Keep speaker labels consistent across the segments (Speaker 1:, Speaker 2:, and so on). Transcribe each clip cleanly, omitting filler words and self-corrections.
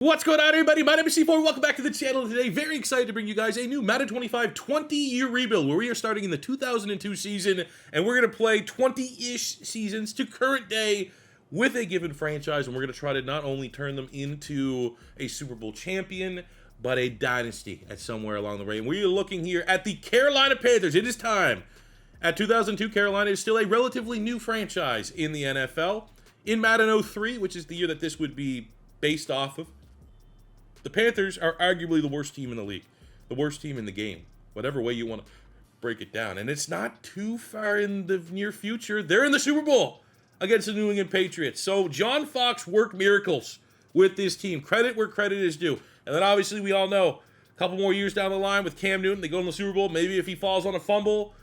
Speaker 1: What's going on, everybody? My name is C4. Welcome back to the channel today. Very excited to bring you guys a new Madden 25 20-year rebuild where we are starting in the 2002 season and we're going to play 20-ish seasons to current day with a given franchise, and we're going to try to not only turn them into a Super Bowl champion, but a dynasty at somewhere along the way. And we are looking here at the Carolina Panthers. It is time. At 2002, Carolina is still a relatively new franchise in the NFL. In Madden 03, which is the year that this would be based off of, the Panthers are arguably the worst team in the league, the worst team in the game, whatever way you want to break it down. And it's not too far in the near future. They're in the Super Bowl against the New England Patriots. So John Fox worked miracles with this team. Credit where credit is due. And then obviously we all know a couple more years down the line with Cam Newton, they go in the Super Bowl. Maybe if he falls on a fumble,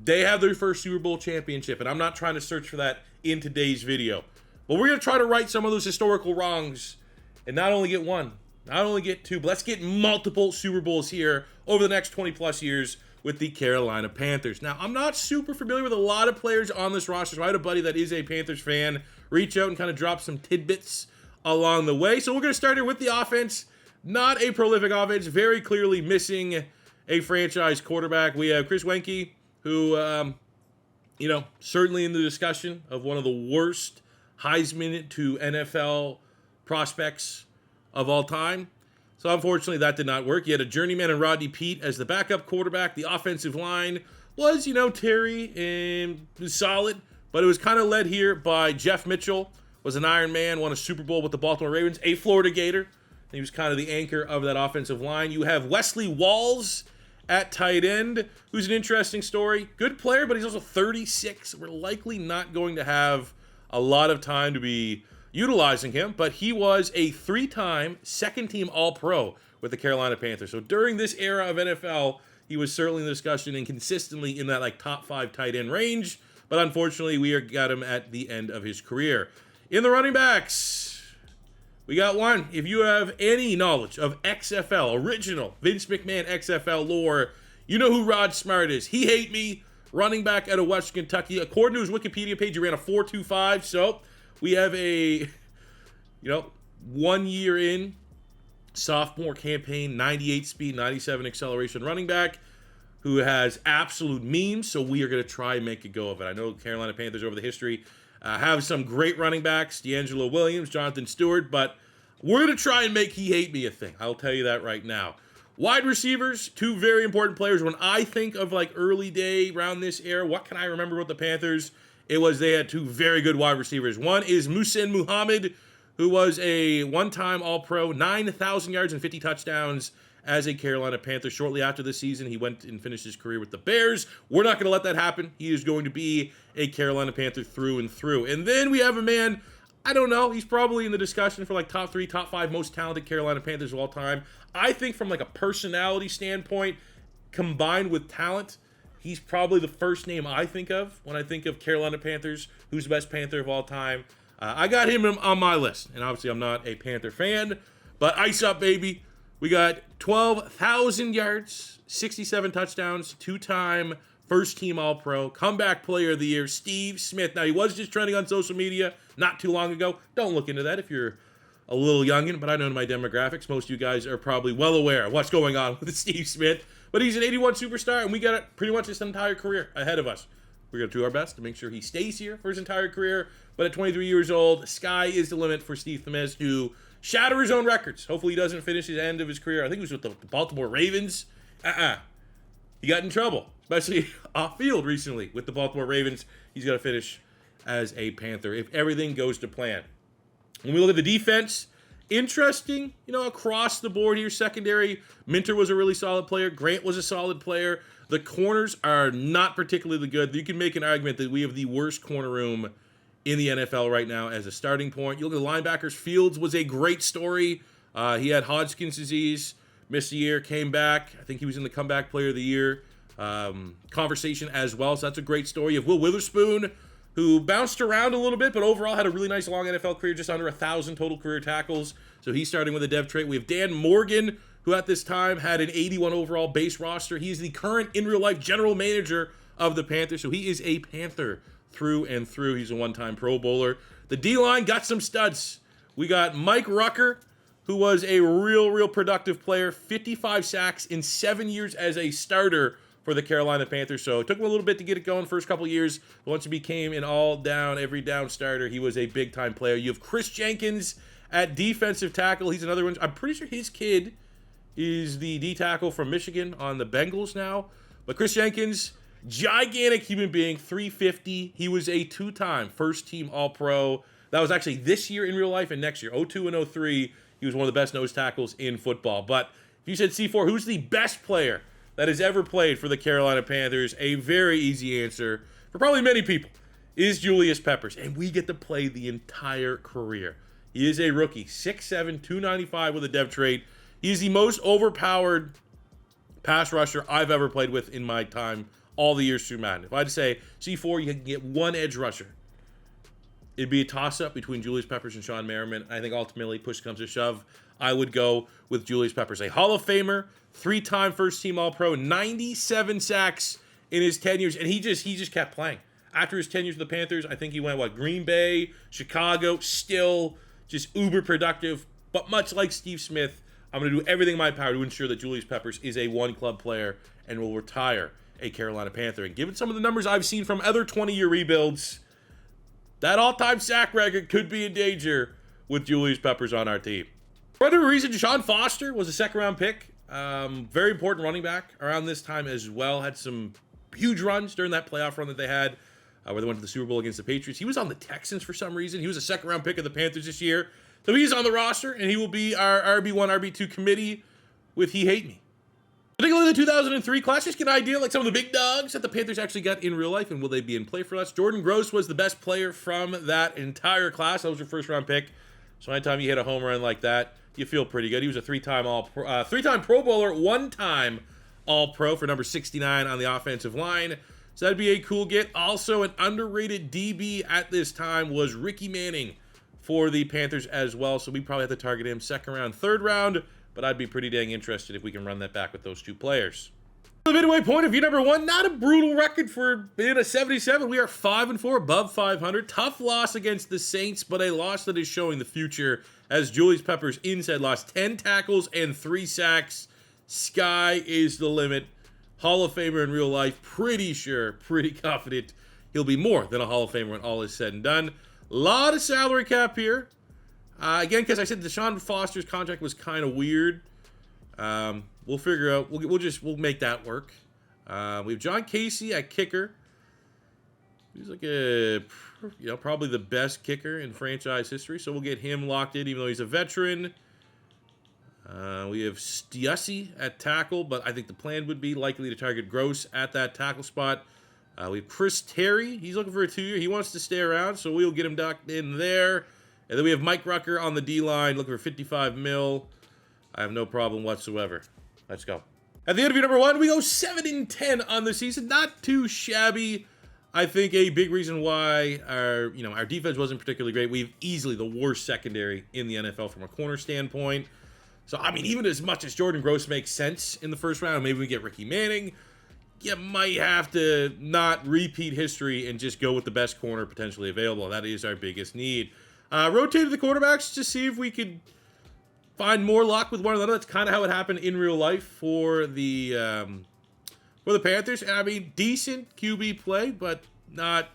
Speaker 1: they have their first Super Bowl championship. And I'm not trying to search for that in today's video. But we're going to try to right some of those historical wrongs and not only get one, not only get two, but let's get multiple Super Bowls here over the next 20 plus years with the Carolina Panthers. Now, I'm not super familiar with a lot of players on this roster, so I had a buddy that is a Panthers fan reach out and kind of drop some tidbits along the way. So we're going to start here with the offense. Not a prolific offense, very clearly missing a franchise quarterback. We have Chris Wenke, who, certainly in the discussion of one of the worst Heisman to NFL prospects of all time. So unfortunately that did not work. You had a journeyman and Rodney Peete as the backup quarterback. The offensive line was, Terry, and was solid, but it was kind of led here by Jeff Mitchell, was an Iron Man, won a Super Bowl with the Baltimore Ravens, a Florida Gator. He was kind of the anchor of that offensive line. You have Wesley Walls at tight end, who's an interesting story. Good player, but he's also 36. We're likely not going to have a lot of time to be utilizing him, but he was a three-time second-team All-Pro with the Carolina Panthers. So during this era of NFL, he was certainly in the discussion and consistently in that top 5 tight end range, but unfortunately we got him at the end of his career. In the running backs, we got one. If you have any knowledge of XFL, original Vince McMahon XFL lore, you know who Rod Smart is. He hate me, running back out of Western Kentucky. According to his Wikipedia page, he ran a 4.25, so we have a, 1 year in, sophomore campaign, 98 speed, 97 acceleration running back who has absolute memes, so we are going to try and make a go of it. I know Carolina Panthers over the history have some great running backs, D'Angelo Williams, Jonathan Stewart, but we're going to try and make he hate me a thing. I'll tell you that right now. Wide receivers, two very important players. When I think of early day around this era, what can I remember with the Panthers? It was they had two very good wide receivers. One is Muhsin Muhammad, who was a one-time All-Pro, 9,000 yards and 50 touchdowns as a Carolina Panther. Shortly after the season, he went and finished his career with the Bears. We're not going to let that happen. He is going to be a Carolina Panther through and through. And then we have a man, I don't know, he's probably in the discussion for top 3, top 5 most talented Carolina Panthers of all time. I think from a personality standpoint, combined with talent, he's probably the first name I think of when I think of Carolina Panthers, who's the best Panther of all time. I got him on my list, and obviously I'm not a Panther fan, but ice up, baby. We got 12,000 yards, 67 touchdowns, two-time first-team All-Pro, comeback player of the year, Steve Smith. Now, he was just trending on social media not too long ago. Don't look into that if you're a little youngin', but I know my demographics. Most of you guys are probably well aware of what's going on with Steve Smith. But he's an 81 superstar, and we got pretty much his entire career ahead of us. We're going to do our best to make sure he stays here for his entire career. But at 23 years old, the sky is the limit for Steve Smith to shatter his own records. Hopefully he doesn't finish his end of his career. I think he was with the Baltimore Ravens. He got in trouble, especially off-field recently with the Baltimore Ravens. He's got to finish as a Panther if everything goes to plan. When we look at the defense, interesting, across the board here. Secondary, Minter was a really solid player. Grant was a solid player. The corners are not particularly good. You can make an argument that we have the worst corner room in the NFL right now as a starting point. You look at the linebackers, Fields was a great story. He had Hodgkin's disease, missed a year, came back. I think he was in the comeback player of the year conversation as well, so that's a great story. You have Will Witherspoon, who bounced around a little bit, but overall had a really nice long NFL career, just under 1,000 total career tackles. So he's starting with a dev trait. We have Dan Morgan, who at this time had an 81 overall base roster. He's the current in real life general manager of the Panthers. So he is a Panther through and through. He's a one-time Pro Bowler. The D-line got some studs. We got Mike Rucker, who was a real productive player. 55 sacks in 7 years as a starter for the Carolina Panthers. So it took him a little bit to get it going first couple years. But once he became an all-down, every-down starter, he was a big-time player. You have Chris Jenkins at defensive tackle. He's another one. I'm pretty sure his kid is the D-tackle from Michigan on the Bengals now. But Chris Jenkins, gigantic human being, 350. He was a two-time first-team All-Pro. That was actually this year in real life and next year, 02 and 03. He was one of the best nose tackles in football. But if you said C4, who's the best player that has ever played for the Carolina Panthers? A very easy answer for probably many people is Julius Peppers. And we get to play the entire career. He is a rookie, 6'7", 295 with a dev trait. He is the most overpowered pass rusher I've ever played with in my time, all the years through Madden. If I had to say, C4, you can get one edge rusher, it'd be a toss-up between Julius Peppers and Sean Merriman. I think ultimately, push comes to shove, I would go with Julius Peppers. A Hall of Famer, 3-time first-team All-Pro, 97 sacks in his 10 years, and he just kept playing. After his 10 years with the Panthers, I think he went, Green Bay, Chicago, still just uber productive. But much like Steve Smith, I'm going to do everything in my power to ensure that Julius Peppers is a one-club player and will retire a Carolina Panther. And given some of the numbers I've seen from other 20-year rebuilds, that all-time sack record could be in danger with Julius Peppers on our team. For other reason, Deshaun Foster was a second-round pick. Very important running back around this time as well. Had some huge runs during that playoff run that they had where they went to the Super Bowl against the Patriots. He was on the Texans for some reason. He was a second-round pick of the Panthers this year. So he's on the roster, and he will be our RB1, RB2 committee with He Hate Me. Particularly the 2003 class, just get an idea like some of the big dogs that the Panthers actually got in real life, and will they be in play for us? Jordan Gross was the best player from that entire class. That was your first-round pick. So anytime you hit a home run like that, you feel pretty good. He was a three-time Pro Bowler, one-time All-Pro for number 69 on the offensive line. So that'd be a cool get. Also, an underrated DB at this time was Ricky Manning for the Panthers as well. So we probably have to target him second round, third round. But I'd be pretty dang interested if we can run that back with those two players. The midway point of view number one, not a brutal record for being a 77. We are 5-4, above 500. Tough loss against the Saints, but a loss that is showing the future as Julius Peppers inside lost 10 tackles and 3 sacks. Sky is the limit. Hall of Famer in real life. Pretty sure, pretty confident he'll be more than a Hall of Famer when all is said and done. A lot of salary cap here. Again, because I said Deshaun Foster's contract was kind of weird. We'll figure out. We'll make that work. We have John Casey at kicker. He's like probably the best kicker in franchise history. So we'll get him locked in, even though he's a veteran. We have Stiussi at tackle, but I think the plan would be likely to target Gross at that tackle spot. We have Chris Terry. He's looking for a 2-year. He wants to stay around, so we'll get him docked in there. And then we have Mike Rucker on the D-line, looking for $55 million. I have no problem whatsoever. Let's go. At the end of year number one, we go 7-10 on the season. Not too shabby. I think a big reason why our defense wasn't particularly great. We have easily the worst secondary in the NFL from a corner standpoint. So, I mean, even as much as Jordan Gross makes sense in the first round, maybe we get Ricky Manning, you might have to not repeat history and just go with the best corner potentially available. That is our biggest need. Rotated the quarterbacks to see if we could find more luck with one another. That's kind of how it happened in real life for the Panthers. I mean, decent QB play, but not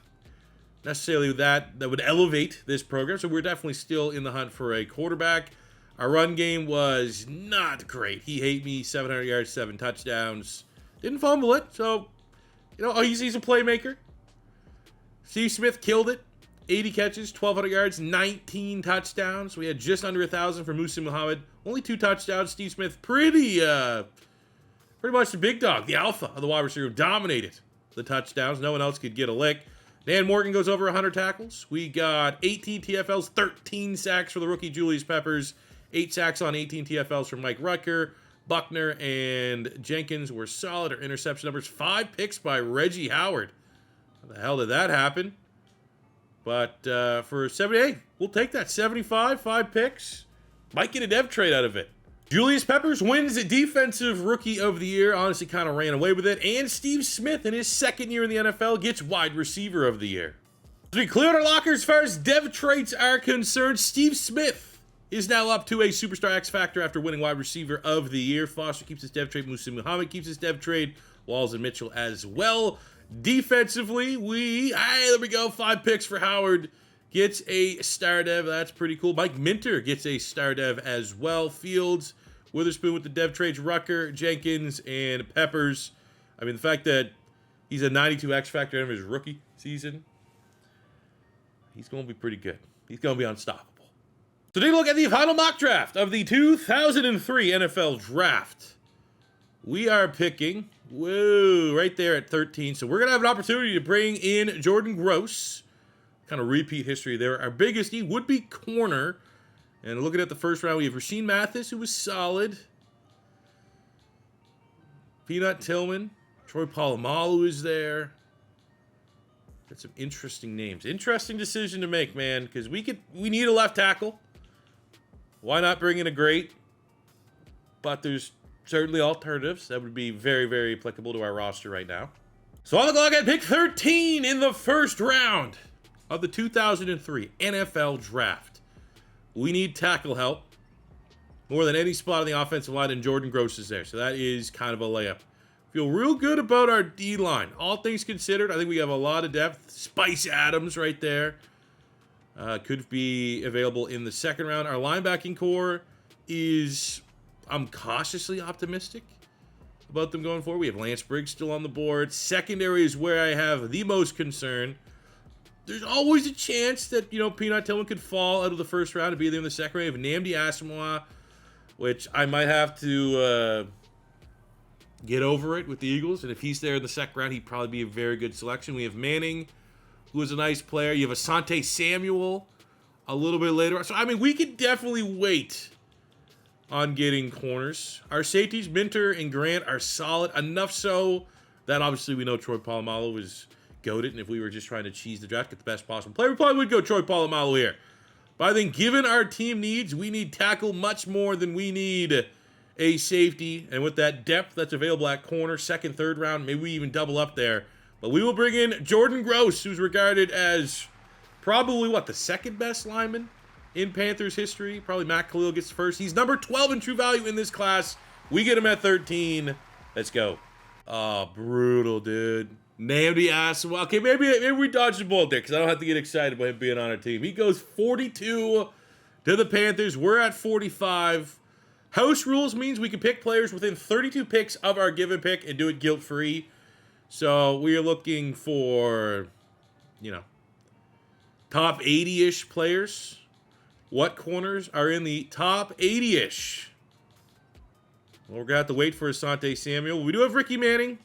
Speaker 1: necessarily that would elevate this program. So we're definitely still in the hunt for a quarterback. Our run game was not great. He hate me, 700 yards, 7 touchdowns. Didn't fumble it, so, he's a playmaker. Steve Smith killed it. 80 catches, 1,200 yards, 19 touchdowns. We had just under 1,000 for Musa Muhammad. Only 2 touchdowns. Steve Smith, pretty much the big dog, the alpha of the wide receiver, dominated the touchdowns. No one else could get a lick. Dan Morgan goes over 100 tackles. We got 18 TFLs, 13 sacks for the rookie Julius Peppers, 8 sacks on 18 TFLs from Mike Rucker. Buckner and Jenkins were solid. Our interception numbers, 5 picks by Reggie Howard. How the hell did that happen? But for 78, we'll take that. 75, 5 picks. Might get a dev trade out of it. Julius Peppers wins the Defensive Rookie of the Year. Honestly, kind of ran away with it. And Steve Smith, in his second year in the NFL, gets Wide Receiver of the Year. As we clear our lockers as far as dev traits are concerned, Steve Smith is now up to a Superstar X Factor after winning Wide Receiver of the Year. Foster keeps his dev trade. Musa Muhammad keeps his dev trade. Walls and Mitchell as well. Defensively, there we go. 5 picks for Howard. Gets a star dev. That's pretty cool. Mike Minter gets a star dev as well. Fields, Witherspoon with the dev trades. Rucker, Jenkins, and Peppers. I mean, the fact that he's a 92 X Factor in his rookie season, he's going to be pretty good. He's going to be unstoppable. So take a look at the final mock draft of the 2003 NFL Draft. We are picking, right there at 13. So we're going to have an opportunity to bring in Jordan Gross. Kind of repeat history there. Our biggest need would be corner. And looking at the first round, we have Rashean Mathis, who was solid. Peanut Tillman. Troy Polamalu is there. Got some interesting names. Interesting decision to make, man, because we need a left tackle. Why not bring in a great? But there's certainly alternatives that would be very, very applicable to our roster right now. So on the clock at pick 13 in the first round of the 2003 NFL Draft. We need tackle help more than any spot on the offensive line, and Jordan Gross is there. So that is kind of a layup. Feel real good about our D-line. All things considered, I think we have a lot of depth. Spice Adams right there. Could be available in the second round. Our linebacking core is, I'm cautiously optimistic about them going forward. We have Lance Briggs still on the board. Secondary is where I have the most concern. There's always a chance that, Peanut Tillman could fall out of the first round and be there in the second round. We have Nnamdi Asomugha, which I might have to get over it with the Eagles. And if he's there in the second round, he'd probably be a very good selection. We have Manning, who is a nice player. You have Asante Samuel a little bit later. So, I mean, we could definitely wait on getting corners. Our safeties, Minter and Grant, are solid. Enough so that obviously we know Troy Polamalu is goated. And if we were just trying to cheese the draft, get the best possible player, we probably would go Troy Polamalu here. But I think given our team needs, we need tackle much more than we need a safety. And with that depth that's available at corner, second, third round, maybe we even double up there. But we will bring in Jordan Gross, who's regarded as probably, the second best lineman in Panthers history. Probably Matt Khalil gets first. He's number 12 in true value in this class. We get him at 13. Let's go. Oh, brutal, dude. Nnamdi Asomugha. Okay, maybe we dodged the bullet there because I don't have to get excited about him being on our team. He goes 42 to the Panthers. We're at 45. House rules means we can pick players within 32 picks of our given pick and do it guilt-free. So we are looking for, top 80-ish players. What corners are in the top 80-ish? Well, we're going to have to wait for Asante Samuel. We do have Ricky Manning.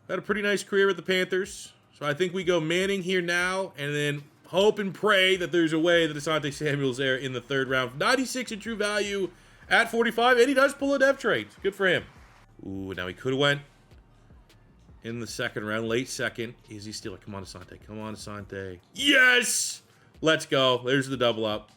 Speaker 1: Had a pretty nice career with the Panthers. So I think we go Manning here now and then hope and pray that there's a way that Asante Samuel's there in the third round. 96 in true value at 45, and he does pull a dev trade. Good for him. Ooh, now he could have went in the second round, late second. Is he still? Come on, Asante. Come on, Asante. Yes! Let's go. There's the double up.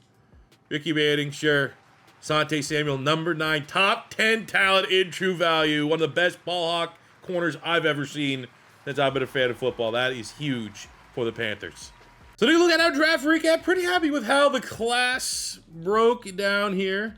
Speaker 1: Ricky Manning, sure. Asante Samuel, number 9, top 10 talent in true value. One of the best ball hawk corners I've ever seen since I've been a fan of football. That is huge for the Panthers. So take a look at our draft recap. Pretty happy with how the class broke down here.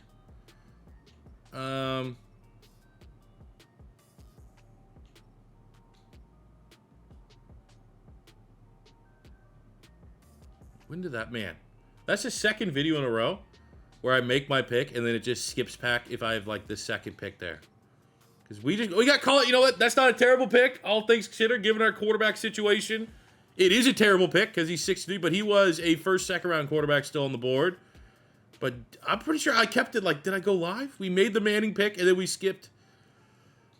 Speaker 1: When did that, man? That's the second video in a row where I make my pick and then it just skips back if I have the second pick there. Because we got caught. You know what? That's not a terrible pick, all things considered, given our quarterback situation. It is a terrible pick because he's 6'3", but he was a first, second round quarterback still on the board. But I'm pretty sure I kept it. Did I go live? We made the Manning pick and then we skipped.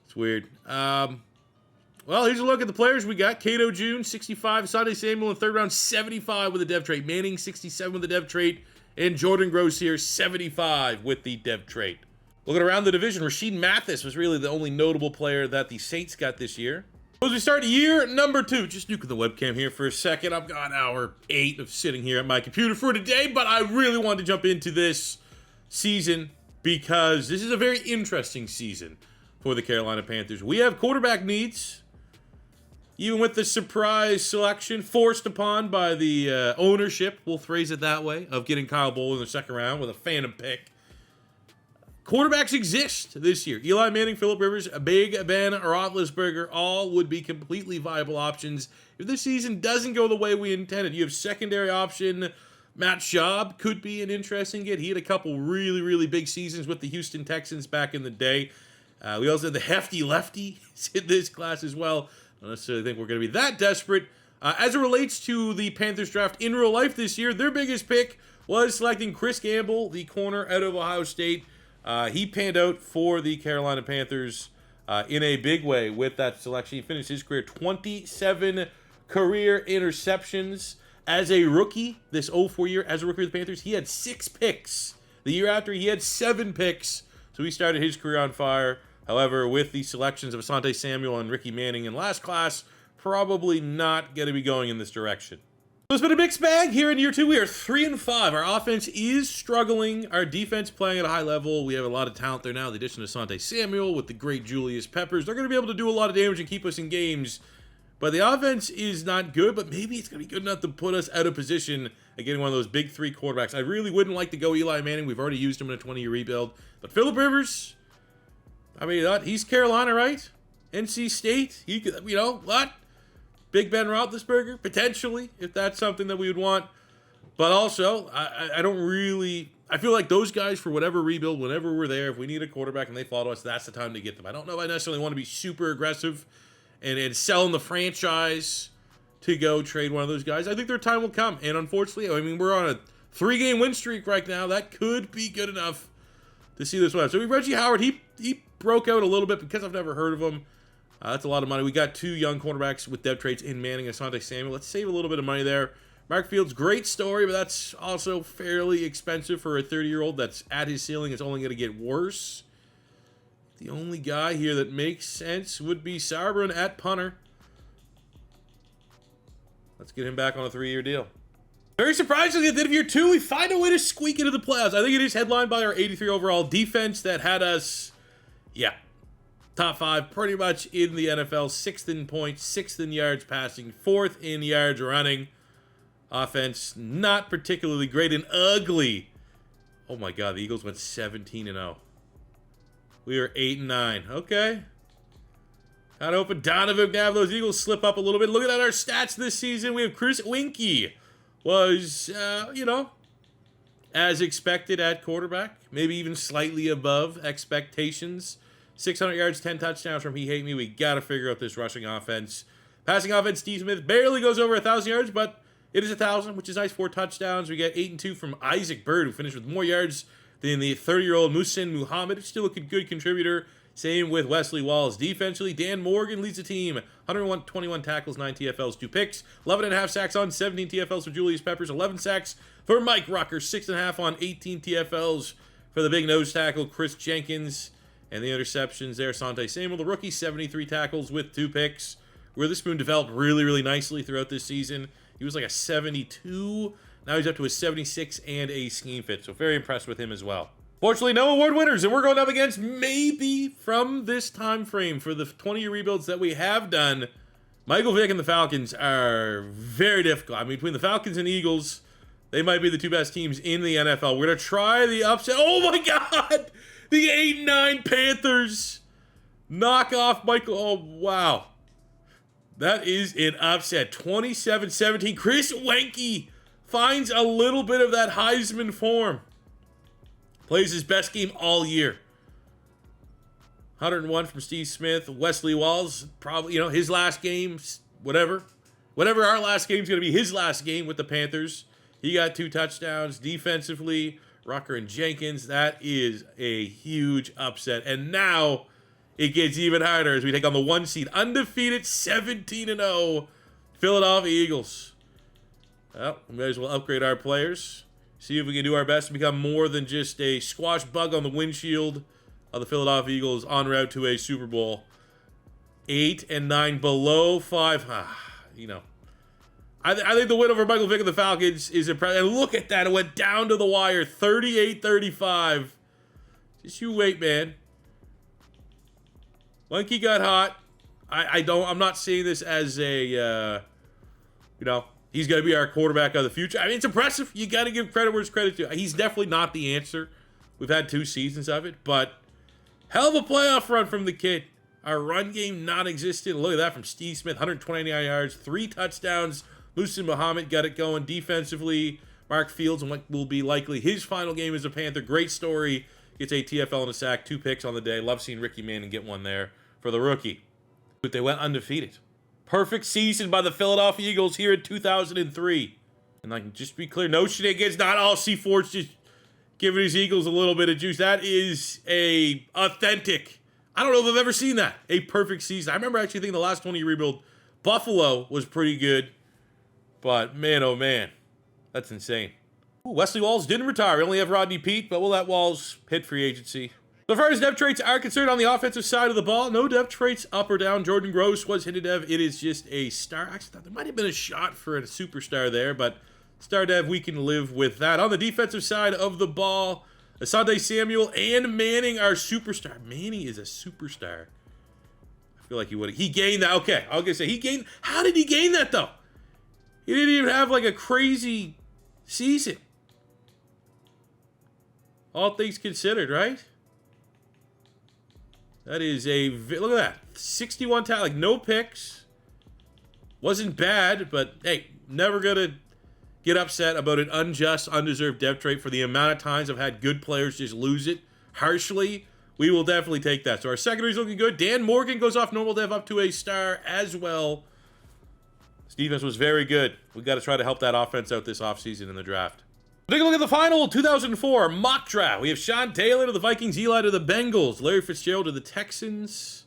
Speaker 1: It's weird. Well, here's a look at the players we got. Cato June, 65. Asante Samuel in third round, 75 with a dev trait. Manning, 67 with a dev trait. And Jordan Gross here, 75 with the dev trait. Looking around the division, Rashean Mathis was really the only notable player that the Saints got this year. As we start year number 2, just nuking the webcam here for a second. I've got hour 8 of sitting here at my computer for today, but I really wanted to jump into this season because this is a very interesting season for the Carolina Panthers. We have quarterback needs. Even with the surprise selection forced upon by the ownership, we'll phrase it that way, of getting Kyle Bowl in the second round with a phantom pick. Quarterbacks exist this year. Eli Manning, Phillip Rivers, Big Ben Roethlisberger, all would be completely viable options if this season doesn't go the way we intended. You have secondary option. Matt Schaub could be an interesting get. He had a couple really, really big seasons with the Houston Texans back in the day. We also had the hefty lefty in this class as well. I don't necessarily think we're going to be that desperate. As it relates to the Panthers draft in real life this year, their biggest pick was selecting Chris Gamble, the corner out of Ohio State. He panned out for the Carolina Panthers in a big way with that selection. He finished his career 27 career interceptions. As a rookie, this 04 year, as a rookie with the Panthers, he had 6 picks. The year after, he had 7 picks. So he started his career on fire. However, with the selections of Asante Samuel and Ricky Manning in last class, probably not going to be going in this direction. So it's been a mixed bag here in year 2. We are 3-5. Our offense is struggling. Our defense playing at a high level. We have a lot of talent there now. The addition of Asante Samuel with the great Julius Peppers. They're going to be able to do a lot of damage and keep us in games. But the offense is not good, but maybe it's going to be good enough to put us out of position at getting one of those big 3 quarterbacks. I really wouldn't like to go Eli Manning. We've already used him in a 20-year rebuild. But Phillip Rivers, I mean, he's Carolina, right? NC State, he could, what? Big Ben Roethlisberger, potentially, if that's something that we would want. But also, I don't really, I feel like those guys, for whatever rebuild, whenever we're there, if we need a quarterback and they follow us, that's the time to get them. I don't know if I necessarily want to be super aggressive and selling the franchise to go trade one of those guys. I think their time will come. And unfortunately, I mean, we're on a 3-game win streak right now. That could be good enough to see this one. So we Reggie Howard, he broke out a little bit because I've never heard of him. That's a lot of money. We got 2 young cornerbacks with depth trades in Manning and Asante Samuel. Let's save a little bit of money there. Mark Fields, great story, but that's also fairly expensive for a 30-year-old that's at his ceiling. It's only going to get worse. The only guy here that makes sense would be Sauerbrunn at punter. Let's get him back on a 3-year deal. Very surprisingly, at the end of year 2, we find a way to squeak into the playoffs. I think it is headlined by our 83 overall defense that had us, top 5 pretty much in the NFL. 6th in points, 6th in yards passing, 4th in yards running. Offense not particularly great and ugly. Oh my God, the Eagles went 17-0. We are 8-9. Okay. Kind of hoping Donovan can have those Eagles slip up a little bit. Looking at our stats this season, we have Chris Winkie. Was, as expected at quarterback. Maybe even slightly above expectations. 600 yards, 10 touchdowns from He Hate Me. We got to figure out this rushing offense. Passing offense, Steve Smith barely goes over 1,000 yards, but it is 1,000, which is nice. 4 touchdowns. We get 8-2 from Isaac Bird, who finished with more yards than the 30-year-old Muhsin Muhammad. Still a good contributor. Same with Wesley Walls. Defensively, Dan Morgan leads the team. 121 tackles, 9 TFLs, 2 picks. 11.5 sacks on 17 TFLs for Julius Peppers. 11 sacks for Mike Rucker. 6.5 on 18 TFLs for the big nose tackle, Chris Jenkins. And the interceptions there, Asante Samuel, the rookie, 73 tackles with 2 picks. Witherspoon developed really, really nicely throughout this season. He was like a 72. Now he's up to a 76 and a scheme fit. So very impressed with him as well. Fortunately, no award winners, and we're going up against maybe from this time frame for the 20-year rebuilds that we have done. Michael Vick and the Falcons are very difficult. I mean, between the Falcons and Eagles, they might be the 2 best teams in the NFL. We're going to try the upset. Oh my God! The 8-9 Panthers knock off Michael. Oh, wow. That is an upset. 27-17. Chris Wenke finds a little bit of that Heisman form. Plays his best game all year. 101 from Steve Smith. Wesley Walls, probably, his last game, whatever. Whatever our last game is going to be his last game with the Panthers. He got 2 touchdowns. Defensively, Rucker and Jenkins. That is a huge upset. And now it gets even harder as we take on the 1 seed. Undefeated 17-0 Philadelphia Eagles. Well, we might as well upgrade our players. See if we can do our best to become more than just a squash bug on the windshield of the Philadelphia Eagles en route to a Super Bowl. 8-9 below 5. I think the win over Michael Vick and the Falcons is impressive. And look at that. It went down to the wire. 38-35. Just you wait, man. Monkey got hot. I'm not seeing this as a, he's going to be our quarterback of the future. I mean, it's impressive. You got to give credit where it's credit to. He's definitely not the answer. We've had 2 seasons of it, but hell of a playoff run from the kid. Our run game non-existent. Look at that from Steve Smith, 129 yards, 3 touchdowns. Musa Muhammad got it going defensively. Mark Fields, and what will be likely his final game as a Panther. Great story. Gets a TFL and a sack, 2 picks on the day. Love seeing Ricky Manning get one there for the rookie. But they went undefeated. Perfect season by the Philadelphia Eagles here in 2003. And like, just be clear, no shenanigans, not all C4's just giving his Eagles a little bit of juice. That is a authentic. I don't know if I've ever seen that. A perfect season. I remember actually thinking the last 20 rebuild, Buffalo was pretty good. But man, oh man, that's insane. Ooh, Wesley Walls didn't retire. We only have Rodney Peete, but we'll let Walls hit free agency. So far as depth traits are concerned on the offensive side of the ball, no depth traits up or down. Jordan Gross was hinted dev. It is just a star. Actually, I thought there might have been a shot for a superstar there, but star dev, we can live with that. On the defensive side of the ball, Asante Samuel and Manning are superstar. Manning is a superstar. I feel like he gained that. Okay, I was going to say, he gained. How did he gain that, though? He didn't even have, like, a crazy season. All things considered, right? That is look at that. 61 talent, like no picks. Wasn't bad, but hey, never gonna get upset about an unjust, undeserved depth trait. For the amount of times I've had good players just lose it harshly, we will definitely take that. So our secondary's looking good. Dan Morgan goes off normal dev up to a star as well. This defense was very good. We got to try to help that offense out this offseason in the draft. Take a look at the final 2004 mock draft. We have Sean Taylor to the Vikings, Eli to the Bengals, Larry Fitzgerald to the Texans,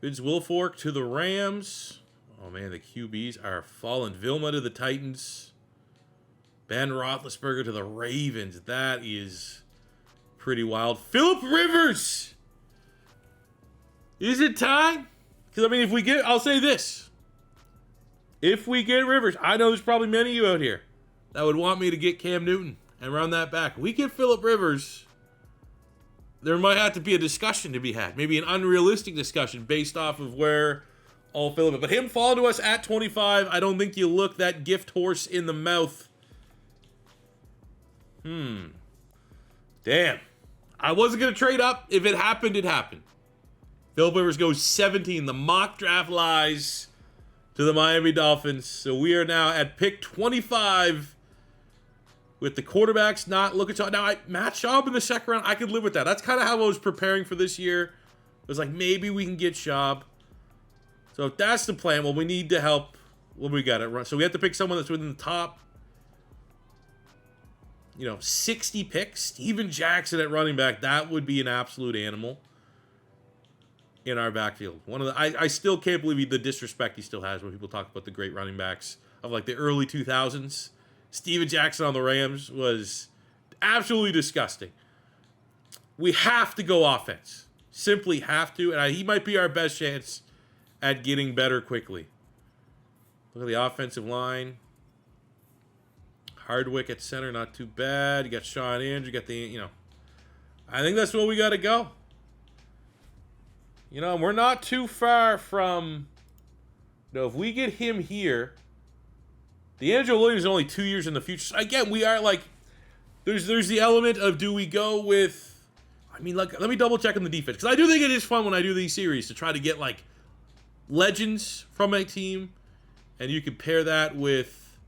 Speaker 1: Vince Wilfork to the Rams. Oh man, the QBs are falling. Vilma to the Titans, Ben Roethlisberger to the Ravens. That is pretty wild. Phillip Rivers. Is it time? Because I mean, I'll say this. If we get Rivers, I know there's probably many of you out here that would want me to get Cam Newton and run that back. We get Phillip Rivers, there might have to be a discussion to be had. Maybe an unrealistic discussion based off of where all Phillip is. But him falling to us at 25, I don't think you look that gift horse in the mouth. Damn. I wasn't going to trade up. If it happened, it happened. Phillip Rivers goes 17. The mock draft lies to the Miami Dolphins. So we are now at pick 25 with the quarterbacks not looking so. Now, Matt Schaub in the second round, I could live with that. That's kind of how I was preparing for this year. It was like, maybe we can get Schaub. So if that's the plan, well, we need to help. Well, we got it. So we have to pick someone that's within the top, 60 picks. Steven Jackson at running back, that would be an absolute animal in our backfield. I still can't believe the disrespect he still has when people talk about the great running backs of like the early 2000s. Steven Jackson on the Rams was absolutely disgusting. We have to go offense. Simply have to. And he might be our best chance at getting better quickly. Look at the offensive line. Hardwick at center, not too bad. You got Sean Andrews. You got I think that's where we got to go. We're not too far from, if we get him here, D'Angelo Williams is only 2 years in the future. So again, we are like, there's the element of, do we go with, let me double check on the defense. Because I do think it is fun when I do these series to try to get like legends from a team. And you can pair that with,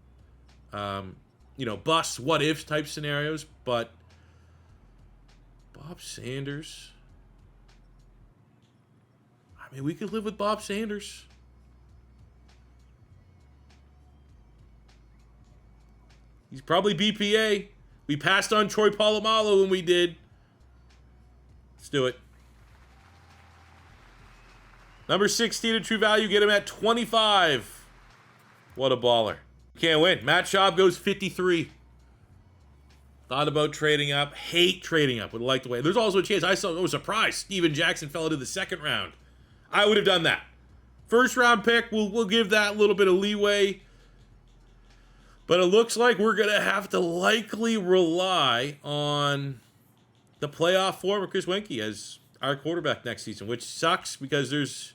Speaker 1: busts, what ifs type scenarios. But Bob Sanders. We could live with Bob Sanders. He's probably BPA. We passed on Troy Polamalu when we did. Let's do it. Number 16 in true value. Get him at 25. What a baller. Can't win. Matt Schaub goes 53. Thought about trading up. Hate trading up. Would like to wait. There's also a chance. I was surprised. Steven Jackson fell into the second round. I would have done that. First round pick, we'll give that a little bit of leeway. But it looks like we're going to have to likely rely on the playoff form of Chris Weinke as our quarterback next season, which sucks because there's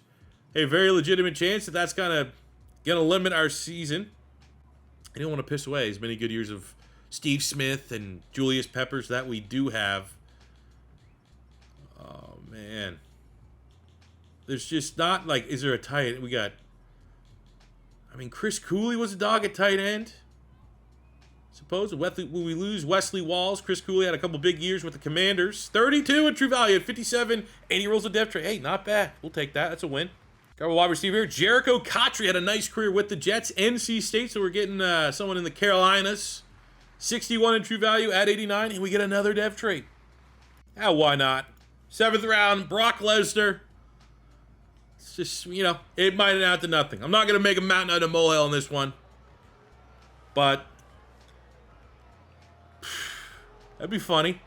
Speaker 1: a very legitimate chance that that's kind of going to limit our season. I don't want to piss away as many good years of Steve Smith and Julius Peppers that we do have. Oh, man. There's just not, like, is there a tight end? We got, I mean, Chris Cooley was a dog at tight end. Suppose when we lose Wesley Walls, Chris Cooley had a couple big years with the Commanders. 32 in true value at 57, 80 rolls of depth trade. Hey, not bad. We'll take that. That's a win. Got a wide receiver here. Jericho Cotry had a nice career with the Jets, NC State, so we're getting someone in the Carolinas. 61 in true value at 89, and we get another dev trade. Ah, why not? 7th round, Brock Lesnar. It's just, you know, it might amount to nothing. I'm not going to make a mountain out of a molehill in this one. But that'd be funny.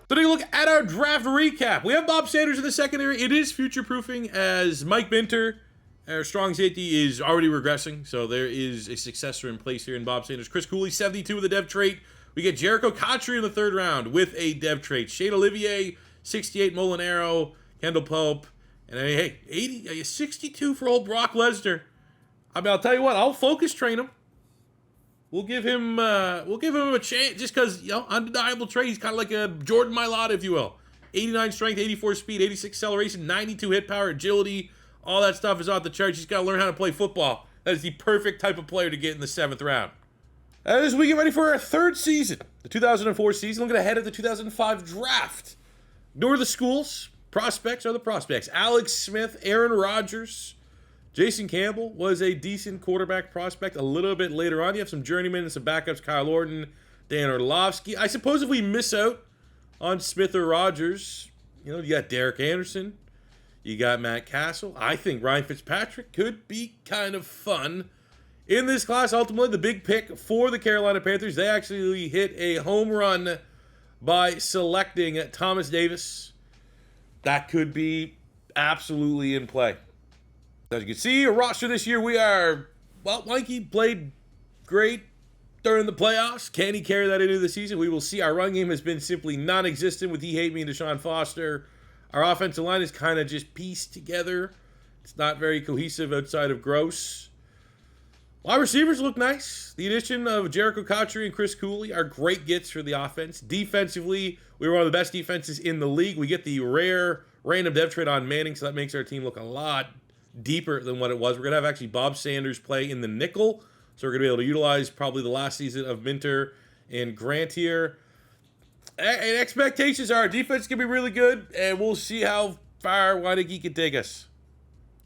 Speaker 1: So take a look at our draft recap. We have Bob Sanders in the secondary. It is future-proofing as Mike Minter, our strong safety, is already regressing. So there is a successor in place here in Bob Sanders. Chris Cooley, 72 with a dev trait. We get Jericho Cotry in the 3rd round with a dev trait. Shane Olivier, 68 Molinaro, Kendall Pope. And hey, 62 for old Brock Lesnar. I mean, I'll tell you what, I'll focus train him. We'll give him a chance just because, you know, undeniable trade. He's kind of like a Jordan Mailata, if you will. 89 strength, 84 speed, 86 acceleration, 92 hit power, agility. All that stuff is off the charts. He's got to learn how to play football. That is the perfect type of player to get in the 7th round. As we get ready for our 3rd season, the 2004 season, looking ahead at the 2005 draft. Ignore the schools. Prospects are the prospects. Alex Smith, Aaron Rodgers, Jason Campbell was a decent quarterback prospect a little bit later on. You have some journeymen and some backups, Kyle Orton, Dan Orlovsky. I suppose if we miss out on Smith or Rodgers, you know, you got Derek Anderson, you got Matt Castle. I think Ryan Fitzpatrick could be kind of fun in this class. Ultimately, the big pick for the Carolina Panthers, they actually hit a home run by selecting Thomas Davis. That could be absolutely in play. As you can see, a roster this year, we are, well, Mikey played great during the playoffs. Can he carry that into the season? We will see. Our run game has been simply non-existent with He Hate Me and Deshaun Foster. Our offensive line is kind of just pieced together. It's not very cohesive outside of Gross. Wide receivers look nice. The addition of Jericho Cotry and Chris Cooley are great gets for the offense. Defensively, we were one of the best defenses in the league. We get the rare random dev trade on Manning, so that makes our team look a lot deeper than what it was. We're going to have actually Bob Sanders play in the nickel, so we're going to be able to utilize probably the last season of Minter and Grant here. And expectations are our defense can be really good, and we'll see how far Weineke can take us.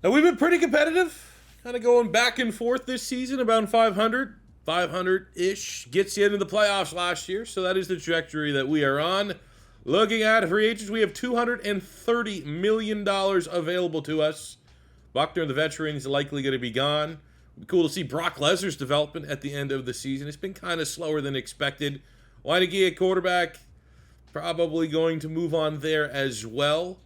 Speaker 1: Now, we've been pretty competitive. Kind of going back and forth this season, about 500. 500-ish gets you into the playoffs last year, so that is the trajectory that we are on. Looking at free agents, we have $230 million available to us. Buckner, the veteran, is likely going to be gone. It'd be cool to see Brock Lesnar's development at the end of the season. It's been kind of slower than expected. Weineke at quarterback, probably going to move on there as well.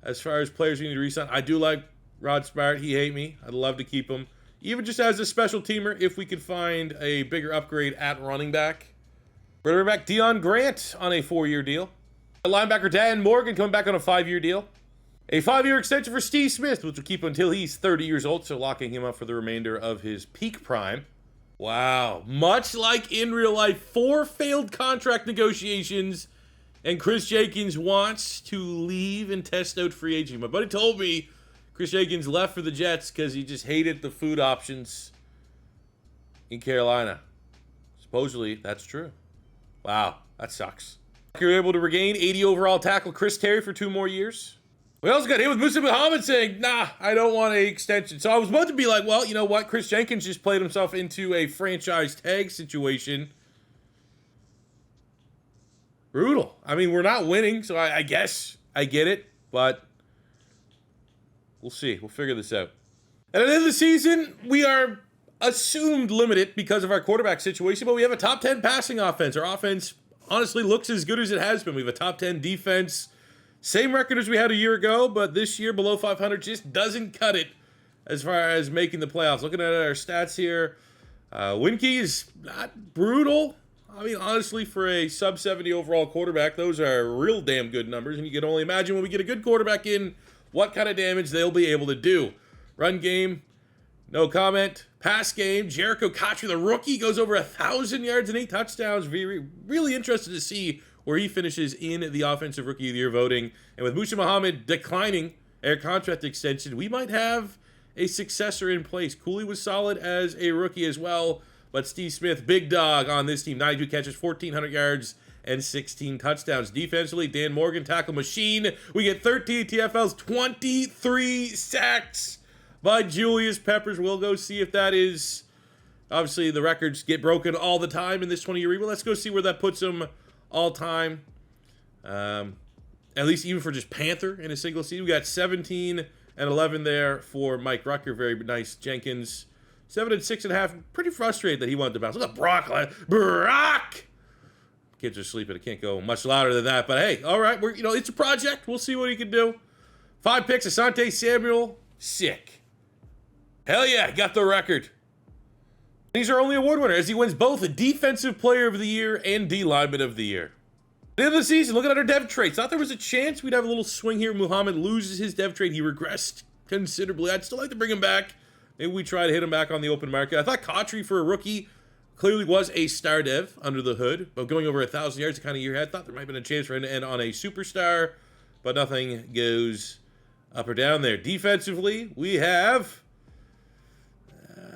Speaker 1: As far as players we need to re-sign, I do like Rod Smart. He hate me. I'd love to keep him. Even just as a special teamer, if we could find a bigger upgrade at running back. We're going to bring back Deion Grant on a 4-year deal. Linebacker Dan Morgan coming back on a 5-year deal. A 5-year extension for Steve Smith, which will keep him until he's 30 years old, so locking him up for the remainder of his peak prime. Wow. Much like in real life, 4 failed contract negotiations, and Chris Jenkins wants to leave and test out free agency. My buddy told me Chris Jenkins left for the Jets because he just hated the food options in Carolina. Supposedly, that's true. Wow, that sucks. You're able to regain 80 overall tackle Chris Terry for 2 more years. We also got hit with Musa Muhammad saying, nah, I don't want an extension. So I was about to be like, well, you know what? Chris Jenkins just played himself into a franchise tag situation. Brutal. I mean, we're not winning, so I guess I get it, but we'll see. We'll figure this out. And at the end of the season, we are assumed limited because of our quarterback situation, but we have a top 10 passing offense. Our offense honestly looks as good as it has been. We have a top 10 defense. Same record as we had a year ago, but this year below 500 just doesn't cut it as far as making the playoffs. Looking at our stats here, Weineke is not brutal. I mean, honestly, for a sub-70 overall quarterback, those are real damn good numbers, and you can only imagine when we get a good quarterback in what kind of damage they'll be able to do. Run game, no comment. Pass game, Jericho Cotchery, the rookie, goes over 1,000 yards and 8 touchdowns. Really interested to see where he finishes in the Offensive Rookie of the Year voting. And with Musa Muhammad declining a contract extension, we might have a successor in place. Cooley was solid as a rookie as well, but Steve Smith, big dog on this team. 92 catches, 1,400 yards, and 16 touchdowns. Defensively, Dan Morgan, tackle machine. We get 13 TFLs, 23 sacks by Julius Peppers. We'll go see if that is... Obviously, the records get broken all the time in this 20-year rebuild. Let's go see where that puts him all time. At least even for just Panther in a single season. We got 17 and 11 there for Mike Rucker. Very nice. Jenkins, 7 and 6.5. Pretty frustrated that he wanted to bounce. Look at Brock! Kids are sleeping. I can't go much louder than that. But hey, all right. It's a project. We'll see what he can do. 5 picks. Asante Samuel. Sick. Hell yeah. Got the record. He's our only award winner as he wins both the Defensive Player of the Year and D-Lineman of the Year. At the end of the season, looking at our dev traits, thought there was a chance we'd have a little swing here. Muhammad loses his dev trait. He regressed considerably. I'd still like to bring him back. Maybe we try to hit him back on the open market. I thought Cotchery for a rookie clearly was a star dev under the hood, but going over 1,000 yards, the kind of year he had, thought there might have been a chance for him to end on a superstar, but nothing goes up or down there. Defensively, we have...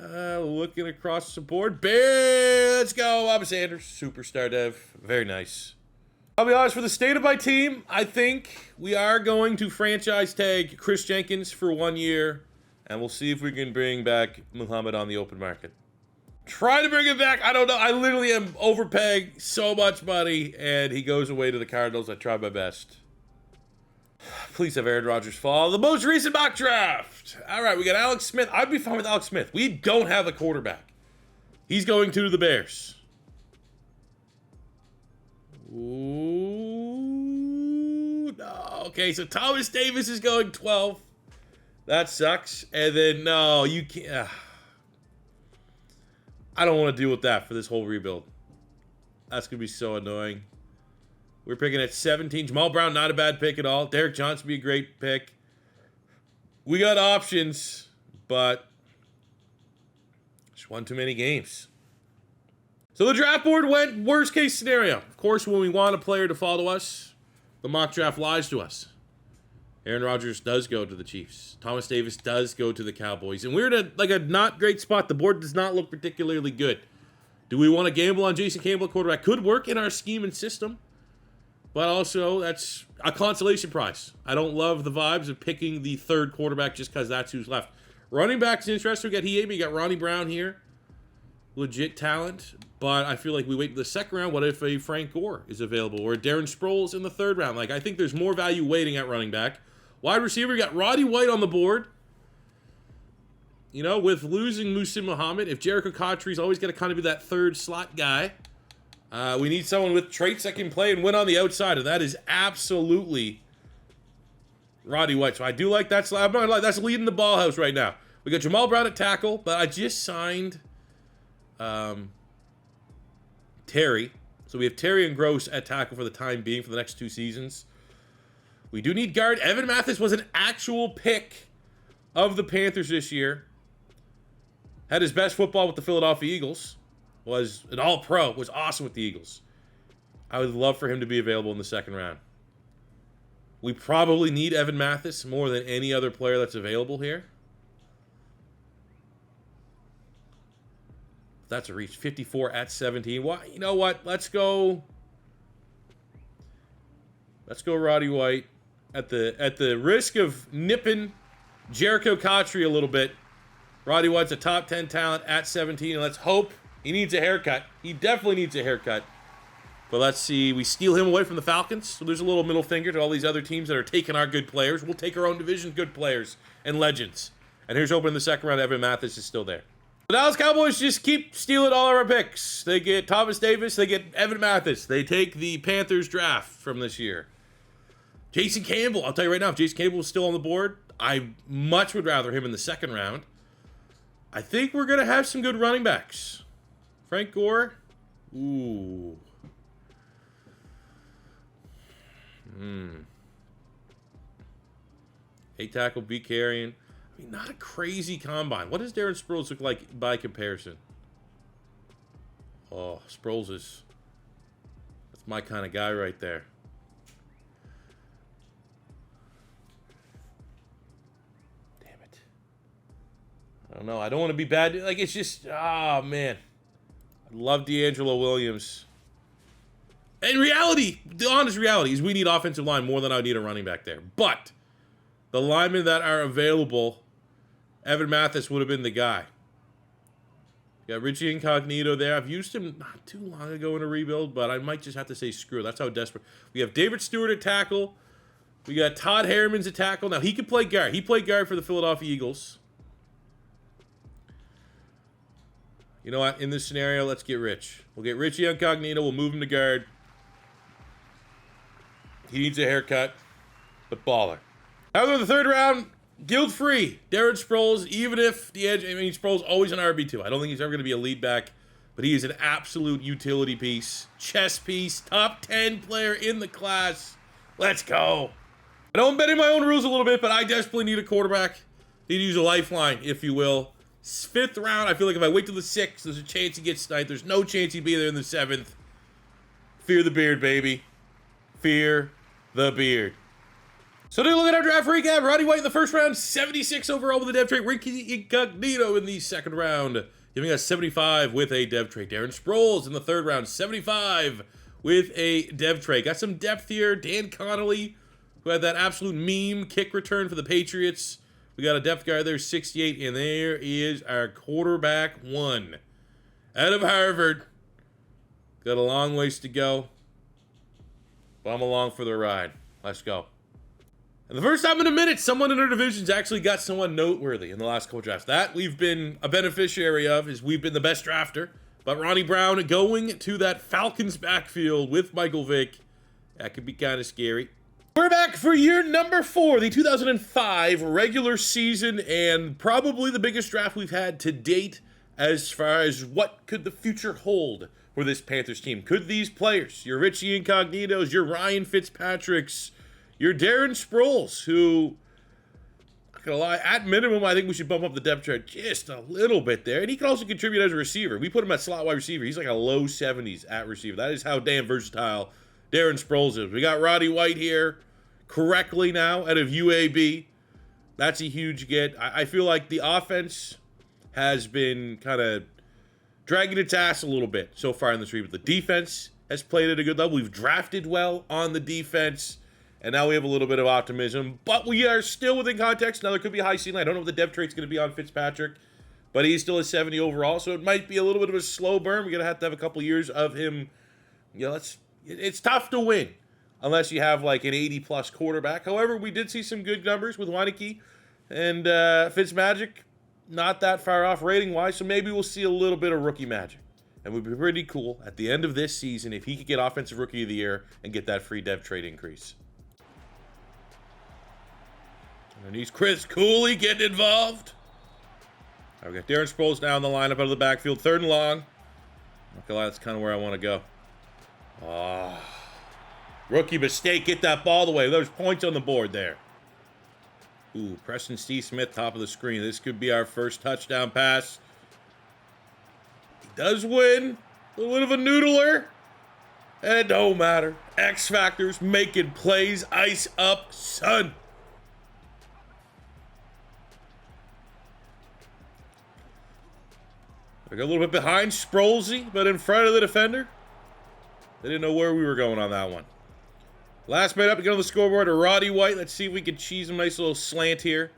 Speaker 1: looking across the board. Let's go. Bob Sanders, superstar dev. Very nice. I'll be honest, for the state of my team, I think we are going to franchise tag Chris Jenkins for 1 year, and we'll see if we can bring back Muhammad on the open market. Try to bring him back. I don't know. I literally am overpaying so much money, and he goes away to the Cardinals. I tried my best. Please have Aaron Rodgers fall. The most recent mock draft. All right, we got Alex Smith. I'd be fine with Alex Smith. We don't have a quarterback. He's going to the Bears. Ooh, no. Okay, so Thomas Davis is going 12. That sucks. And then, no, you can't. I don't want to deal with that for this whole rebuild. That's going to be so annoying. We're picking at 17. Jamal Brown, not a bad pick at all. Derek Johnson be a great pick. We got options, but just one too many games. So the draft board went worst case scenario. Of course, when we want a player to follow us, the mock draft lies to us. Aaron Rodgers does go to the Chiefs. Thomas Davis does go to the Cowboys. And we're in a not great spot. The board does not look particularly good. Do we want to gamble on Jason Campbell, quarterback? Could work in our scheme and system. But also, that's a consolation prize. I don't love the vibes of picking the third quarterback just because that's who's left. Running back's interesting. We got Ronnie Brown here. Legit talent. But I feel like we wait to the second round. What if a Frank Gore is available? Or Darren Sproles in the third round? I think there's more value waiting at running back. Wide receiver, we got Roddy White on the board. With losing Musa Muhammad, if Jericho Cotchery's always going to kind of be that third slot guy, we need someone with traits that can play and win on the outside, and that is absolutely Roddy White. So I do like that slot. I'm not gonna lie, that's leading the ball house right now. We got Jamal Brown at tackle, but I just signed Terry. So we have Terry and Gross at tackle for the time being for the next 2 seasons. We do need guard. Evan Mathis was an actual pick of the Panthers this year. Had his best football with the Philadelphia Eagles. Was an all-pro. Was awesome with the Eagles. I would love for him to be available in the second round. We probably need Evan Mathis more than any other player that's available here. That's a reach. 54 at 17. Well, you know what? Let's go Roddy White. At the risk of nipping Jericho Cotchery a little bit, Roddy White's a top 10 talent at 17, and let's hope he needs a haircut. He definitely needs a haircut. But let's see. We steal him away from the Falcons, so there's a little middle finger to all these other teams that are taking our good players. We'll take our own division good players and legends. And here's hoping in the second round Evan Mathis is still there. The Dallas Cowboys just keep stealing all of our picks. They get Thomas Davis. They get Evan Mathis. They take the Panthers draft from this year. Jason Campbell, I'll tell you right now, if Jason Campbell was still on the board, I much would rather him in the second round. I think we're going to have some good running backs. Frank Gore, ooh. tackle, be carrying. I mean, not a crazy combine. What does Darren Sproles look like by comparison? Oh, Sproles is... That's my kind of guy right there. Damn it. I don't know. I don't want to be bad. Like, it's just... Ah, man. I love D'Angelo Williams. In reality, the honest reality is we need offensive line more than I need a running back there. But the linemen that are available, Evan Mathis would have been the guy. You got Richie Incognito there. I've used him not too long ago in a rebuild, but I might just have to say screw it. That's how desperate. We have David Stewart at tackle. We got Todd Harriman's at tackle. Now, he can play guard. He played guard for the Philadelphia Eagles. You know what? In this scenario, let's get Rich. We'll get Richie Incognito. We'll move him to guard. He needs a haircut, but baller. However, in the third round, guilt-free, Darren Sproles, even if Sproles always an RB2. I don't think he's ever going to be a lead back, but he is an absolute utility piece, chess piece, top 10 player in the class. Let's go. I know I'm betting my own rules a little bit, but I desperately need a quarterback. Need to use a lifeline, if you will. Fifth round, I feel like if I wait till the 6th, there's a chance he gets sniped. There's no chance he'd be there in the 7th. Fear the beard, baby. Fear the beard. So to look at our draft recap, Roddy White in the first round, 76 overall with a dev trait. Ricky Incognito in the second round, giving us 75 with a dev trait. Darren Sproles in the third round, 75 with a dev trait. Got some depth here. Dan Connolly, who had that absolute meme kick return for the Patriots. We got a depth guard there, 68, and there is our quarterback 1. Out of Harvard. Got a long ways to go. But I'm along for the ride. Let's go. And the first time in a minute, someone in our division's actually got someone noteworthy in the last couple drafts. That we've been a beneficiary of, is we've been the best drafter. But Ronnie Brown going to that Falcons backfield with Michael Vick. That could be kind of scary. We're back for year number 4, the 2005 regular season, and probably the biggest draft we've had to date as far as what could the future hold for this Panthers team. Could these players, your Richie Incognitos, your Ryan Fitzpatricks, your Darren Sproles, who, not gonna lie, at minimum, I think we should bump up the depth chart just a little bit there. And he can also contribute as a receiver. We put him at slot wide receiver. He's like a low 70s at receiver. That is how damn versatile Darren Sproles is. We got Roddy White here correctly now out of UAB. That's a huge get. I feel like the offense has been kind of dragging its ass a little bit so far in this reboot. The defense has played at a good level. We've drafted well on the defense. And now we have a little bit of optimism, but we are still within context. Now there could be a high ceiling. I don't know what the depth trait's going to be on Fitzpatrick, but he's still a 70 overall, so it might be a little bit of a slow burn. We're going to have a couple years of him. You know, it's tough to win unless you have like an 80-plus quarterback. However, we did see some good numbers with Weineke and Fitzmagic, not that far off rating-wise, so maybe we'll see a little bit of rookie magic. And it would be pretty cool at the end of this season if he could get Offensive Rookie of the Year and get that free dev trait increase. And he's Chris Cooley getting involved. All right, we got Darren Sproles down the lineup out of the backfield. 3rd and long. Not gonna lie, that's kind of where I want to go. Oh, rookie mistake. Get that ball the way. There's points on the board there. Ooh, Preston Steve Smith, top of the screen. This could be our first touchdown pass. He does win. A little bit of a noodler. And it don't matter. X Factors making plays. Ice up, son. We got a little bit behind Sprolesy, but in front of the defender. They didn't know where we were going on that one. Last man up to get on the scoreboard, Roddy White. Let's see if we can cheese him a nice little slant here.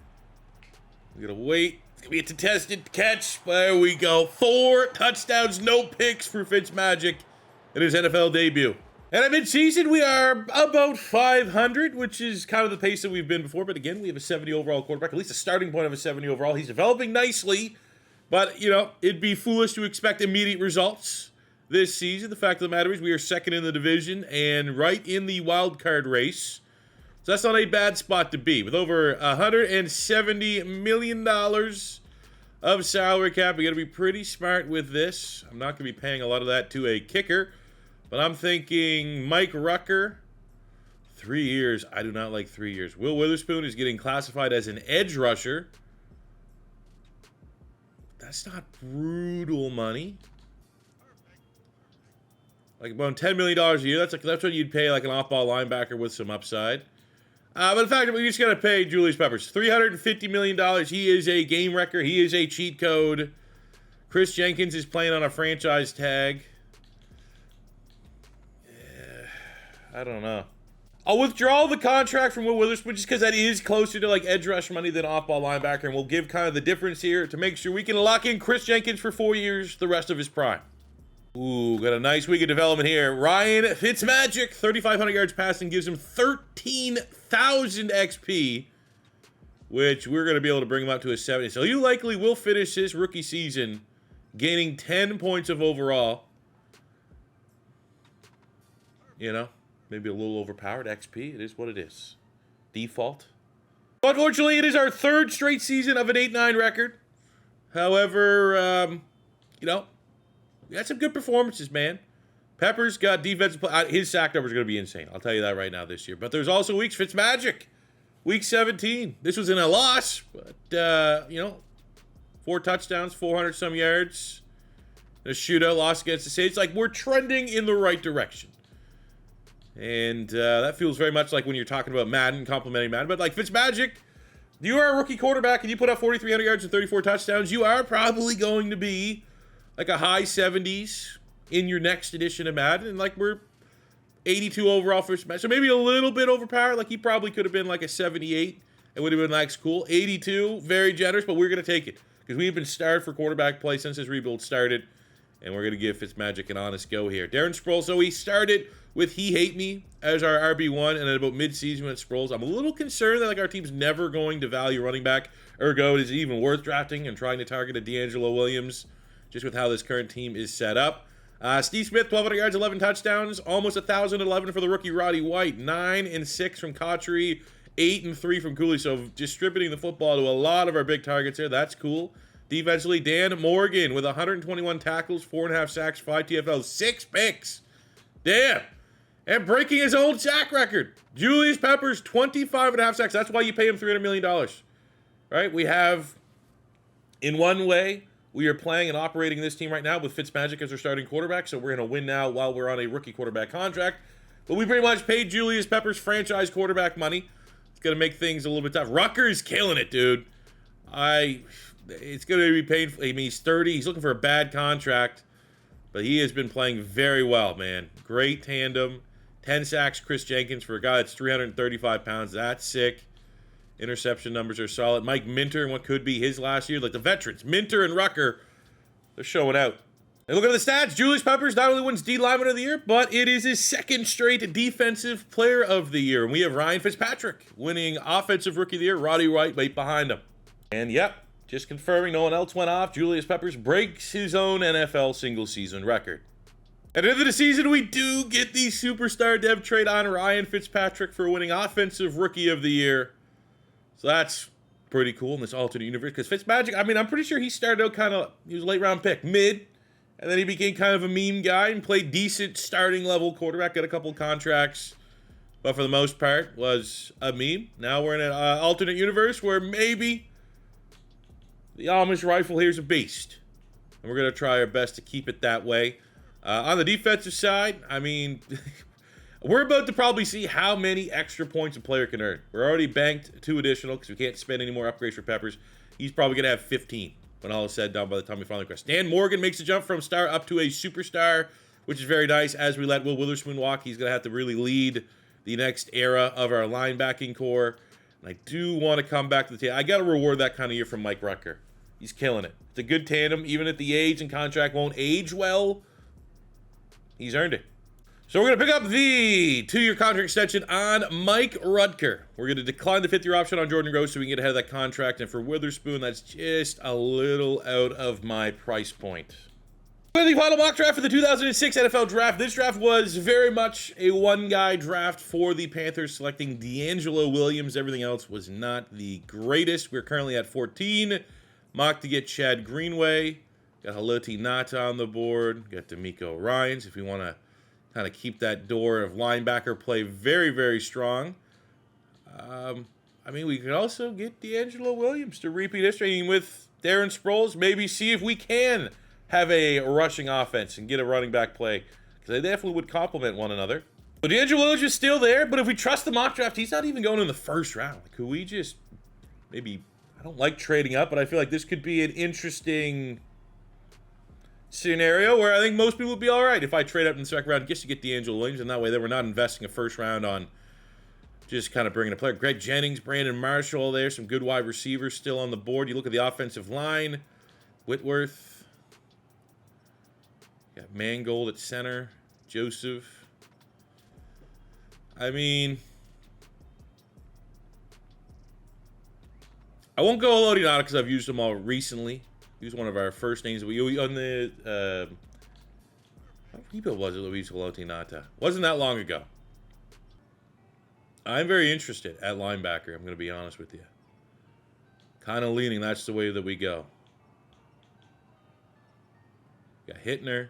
Speaker 1: We're going to wait. It's going to be a contested catch. There we go. 4 touchdowns, no picks for Fitzmagic in his NFL debut. And at midseason, we are about 500, which is kind of the pace that we've been before. But again, we have a 70 overall quarterback, at least a starting point of a 70 overall. He's developing nicely. But, you know, it'd be foolish to expect immediate results this season. The fact of the matter is we are 2nd in the division and right in the wild card race. So that's not a bad spot to be. With over $170 million of salary cap, we got to be pretty smart with this. I'm not going to be paying a lot of that to a kicker. But I'm thinking Mike Rucker, 3 years. I do not like 3 years. Will Witherspoon is getting classified as an edge rusher. That's not brutal money. Like about $10 million a year. That's what you'd pay like an off-ball linebacker with some upside. But in fact, we just got to pay Julius Peppers $350 million. He is a game wrecker. He is a cheat code. Chris Jenkins is playing on a franchise tag. Yeah, I don't know. I'll withdraw the contract from Will Witherspoon just because that is closer to like edge rush money than off-ball linebacker, and we'll give kind of the difference here to make sure we can lock in Chris Jenkins for 4 years, the rest of his prime. Ooh, got a nice week of development here. Ryan Fitzmagic, 3,500 yards passing, gives him 13,000 XP, which we're going to be able to bring him up to a 70. So he likely will finish his rookie season gaining 10 points of overall. You know, maybe a little overpowered XP. It is what it is. Default. Unfortunately, it is our third straight season of an 8-9 record. However, you know, we had some good performances, man. Peppers got defensive play. His sack number is going to be insane. I'll tell you that right now this year. But there's also weeks. Fitzmagic, week 17. This was in a loss, but, you know, 4 touchdowns, 400-some yards. A shootout loss against the Saints. Like, we're trending in the right direction. And that feels very much like when you're talking about Madden, complimenting Madden. But, like, Fitzmagic, you are a rookie quarterback and you put up 4,300 yards and 34 touchdowns. You are probably going to be like a high 70s in your next edition of Madden. And like we're 82 overall for Fitzmagic. So maybe a little bit overpowered. Like he probably could have been like a 78. It would have been like cool. 82, very generous, but we're going to take it. Because we've been starved for quarterback play since this rebuild started. And we're going to give Fitzmagic an honest go here. Darren Sproles, so he started with He Hate Me as our RB1. And at about mid-season with Sproles, I'm a little concerned that like our team's never going to value running back. Ergo, is it even worth drafting and trying to target a D'Angelo Williams? Just with how this current team is set up. Steve Smith, 1,200 yards, 11 touchdowns. Almost 1,011 for the rookie Roddy White. 9 and 6 from Cotchery. 8 and 3 from Cooley. So distributing the football to a lot of our big targets there. That's cool. Defensively, Dan Morgan with 121 tackles, 4.5 sacks, 5 TFLs, 6 picks. Damn. And breaking his own sack record. Julius Peppers, 25.5 sacks. That's why you pay him $300 million. Right? We have, in one way, we are playing and operating this team right now with Fitzmagic as our starting quarterback, so we're going to win now while we're on a rookie quarterback contract. But we pretty much paid Julius Peppers franchise quarterback money. It's going to make things a little bit tough. Rutgers killing it, dude. It's going to be painful. I mean, he's 30. He's looking for a bad contract, but he has been playing very well, man. Great tandem. 10 sacks, Chris Jenkins, for a guy that's 335 pounds. That's sick. Interception numbers are solid. Mike Minter and what could be his last year. Like the veterans, Minter and Rucker, they're showing out. And look at the stats. Julius Peppers not only wins D Lineman of the Year, but it is his second straight Defensive Player of the Year. And we have Ryan Fitzpatrick winning Offensive Rookie of the Year. Roddy White right behind him. And yep, just confirming no one else went off. Julius Peppers breaks his own NFL single-season record. At the end of the season, we do get the superstar dev trade on Ryan Fitzpatrick for winning Offensive Rookie of the Year. So that's pretty cool in this alternate universe. Because Fitzmagic, I mean, I'm pretty sure he started out he was a late round pick, mid. And then he became kind of a meme guy and played decent starting level quarterback, got a couple contracts. But for the most part, was a meme. Now we're in an alternate universe where maybe the Amish rifle here is a beast. And we're going to try our best to keep it that way. On the defensive side, I mean... We're about to probably see how many extra points a player can earn. We're already banked 2 additional because we can't spend any more upgrades for Peppers. He's probably going to have 15 when all is said and done by the time we finally crest. Dan Morgan makes a jump from star up to a superstar, which is very nice. As we let Will Witherspoon walk, he's going to have to really lead the next era of our linebacking core. And I do want to come back to the team. I got to reward that kind of year from Mike Rucker. He's killing it. It's a good tandem, even if the age and contract won't age well. He's earned it. So we're going to pick up the 2-year contract extension on Mike Rutger. We're going to decline the 5th-year option on Jordan Gross so we can get ahead of that contract. And for Witherspoon, that's just a little out of my price point. The final mock draft for the 2006 NFL Draft. This draft was very much a one-guy draft for the Panthers, selecting D'Angelo Williams. Everything else was not the greatest. We're currently at 14. Mock to get Chad Greenway. Got Haloti Nata on the board. Got D'Amico Ryans if we want to kind of keep that door of linebacker play very, very strong. I mean, we could also get D'Angelo Williams to repeat history with Darren Sproles. Maybe see if we can have a rushing offense and get a running back play, because they definitely would complement one another. But D'Angelo Williams is still there, but if we trust the mock draft, he's not even going in the first round. Could we just maybe, I don't like trading up, but I feel like this could be an interesting scenario where I think most people would be all right if I trade up in the second round just to get D'Angelo Williams, and that way then we're not investing a first round on just kind of bringing a player. Greg Jennings, Brandon Marshall there, some good wide receivers still on the board. You look at the offensive line, Whitworth, got Mangold at center, Joseph. I mean, I won't go Haloti because I've used them all recently. He was one of our first names. We on the what rebuild was it? Luis Haloti. Wasn't that long ago. I'm very interested at linebacker. I'm going to be honest with you. Kind of leaning that's the way that we go. Got Hittner.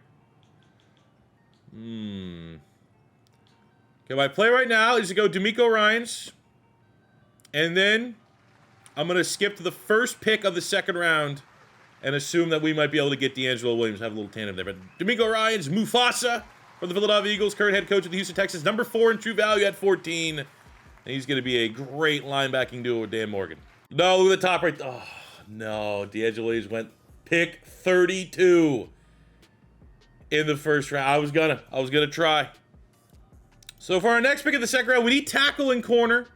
Speaker 1: Okay, my play right now is to go D'Amico Ryans, and then I'm going to skip to the first pick of the second round and assume that we might be able to get D'Angelo Williams. Have a little tandem there. But D'Amico Ryans, Mufasa for the Philadelphia Eagles, current head coach of the Houston Texans, number 4 in true value at 14. And he's going to be a great linebacking duo with Dan Morgan. No, look at the top right. Oh, no. D'Angelo Williams went pick 32 in the first round. I was gonna try. So for our next pick of the second round, we need tackle and corner.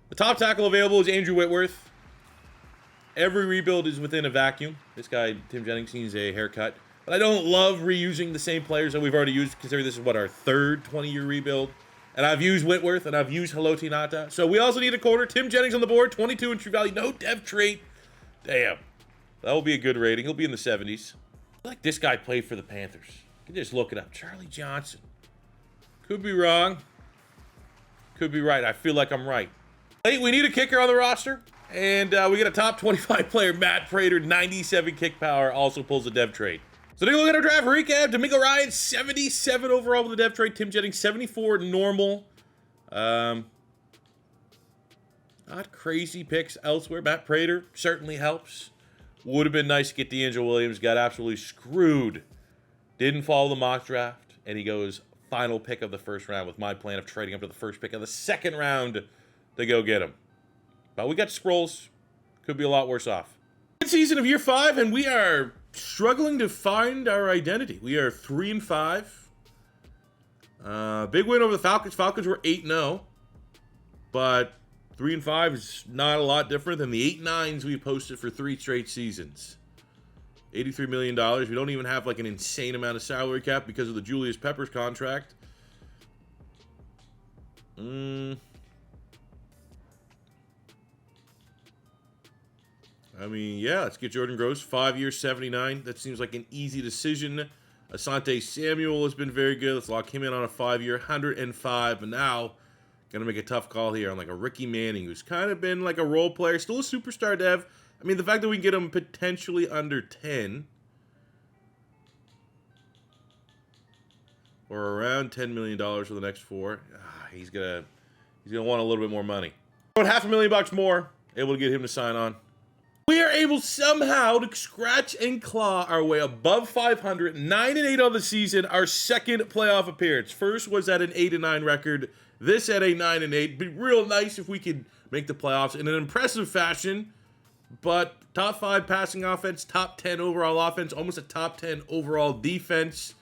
Speaker 1: The top tackle available is Andrew Whitworth. Every rebuild is within a vacuum. This guy, Tim Jennings, needs a haircut. But I don't love reusing the same players that we've already used, considering this is, what, our third 20-year rebuild. And I've used Whitworth, and I've used Haloti Ngata. So we also need a corner. Tim Jennings on the board, 22 in true value. No dev trait. Damn. That will be a good rating. He'll be in the 70s. I feel like this guy played for the Panthers. You can just look it up. Charlie Johnson. Could be wrong. Could be right. I feel like I'm right. Hey, we need a kicker on the roster. And we get a top 25 player, Matt Prater, 97 kick power, also pulls a dev trade. So take a look at our draft recap. D'Amico Ryans, 77 overall with the dev trade. Tim Jennings, 74 normal. Not crazy picks elsewhere. Matt Prater certainly helps. Would have been nice to get D'Angelo Williams. Got absolutely screwed. Didn't follow the mock draft. And he goes final pick of the first round with my plan of trading up to the first pick of the second round to go get him. But we got Sproles. Could be a lot worse off. Good season of year 5, and we are struggling to find our identity. We are 3-5. Big win over the Falcons. Falcons were 8-0. But 3-5 is not a lot different than the 8-9s we've posted for 3 straight seasons. $83 million. We don't even have like an insane amount of salary cap because of the Julius Peppers contract. I mean, yeah, let's get Jordan Gross, 5 years, 79. That seems like an easy decision. Asante Samuel has been very good. Let's lock him in on a 5-year, 105. But now, going to make a tough call here on like a Ricky Manning, who's kind of been like a role player, still a superstar dev. I mean, the fact that we can get him potentially under 10 or around $10 million for the next 4, he's gonna want a little bit more money. About $500,000 more, able to get him to sign on. We are able somehow to scratch and claw our way above 500, 9-8 on the season, our second playoff appearance. First was at an 8-9 record, this at a 9-8. Be real nice if we could make the playoffs in an impressive fashion, but top 5 passing offense, top 10 overall offense, almost a top 10 overall defense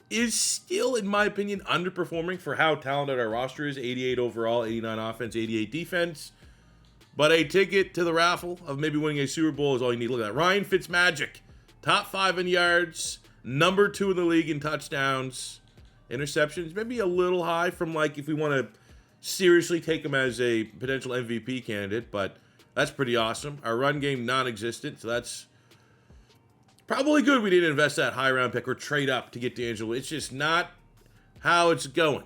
Speaker 1: is still, in my opinion, underperforming for how talented our roster is. 88 overall, 89 offense, 88 defense. But a ticket to the raffle of maybe winning a Super Bowl is all you need. Look at that. Ryan Fitzmagic, top 5 in yards, number 2 in the league in touchdowns. Interceptions, maybe a little high from like if we want to seriously take him as a potential MVP candidate, but that's pretty awesome. Our run game non-existent, so that's probably good we didn't invest that high round pick or trade up to get D'Angelo. It's just not how it's going.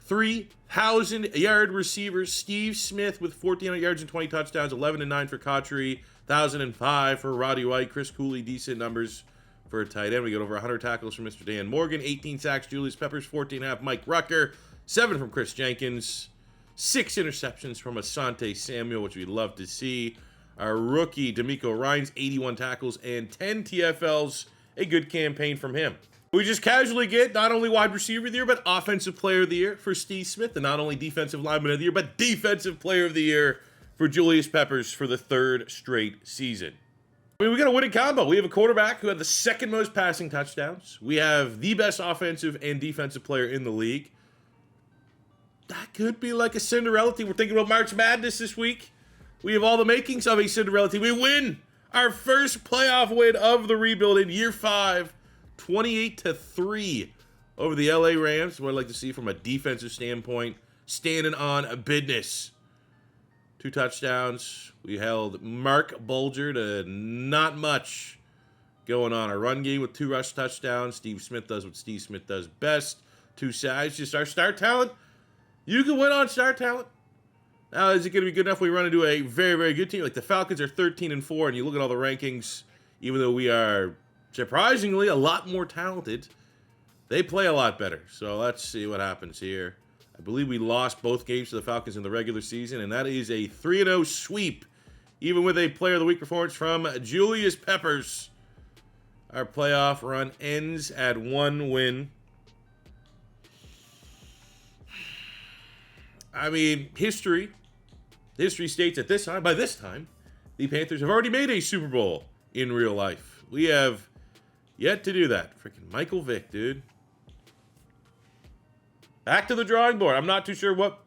Speaker 1: 3,000-yard receivers. Steve Smith with 1,400 yards and 20 touchdowns. 11-9 for Cotchery. 1,005 for Roddy White. Chris Cooley, decent numbers for a tight end. We got over 100 tackles from Mr. Dan Morgan, 18 sacks, Julius Peppers, 14.5, Mike Rucker, 7 from Chris Jenkins, 6 interceptions from Asante Samuel, which we'd love to see. Our rookie, D'Amico Ryans, 81 tackles and 10 TFLs. A good campaign from him. We just casually get not only wide receiver of the year, but offensive player of the year for Steve Smith, and not only defensive lineman of the year, but defensive player of the year for Julius Peppers for the 3rd straight season. I mean, we got a winning combo. We have a quarterback who had the 2nd most passing touchdowns. We have the best offensive and defensive player in the league. That could be like a Cinderella team. We're thinking about March Madness this week. We have all the makings of a Cinderella team. We win our first playoff win of the rebuild in year 5, 28-3 over the LA Rams. What I'd like to see from a defensive standpoint, standing on a business. 2 touchdowns. We held Mark Bulger to not much going on. Our run game with 2 rush touchdowns. Steve Smith does what Steve Smith does best. 2 sacks. Just our star talent. You can win on star talent. Now, is it going to be good enough when we run into a very, very good team? Like the Falcons are 13-4, and you look at all the rankings, even though we are surprisingly a lot more talented, they play a lot better. So let's see what happens here. I believe we lost both games to the Falcons in the regular season, and that is a 3-0 sweep, even with a Player of the Week performance from Julius Peppers. Our playoff run ends at 1 win. I mean, history states at this time, by this time, the Panthers have already made a Super Bowl in real life. We have yet to do that. Freaking Michael Vick, dude. Back to the drawing board. I'm not too sure what...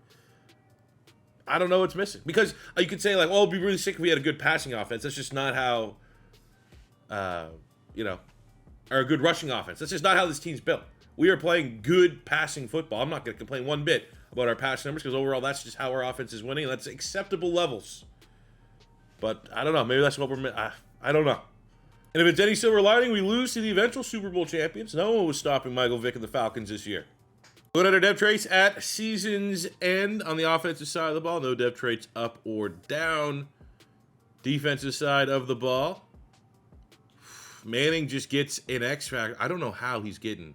Speaker 1: I don't know what's missing. Because you could say, like, well, it'd be really sick if we had a good passing offense. That's just not how, or a good rushing offense. That's just not how this team's built. We are playing good passing football. I'm not going to complain one bit about our pass numbers because overall that's just how our offense is winning. That's acceptable levels. But I don't know. Maybe that's what we're... I don't know. And if it's any silver lining, we lose to the eventual Super Bowl champions. No one was stopping Michael Vick and the Falcons this year. Going at our depth traits at season's end on the offensive side of the ball. No depth traits up or down. Defensive side of the ball. Manning just gets an X factor. I don't know how he's getting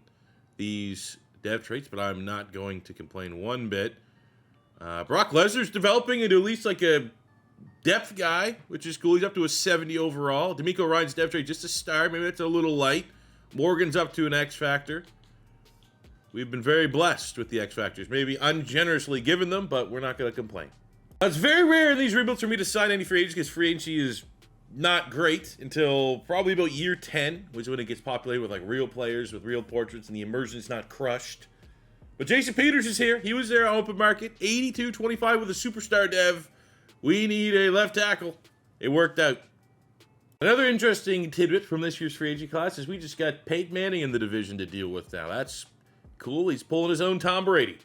Speaker 1: these depth traits, but I'm not going to complain one bit. Brock Lesnar's developing into at least like a depth guy, which is cool. He's up to a 70 overall. D'Amico Ryans' depth trait just a start. Maybe that's a little light. Morgan's up to an X factor. We've been very blessed with the X factors. Maybe ungenerously given them, but we're not going to complain. Now, it's very rare in these rebuilds for me to sign any free agents because free agency is not great until probably about year 10, which is when it gets populated with like real players with real portraits and the immersion's not crushed. But Jason Peters is here. He was there on open market. 82-25 with a superstar dev. We need a left tackle. It worked out. Another interesting tidbit from this year's free agent class is we just got Peyton Manning in the division to deal with now. That's cool. He's pulling his own Tom Brady.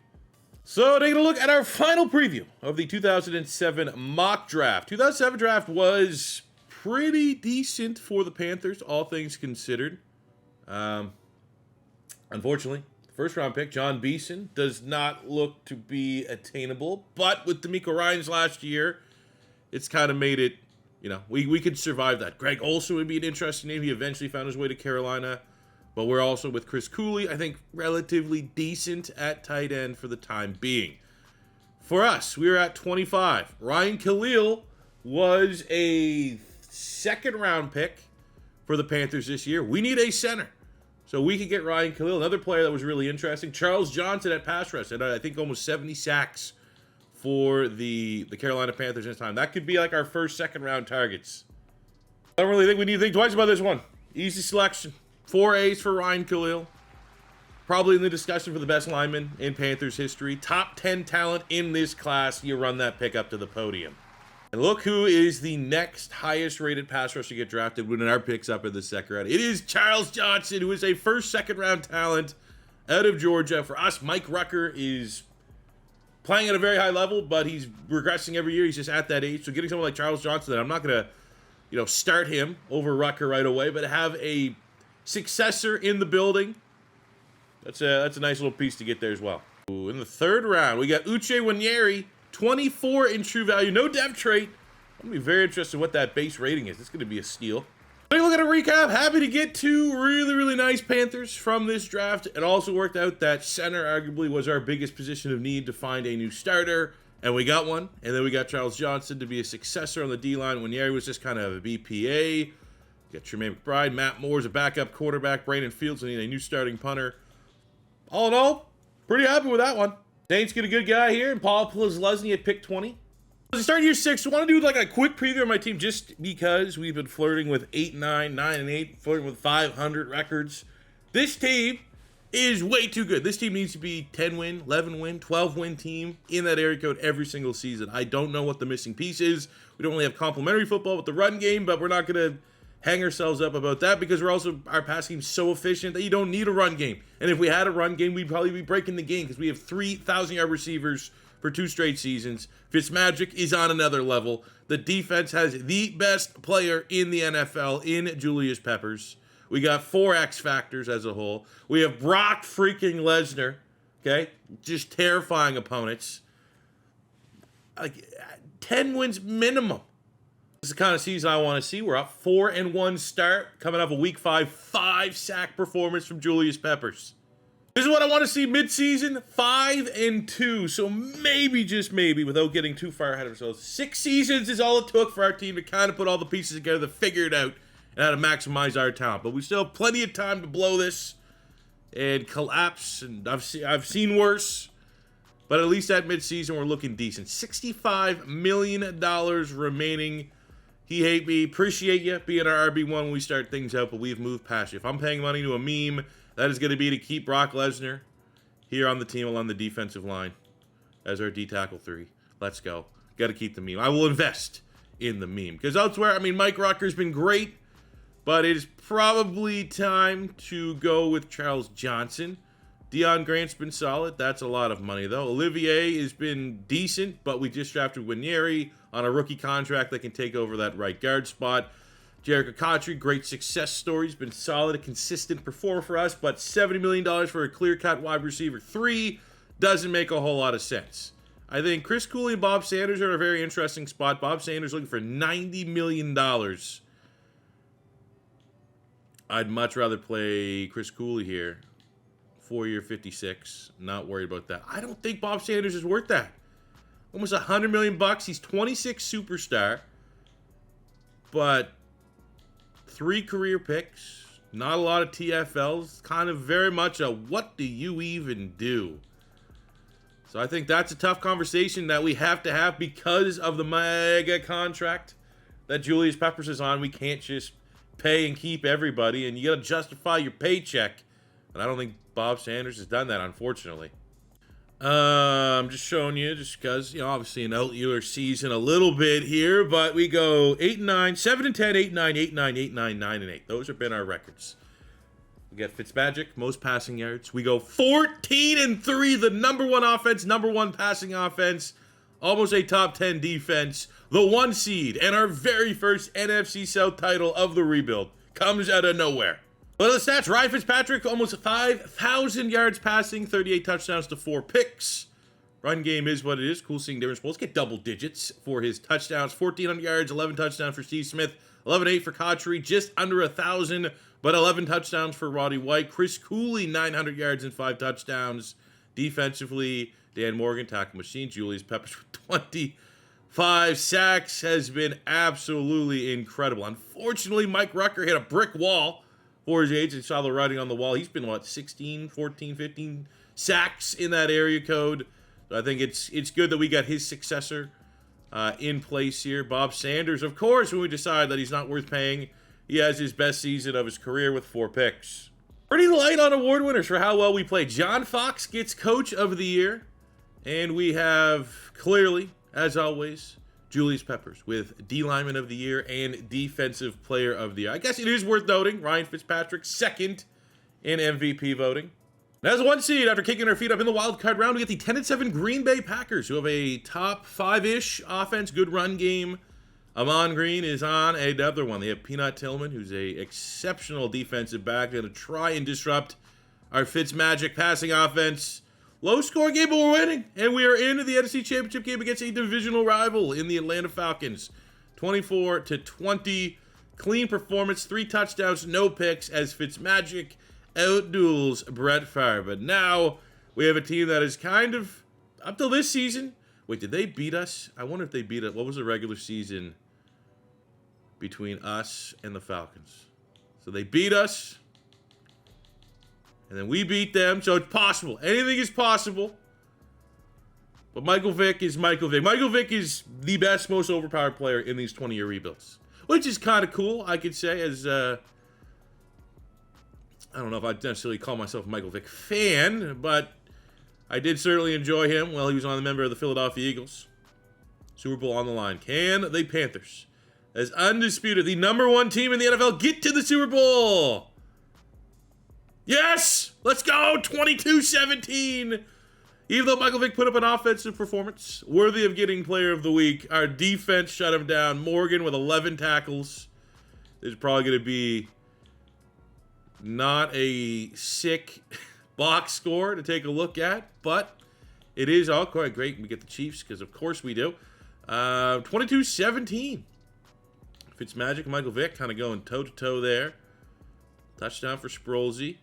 Speaker 1: So taking a look at our final preview of the 2007 mock draft. 2007 draft was pretty decent for the Panthers, all things considered. Unfortunately, the first round pick, John Beeson, does not look to be attainable. But with D'Amico Ryans last year, it's kind of made it, we could survive that. Greg Olsen would be an interesting name. He eventually found his way to Carolina. But we're also with Chris Cooley, I think relatively decent at tight end for the time being. For us, we were at 25. Ryan Khalil was a second round pick for the Panthers this year. We need a center. So we could get Ryan Khalil. Another player that was really interesting, Charles Johnson at pass rush. And I think almost 70 sacks for the Carolina Panthers this time. That could be like our first second round targets. I don't really think we need to think twice about this one. Easy selection. 4 A's for Ryan Khalil. Probably in the discussion for the best lineman in Panthers history. Top 10 talent in this class. You run that pick up to the podium. And look who is the next highest rated pass rusher to get drafted when our picks up in the second round. It is Charles Johnson, who is a first, second round talent out of Georgia. For us, Mike Rucker is playing at a very high level, but he's regressing every year. He's just at that age. So getting someone like Charles Johnson, that I'm not going to, start him over Rucker right away, but have a successor in the building. That's a nice little piece to get there as well. Ooh, in the third round, we got Uche Nwaneri, 24 in true value, no depth trait. I'm going to be very interested in what that base rating is. It's going to be a steal. Take a look at a recap. Happy to get two really nice Panthers from this draft. It also worked out that center arguably was our biggest position of need to find a new starter, and we got one. And then we got Charles Johnson to be a successor on the D-line when Yeri was just kind of a BPA. Got Tremaine McBride, Matt Moore's a backup quarterback, Brandon Fields, we need a new starting punter. All in all, pretty happy with that one. Saints get a good guy here, and Paul Leslie at pick 20. As we start year 6, I want to do like a quick preview of my team just because we've been flirting with 8-9, 9-8, flirting with 500 records. This team is way too good. This team needs to be 10-win, 11-win, 12-win team in that area code every single season. I don't know what the missing piece is. We don't really have complementary football with the run game, but we're not going to hang ourselves up about that because our passing game so efficient that you don't need a run game. And if we had a run game, we'd probably be breaking the game because we have 3,000-yard receivers for 2 straight seasons. Fitzmagic is on another level. The defense has the best player in the NFL in Julius Peppers. We got 4 X factors as a whole. We have Brock freaking Lesnar, okay? Just terrifying opponents. Like 10 wins minimum. This is the kind of season I want to see. We're up 4-1 start, coming off a week 5 sack performance from Julius Peppers. This is what I want to see mid-season, 5-2. So maybe, just maybe, without getting too far ahead of ourselves, 6 seasons is all it took for our team to kind of put all the pieces together to figure it out and how to maximize our talent. But we still have plenty of time to blow this and collapse. And I've seen worse. But at least at mid-season, we're looking decent. $65 million remaining. He hate me. Appreciate you being our RB1 when we start things out, but we've moved past you. If I'm paying money to a meme, that is going to be to keep Brock Lesnar here on the team along the defensive line as our D-tackle 3. Let's go. Got to keep the meme. I will invest in the meme. Because elsewhere, I mean, Mike Rucker's been great, but it is probably time to go with Charles Johnson. Deion Grant's been solid. That's a lot of money, though. Olivier has been decent, but we just drafted Winieri on a rookie contract that can take over that right guard spot. Jericho Cotry, great success story. He's been solid, a consistent performer for us, but $70 million for a clear-cut wide receiver 3 doesn't make a whole lot of sense. I think Chris Cooley and Bob Sanders are in a very interesting spot. Bob Sanders looking for $90 million. I'd much rather play Chris Cooley here. 4-year 56. Not worried about that. I don't think Bob Sanders is worth that. Almost $100 million. He's 26 superstar. But 3 career picks, not a lot of TFLs, kind of very much a what do you even do? So I think that's a tough conversation that we have to have because of the mega contract that Julius Peppers is on. We can't just pay and keep everybody, and you got to justify your paycheck. And I don't think Bob Sanders has done that, unfortunately. I'm just showing you, just because, obviously an out-year season a little bit here, but we go 8-9, 7-10, 8-9, 8-9, 8-9, 9-8. Those have been our records. We got Fitzmagic, most passing yards. We go 14-3, the number 1 offense, number 1 passing offense, almost a top 10 defense, the 1 seed, and our very first NFC South title of the rebuild comes out of nowhere. What are the stats? Ryan Fitzpatrick, almost 5,000 yards passing, 38 touchdowns to 4 picks. Run game is what it is. Cool seeing different sports. Get double digits for his touchdowns. 1,400 yards, 11 touchdowns for Steve Smith, 11-8 for Cotry, just under 1,000, but 11 touchdowns for Roddy White. Chris Cooley, 900 yards and 5 touchdowns. Defensively, Dan Morgan, tackle machine. Julius Peppers with 25 sacks has been absolutely incredible. Unfortunately, Mike Rucker hit a brick wall for his age. You saw the writing on the wall. He's been, 16, 14, 15 sacks in that area code. So I think it's good that we got his successor in place here. Bob Sanders, of course, when we decide that he's not worth paying, he has his best season of his career with 4 picks. Pretty light on award winners for how well we played. John Fox gets Coach of the Year. And we have, clearly, as always, Julius Peppers with D-Lineman of the Year and Defensive Player of the Year. I guess it is worth noting, Ryan Fitzpatrick, second in MVP voting. And as a 1 seed, after kicking our feet up in the wild card round, we get the 10-7 Green Bay Packers, who have a top 5-ish offense, good run game. Amon Green is on another one. They have Peanut Tillman, who's a exceptional defensive back, going to try and disrupt our Fitzmagic passing offense. Low score game, but we're winning. And we are into the NFC Championship game against a divisional rival in the Atlanta Falcons. 24-20. Clean performance, 3 touchdowns, no picks, as Fitzmagic outduels Brett Favre. But now we have a team that is kind of, up till this season. Wait, did they beat us? I wonder if they beat us. What was the regular season between us and the Falcons? So they beat us, and then we beat them. So it's possible. Anything is possible. But Michael Vick is Michael Vick. Michael Vick is the best, most overpowered player in these 20-year rebuilds. Which is kind of cool, I could say, as, I don't know if I'd necessarily call myself a Michael Vick fan, but I did certainly enjoy him while he was on the member of the Philadelphia Eagles. Super Bowl on the line. Can the Panthers, as undisputed, the #1 team in the NFL, get to the Super Bowl? Yes! Let's go! 22-17! Even though Michael Vick put up an offensive performance worthy of getting player of the week, our defense shut him down. Morgan with 11 tackles. There's probably going to be not a sick box score to take a look at, but it is all quite great. We get the Chiefs, because of course we do. 22-17. Fitzmagic, Michael Vick kind of going toe-to-toe there. Touchdown for Sproulsy.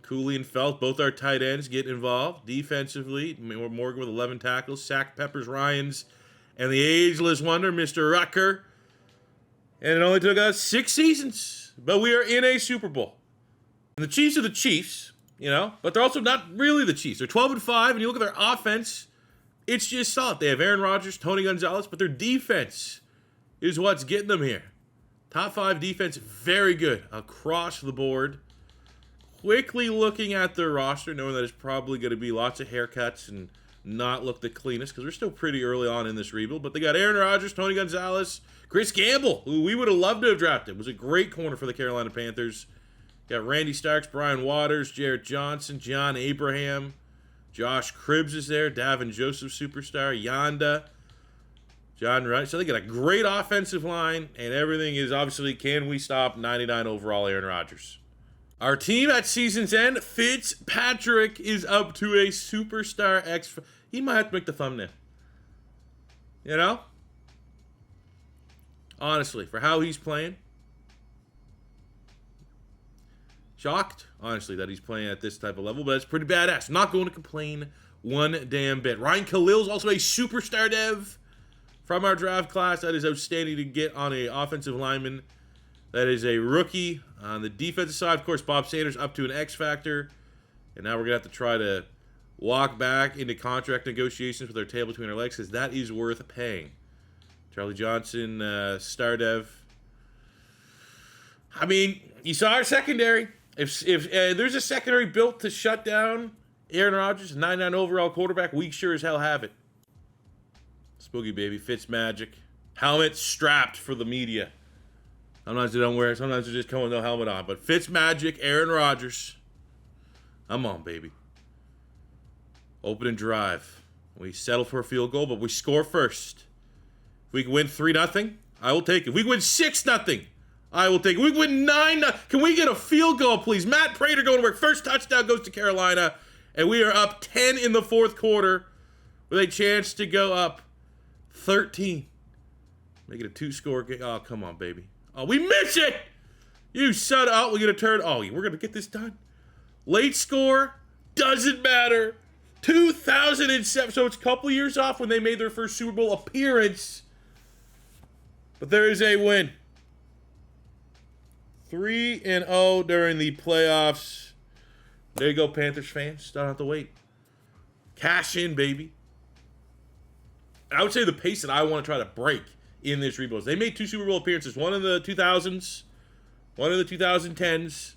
Speaker 1: Cooley and Felt, both our tight ends, get involved. Defensively, Morgan with 11 tackles. Sack Peppers, Ryans, and the ageless wonder, Mr. Rucker. And it only took us 6 seasons. But we are in a Super Bowl. And the Chiefs are the Chiefs, you know, but they're also not really the Chiefs. They're 12-5, and you look at their offense, it's just solid. They have Aaron Rodgers, Tony Gonzalez, but their defense is what's getting them here. Top 5 defense, very good across the board. Quickly looking at their roster, knowing that it's probably going to be lots of haircuts and not look the cleanest, because we're still pretty early on in this rebuild. But they got Aaron Rodgers, Tony Gonzalez, Chris Gamble, who we would have loved to have drafted. Was a great corner for the Carolina Panthers. Got Randy Starks, Brian Waters, Jarrett Johnson, John Abraham, Josh Cribbs is there, Davin Joseph, superstar, Yanda, John Wright. So they got a great offensive line, and everything is obviously, can we stop 99 overall Aaron Rodgers? Our team at season's end, Fitzpatrick is up to a superstar X. He might have to make the thumbnail. You know? Honestly, for how he's playing. Shocked, honestly, that he's playing at this type of level, but it's pretty badass. Not going to complain one damn bit. Ryan Khalil's also a superstar dev from our draft class. That is outstanding to get on an offensive lineman. That is a rookie. On the defensive side, of course, Bob Sanders up to an X factor. And now we're going to have to try to walk back into contract negotiations with our tail between our legs, because that is worth paying. Charlie Johnson, star dev. I mean, you saw our secondary. If there's a secondary built to shut down Aaron Rodgers, 99 overall quarterback, we sure as hell have it. Spooky baby, Fitzmagic. Helmet strapped for the media. Sometimes they don't wear it. Sometimes they just come with no helmet on. But Fitzmagic, Aaron Rodgers. Come on, baby. Open and drive. We settle for a field goal, but we score first. If we can win 3-0, I will take it. If we can win 6-0, I will take it. We can win 9-0. Can we get a field goal, please? Matt Prater going to work. First touchdown goes to Carolina. And we are up 10 in the fourth quarter with a chance to go up 13. Make it a 2-score game. Oh, come on, baby. Oh, we miss it! You son of... Oh, we get a turn. Oh, we're going to get this done. Late score. Doesn't matter. 2007. So it's a couple years off when they made their first Super Bowl appearance. But there is a win. 3-0 during the playoffs. There you go, Panthers fans. Don't have to wait. Cash in, baby. I would say the pace that I want to try to break in this rebuild. They made 2 Super Bowl appearances, one in the 2000s, one in the 2010s.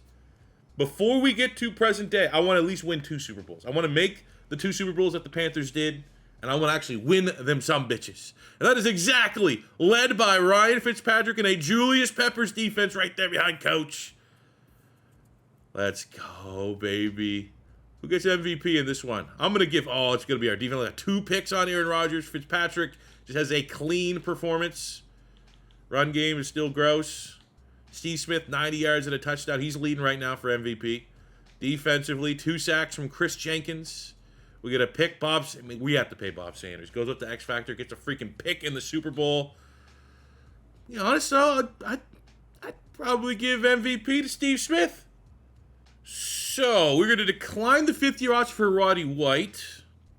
Speaker 1: Before we get to present day, I want to at least win 2 Super Bowls. I want to make the 2 Super Bowls that the Panthers did, and I want to actually win them some bitches. And that is exactly led by Ryan Fitzpatrick and a Julius Peppers defense right there behind Coach. Let's go, baby. Who gets MVP in this one? I'm going to give, it's going to be our defense. Like 2 picks on Aaron Rodgers. Fitzpatrick just has a clean performance. Run game is still gross. Steve Smith, 90 yards and a touchdown. He's leading right now for MVP. Defensively, 2 sacks from Chris Jenkins. We get a pick. We have to pay Bob Sanders. Goes up to X Factor, gets a freaking pick in the Super Bowl. You know, honestly, I probably give MVP to Steve Smith. So, we're going to decline the 5th-year option for Roddy White.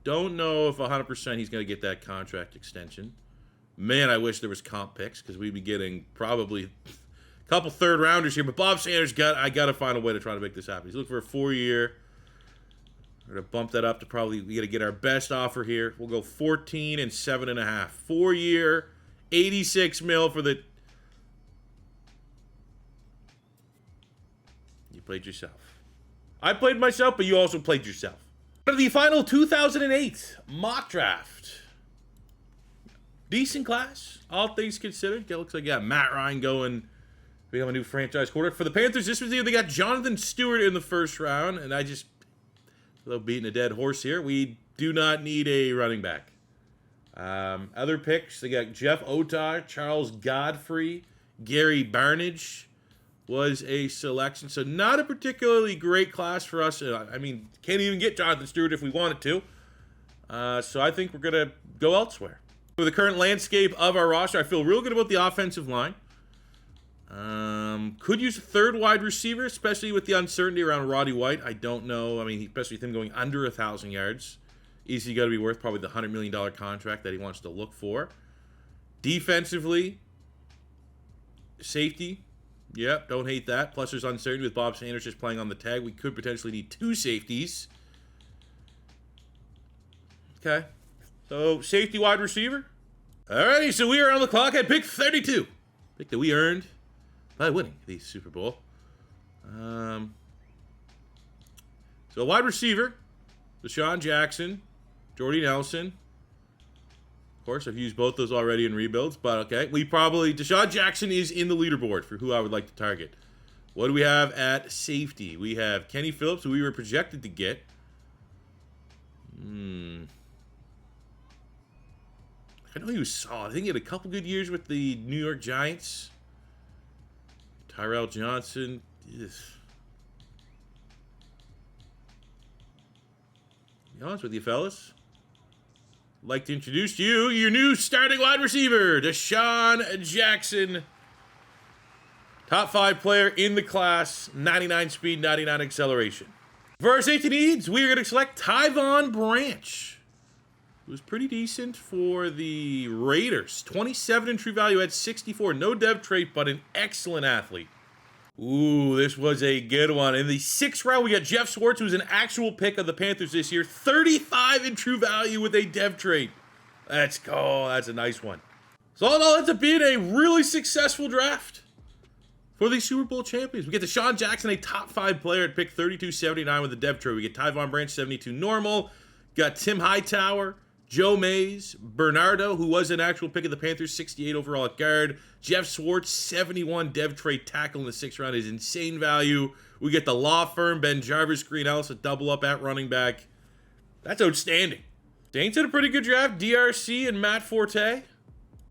Speaker 1: Don't know if 100% he's going to get that contract extension. Man, I wish there was comp picks, because we'd be getting probably a couple third-rounders here. But Bob Sanders, I got to find a way to try to make this happen. He's looking for a 4-year. We're going to bump that up to probably, we got to get our best offer here. We'll go 14 and 7.5. 4-year, 86 mil for the... You played yourself. I played myself, but you also played yourself. The final 2008 mock draft. Decent class, all things considered. It looks like Matt Ryan going, we have a new franchise quarterback. For the Panthers, this was the year they got Jonathan Stewart in the first round, and I just, without beating a dead horse here, we do not need a running back. Other picks, they got Jeff Otar, Charles Godfrey, Gary Barnage was a selection. So not a particularly great class for us. I mean, can't even get Jonathan Stewart if we wanted to. So I think we're going to go elsewhere. With the current landscape of our roster, I feel real good about the offensive line. Could use a third wide receiver, especially with the uncertainty around Roddy White. I don't know. I mean, especially with him going under 1,000 yards. Easy got to be worth probably the $100 million contract that he wants to look for. Defensively, safety. Yep, don't hate that. Plus, there's uncertainty with Bob Sanders just playing on the tag. We could potentially need 2 safeties. Okay. So, safety wide receiver. Alrighty, so we are on the clock at pick 32. Pick that we earned by winning the Super Bowl. So, wide receiver, Deshaun Jackson, Jordy Nelson. Of course, I've used both those already in rebuilds, but okay. Deshaun Jackson is in the leaderboard for who I would like to target. What do we have at safety? We have Kenny Phillips, who we were projected to get. I know he was solid. I think he had a couple good years with the New York Giants. Tyrell Johnson. Yes. To be honest with you, fellas, I'd like to introduce to you your new starting wide receiver, Deshaun Jackson. Top 5 player in the class, 99 speed, 99 acceleration. For our safety needs, we are going to select Tyvon Branch. It was pretty decent for the Raiders. 27 in true value at 64. No dev trait, but an excellent athlete. Ooh, this was a good one. In the 6th round, we got Jeff Schwartz, who's an actual pick of the Panthers this year. 35 in true value with a dev trait. Let's go. That's a nice one. So all in all, it's been a really successful draft for the Super Bowl champions. We get Deshaun Jackson, a top 5 player at pick 32.79 with a dev trait. We get Tyvon Branch, 72 normal. Got Tim Hightower, Joe Mays, Bernardo, who was an actual pick of the Panthers, 68 overall at guard. Jeff Schwartz, 71 dev trait tackle in the 6th round is insane value. We get the law firm, Ben Jarvis, Green Ellis, a double up at running back. That's outstanding. Saints had a pretty good draft. DRC and Matt Forte.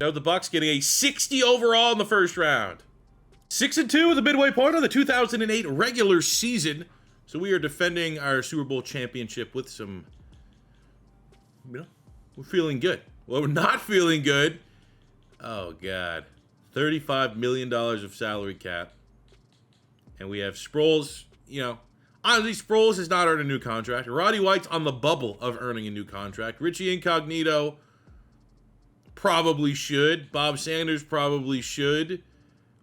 Speaker 1: Now the Bucks getting a 60 overall in the 1st round. 6-2 with a midway point on the 2008 regular season. So we are defending our Super Bowl championship with some, we're feeling good. Well, we're not feeling good. Oh, God. $35 million of salary cap. And we have Sproles. Honestly, Sproles has not earned a new contract. Roddy White's on the bubble of earning a new contract. Richie Incognito probably should. Bob Sanders probably should.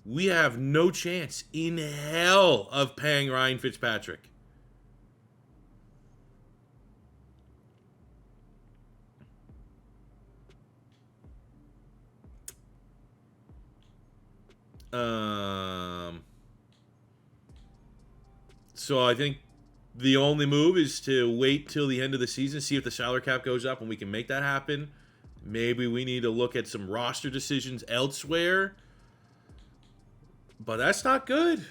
Speaker 1: We have no chance in hell of paying Ryan Fitzpatrick. So I think the only move is to wait till the end of the season, see if the salary cap goes up and we can make that happen. Maybe we need to look at some roster decisions elsewhere. But that's not good.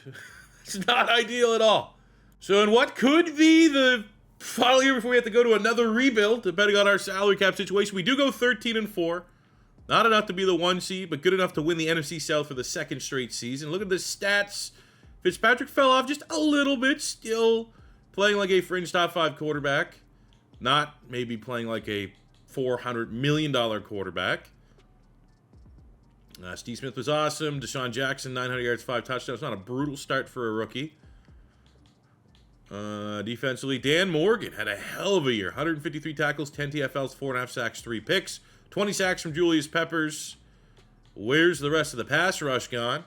Speaker 1: It's not ideal at all. So in what could be the final year before we have to go to another rebuild, depending on our salary cap situation, we do go 13-4. Not enough to be the 1 seed, but good enough to win the NFC South for the 2nd straight season. Look at the stats. Fitzpatrick fell off just a little bit, still playing like a fringe top 5 quarterback. Not maybe playing like a $400 million quarterback. Steve Smith was awesome. Deshaun Jackson, 900 yards, 5 touchdowns. Not a brutal start for a rookie. Defensively, Dan Morgan had a hell of a year. 153 tackles, 10 TFLs, 4.5 sacks, 3 picks. 20 sacks from Julius Peppers. Where's the rest of the pass rush gone?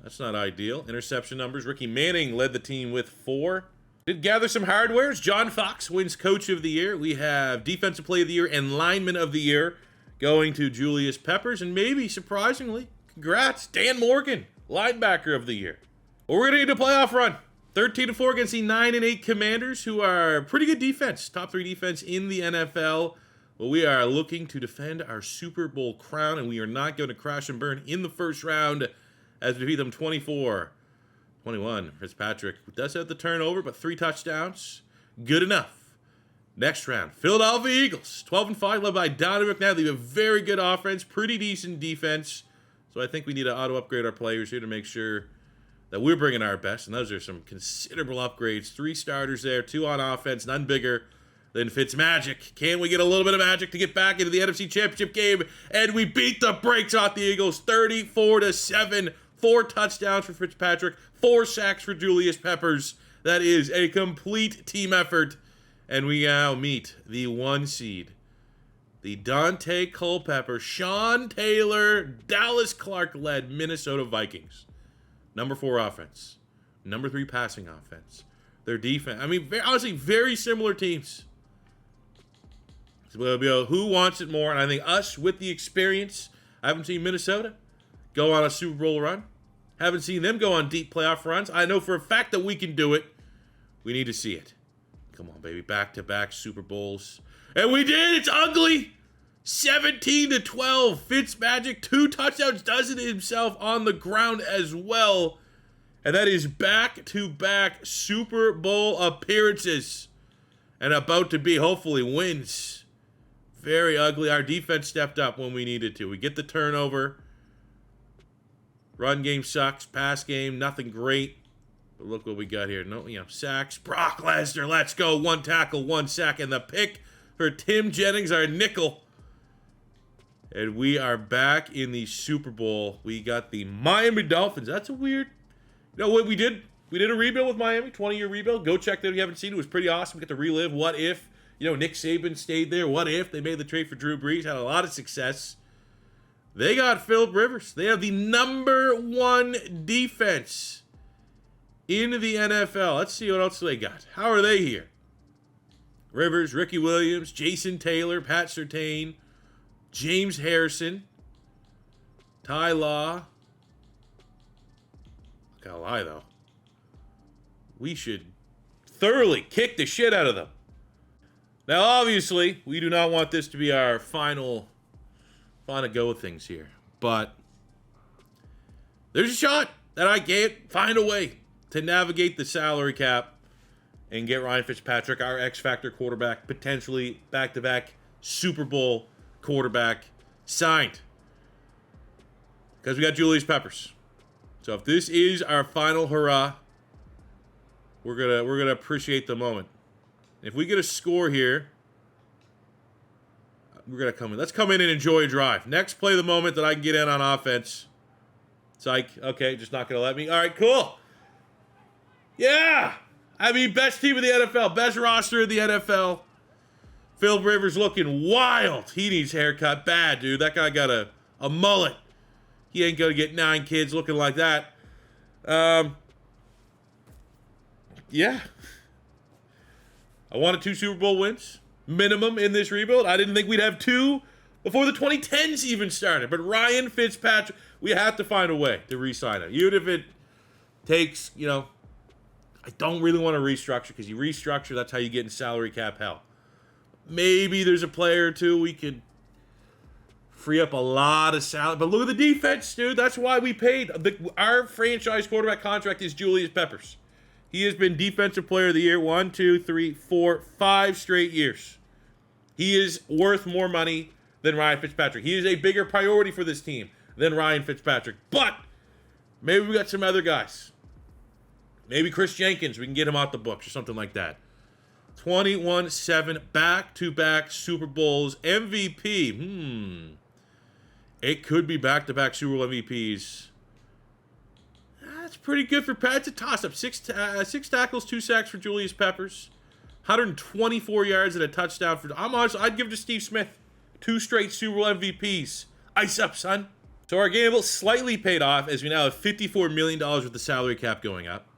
Speaker 1: That's not ideal. Interception numbers. Ricky Manning led the team with 4. Did gather some hardwares. John Fox wins Coach of the Year. We have Defensive Player of the Year and Lineman of the Year going to Julius Peppers. And maybe, surprisingly, congrats, Dan Morgan, Linebacker of the Year. Well, we're going to need a playoff run. 13-4 against the 9-8 Commanders, who are pretty good defense. Top 3 defense in the NFL. Well, we are looking to defend our Super Bowl crown, and we are not going to crash and burn in the first round as we defeat them 24-21. Fitzpatrick does have the turnover, but 3 touchdowns. Good enough. Next round, Philadelphia Eagles, 12-5, led by Donovan McNabb. They have a very good offense, pretty decent defense. So I think we need to auto-upgrade our players here to make sure that we're bringing our best, and those are some considerable upgrades. 3 starters there, 2 on offense, none bigger than Fitzmagic. Can we get a little bit of magic to get back into the NFC Championship game? And we beat the brakes off the Eagles, 34-7. 4 touchdowns for Fitzpatrick, 4 sacks for Julius Peppers. That is a complete team effort. And we now meet the 1 seed, the Dante Culpepper, Sean Taylor, Dallas Clark-led Minnesota Vikings. Number 4 offense. Number 3 passing offense. Their defense. I mean, honestly, very similar teams. So, who wants it more? And I think us, with the experience, I haven't seen Minnesota go on a Super Bowl run. Haven't seen them go on deep playoff runs. I know for a fact that we can do it. We need to see it. Come on, baby. Back-to-back Super Bowls. And we did. It's ugly. 17-12. Fitzmagic, 2 touchdowns, does it himself on the ground as well. And that is back-to-back Super Bowl appearances. And about to be, hopefully, wins. Very ugly. Our defense stepped up when we needed to. We get the turnover. Run game sucks. Pass game, nothing great. But look what we got here. No, sacks. Brock Lesnar, let's go. 1 tackle, 1 sack. And the pick for Tim Jennings, our nickel. And we are back in the Super Bowl. We got the Miami Dolphins. That's a weird... You know what we did? We did a rebuild with Miami, 20-year rebuild. Go check that if you haven't seen it. It was pretty awesome. We get to relive what if, Nick Saban stayed there. What if they made the trade for Drew Brees? Had a lot of success. They got Phillip Rivers. They have the number 1 defense in the NFL. Let's see what else they got. How are they here? Rivers, Ricky Williams, Jason Taylor, Pat Surtain, James Harrison, Ty Law. Gotta lie, though. We should thoroughly kick the shit out of them. Now, obviously, we do not want this to be our final go of things here. But there's a shot that I can't find a way to navigate the salary cap and get Ryan Fitzpatrick, our X-Factor quarterback, potentially back-to-back Super Bowl quarterback, signed. Because we got Julius Peppers. So if this is our final hurrah, we're gonna appreciate the moment. If we get a score here, we're gonna come in. Let's come in and enjoy a drive. Next play the moment that I can get in on offense. Psych. Okay, just not gonna let me. All right, cool. Yeah. I mean, best team in the NFL, best roster in the NFL. Phil Rivers looking wild. He needs a haircut bad, dude. That guy got a mullet. He ain't gonna get 9 kids looking like that. Yeah. I wanted 2 Super Bowl wins, minimum in this rebuild. I didn't think we'd have 2 before the 2010s even started. But Ryan Fitzpatrick, we have to find a way to re-sign him. Even if it takes, I don't really want to restructure, because you restructure, that's how you get in salary cap hell. Maybe there's a player or 2 we could free up a lot of salary. But look at the defense, dude. That's why we paid. Our franchise quarterback contract is Julius Peppers. He has been Defensive Player of the Year 1, 2, 3, 4, 5 straight years. He is worth more money than Ryan Fitzpatrick. He is a bigger priority for this team than Ryan Fitzpatrick. But maybe we got some other guys. Maybe Chris Jenkins, we can get him out the books or something like that. 21-7, back-to-back Super Bowls, MVP. It could be back-to-back Super Bowl MVPs. That's pretty good for Pat. It's a toss-up. Six tackles, 2 sacks for Julius Peppers. 124 yards and a touchdown for... I'm honest, I'd give it to Steve Smith. 2 straight Super Bowl MVPs. Ice up, son. So our gamble slightly paid off as we now have $54 million with the salary cap going up.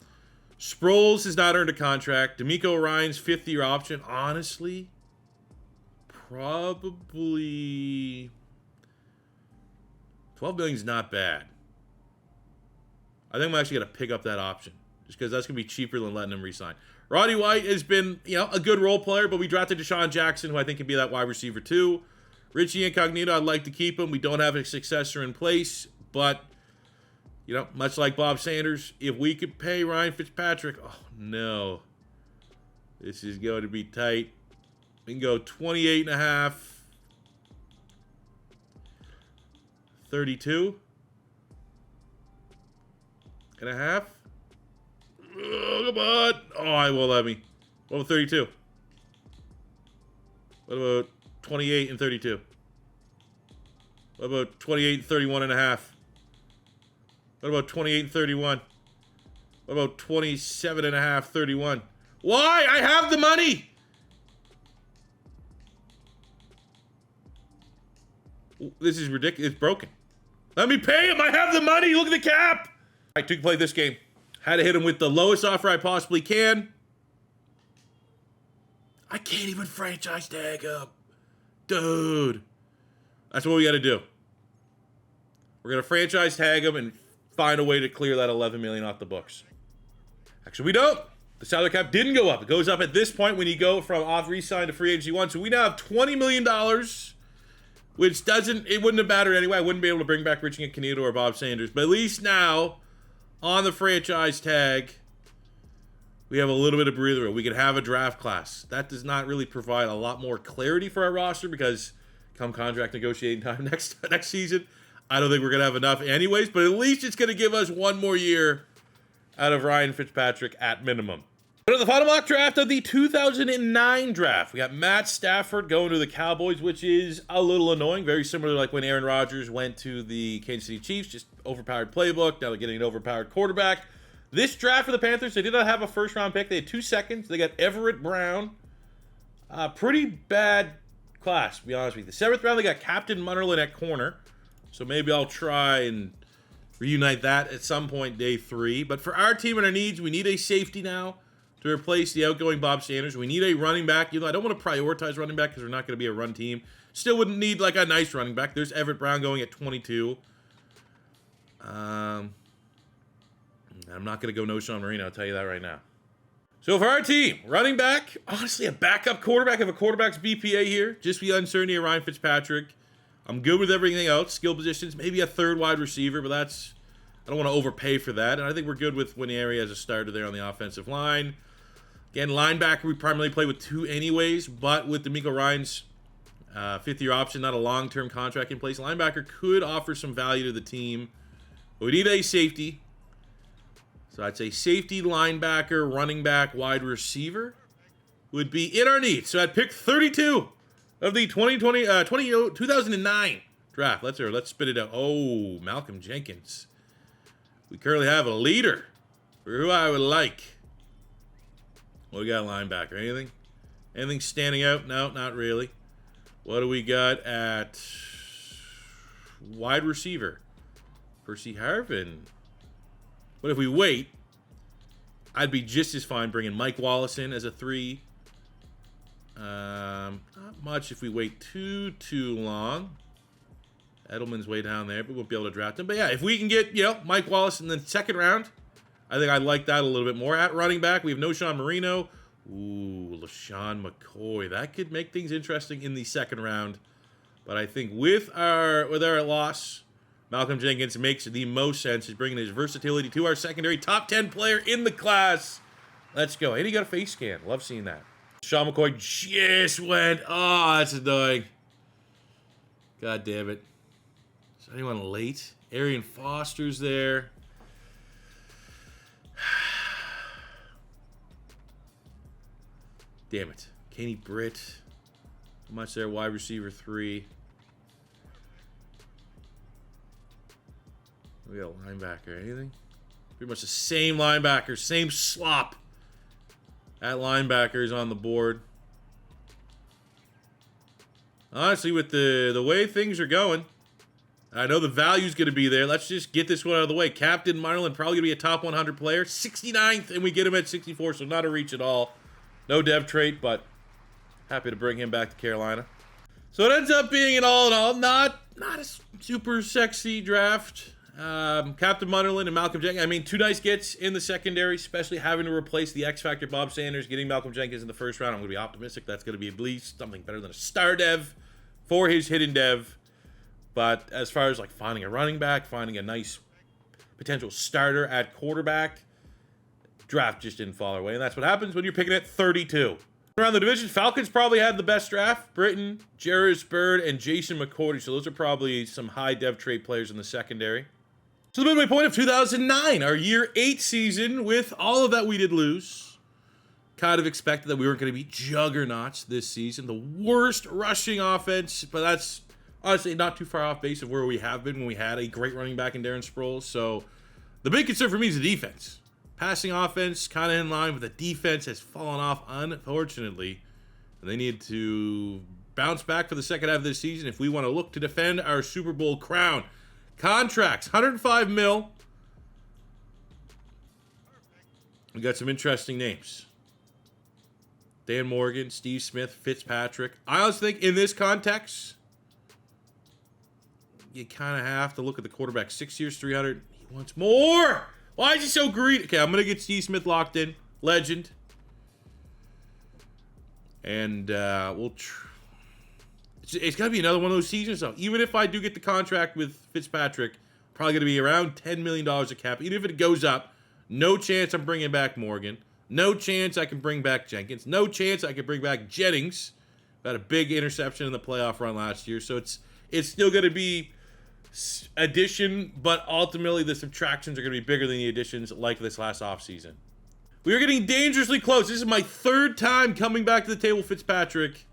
Speaker 1: Sproles has not earned a contract. D'Amico Ryan's 5th-year option. Honestly, probably... $12 million is not bad. I think I'm actually going to pick up that option just because that's going to be cheaper than letting him resign. Roddy White has been, a good role player, but we drafted Deshaun Jackson, who I think can be that wide receiver too. Richie Incognito, I'd like to keep him. We don't have a successor in place, but, much like Bob Sanders, if we could pay Ryan Fitzpatrick, oh no, this is going to be tight. We can go 28.5. 32 and a half. Oh, come on. Oh, I won't let me. What about 32? What about 28 and 32? What about 28 and 31 and a half? What about 28 and 31? What about 27 and a half, 31? Why? I have the money. This is ridiculous. It's broken. Let me pay him. I have the money. Look at the cap. All right, to play this game. Had to hit him with the lowest offer I possibly can. I can't even franchise tag him. Dude. That's what we got to do. We're going to franchise tag him and find a way to clear that $11 million off the books. Actually, we don't. The salary cap didn't go up. It goes up at this point when you go from off re-sign to free agency 1. So we now have $20 million, which it wouldn't have mattered anyway. I wouldn't be able to bring back Richie Incognito or Bob Sanders. But at least now, on the franchise tag, we have a little bit of breather room. We could have a draft class. That does not really provide a lot more clarity for our roster because come contract negotiating time next season, I don't think we're going to have enough anyways. But at least it's going to give us one more year out of Ryan Fitzpatrick at minimum. But in the final mock draft of the 2009 draft, we got Matt Stafford going to the Cowboys, which is a little annoying. Very similar to like when Aaron Rodgers went to the Kansas City Chiefs, just overpowered playbook. Now they're getting an overpowered quarterback. This draft for the Panthers, they did not have a first-round pick. They had 2 seconds. They got Everett Brown. Pretty bad class, to be honest with you. The 7th round, they got Captain Munnerlyn at corner. So maybe I'll try and reunite that at some point, day 3. But for our team and our needs, we need a safety now to replace the outgoing Bob Sanders. We need a running back. I don't want to prioritize running back because we're not going to be a run team. Still wouldn't need like a nice running back. There's Everett Brown going at 22. I'm not going to go no Sean Marino, I'll tell you that right now. So for our team, running back, honestly, a backup quarterback. If a quarterback's BPA here, just the uncertainty of Ryan Fitzpatrick. I'm good with everything else. Skill positions, maybe a 3rd wide receiver, but I don't want to overpay for that. And I think we're good with Winieri as a starter there on the offensive line. Again, linebacker, we primarily play with 2 anyways, but with D'Amico Ryan's 5th-year option, not a long-term contract in place, linebacker could offer some value to the team. But we need a safety. So I'd say safety, linebacker, running back, wide receiver would be in our needs. So at pick 32 of the 2009 draft. Let's spit it out. Oh, Malcolm Jenkins. We currently have a leader for who I would like. What we got linebacker? Anything? Anything standing out? No, not really. What do we got at wide receiver? Percy Harvin. But if we wait, I'd be just as fine bringing Mike Wallace in as a 3. Not much if we wait too long. Edelman's way down there, but we won't be able to draft him. But yeah, if we can get, Mike Wallace in the 2nd round, I think I'd like that a little bit more. At running back, we have no Sean Marino. Ooh, LaShawn McCoy. That could make things interesting in the 2nd round. But I think with our loss, Malcolm Jenkins makes the most sense. He's bringing his versatility to our secondary. Top 10 player in the class. Let's go. And he got a face scan. Love seeing that. Sean McCoy just went. Oh, that's annoying. God damn it. Is anyone late? Arian Foster's there. Damn it. Kenny Britt. How much there? Wide receiver 3. We got a linebacker. Anything? Pretty much the same linebacker, same slop. That linebacker is on the board. Honestly, with the way things are going, I know the value's going to be there. Let's just get this one out of the way. Captain Marlin, probably going to be a top 100 player. 69th, and we get him at 64, so not a reach at all. No dev trait, but happy to bring him back to Carolina. So it ends up being, an all in all, not a super sexy draft. Captain Munderland and Malcolm Jenkins. I mean, two nice gets in the secondary, especially having to replace the X Factor Bob Sanders, getting Malcolm Jenkins in the first round. I'm going to be optimistic that's going to be at least something better than a star dev for his hidden dev. But as far as like finding a running back, finding a nice potential starter at quarterback, draft just didn't fall our way. And that's what happens when you're picking at 32. Around the division, Falcons probably had the best draft. Britton, Jarvis Bird, and Jason McCourty. So those are probably some high dev trade players in the secondary. So the midway point of 2009, our year 8 season, with all of that we did lose. Kind of expected that we weren't going to be juggernauts this season. The worst rushing offense, but that's honestly not too far off base of where we have been when we had a great running back in Darren Sproles. So the big concern for me is the defense. Passing offense kind of in line, but the defense has fallen off, unfortunately. And they need to bounce back for the second half of this season if we want to look to defend our Super Bowl crown. Contracts, $105 million. We got some interesting names. Dan Morgan, Steve Smith, Fitzpatrick. I honestly think in this context, you kind of have to look at the quarterback. 6 years, 300. He wants more. Why is he so greedy? Okay, I'm going to get Steve Smith locked in. Legend. And it's going to be another one of those seasons, though. Even if I do get the contract with Fitzpatrick, probably going to be around $10 million of cap. Even if it goes up, no chance I'm bringing back Morgan. No chance I can bring back Jenkins. No chance I can bring back Jennings. Got a big interception in the playoff run last year. So it's still going to be addition, but ultimately the subtractions are going to be bigger than the additions like this last offseason. We are getting dangerously close. This is my third time coming back to the table, Fitzpatrick.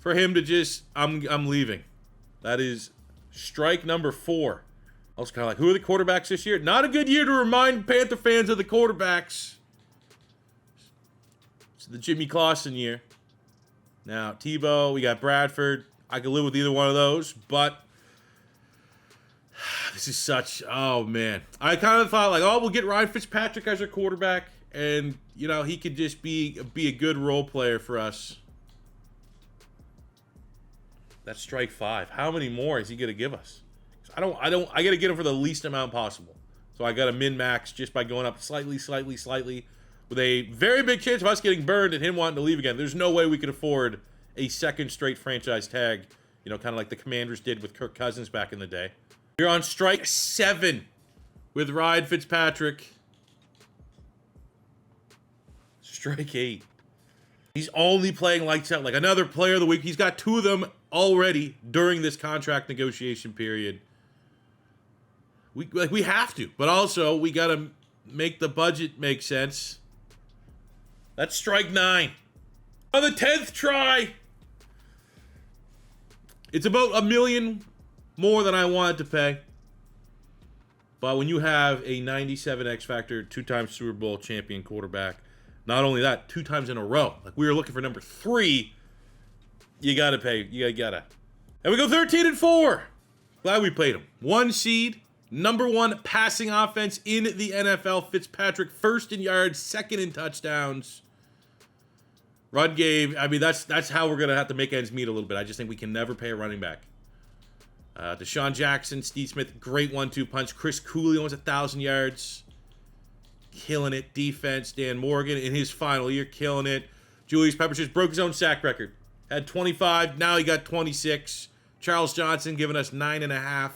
Speaker 1: For him to just, I'm leaving. That is strike number 4. I was kind of like, who are the quarterbacks this year? Not a good year to remind Panther fans of the quarterbacks. It's the Jimmy Clausen year. Now, Tebow, we got Bradford. I could live with either one of those, but this is such, oh man. I kind of thought like, oh, we'll get Ryan Fitzpatrick as our quarterback, and, you know, he could just be a good role player for us. That's strike 5. How many more is he going to give us? I got to get him for the least amount possible. So I got to min-max just by going up slightly, with a very big chance of us getting burned and him wanting to leave again. There's no way we could afford a second straight franchise tag, you know, kind of like the Commanders did with Kirk Cousins back in the day. We're on strike 7 with Ryan Fitzpatrick. Strike 8. He's only playing lights out, like another player of the week. He's got 2 of them already during this contract negotiation period. We have to, but also we got to make the budget make sense. That's strike 9. On the 10th try. It's about $1 million more than I wanted to pay. But when you have a 97 X Factor, 2-time Super Bowl champion quarterback, not only that, 2 times in a row. Like we were looking for number 3. You gotta pay. You gotta. And we go 13-4. Glad we played him. 1 seed, number 1 passing offense in the NFL. Fitzpatrick, 1st in yards, 2nd in touchdowns. Run game. I mean, that's how we're gonna have to make ends meet a little bit. I just think we can never pay a running back. Deshaun Jackson, Steve Smith, great 1-2 punch. Chris Cooley almost 1,000 yards. Killing it. Defense. Dan Morgan in his final year, killing it. Julius Peppers just broke his own sack record. Had 25. Now he got 26. Charles Johnson giving us 9.5.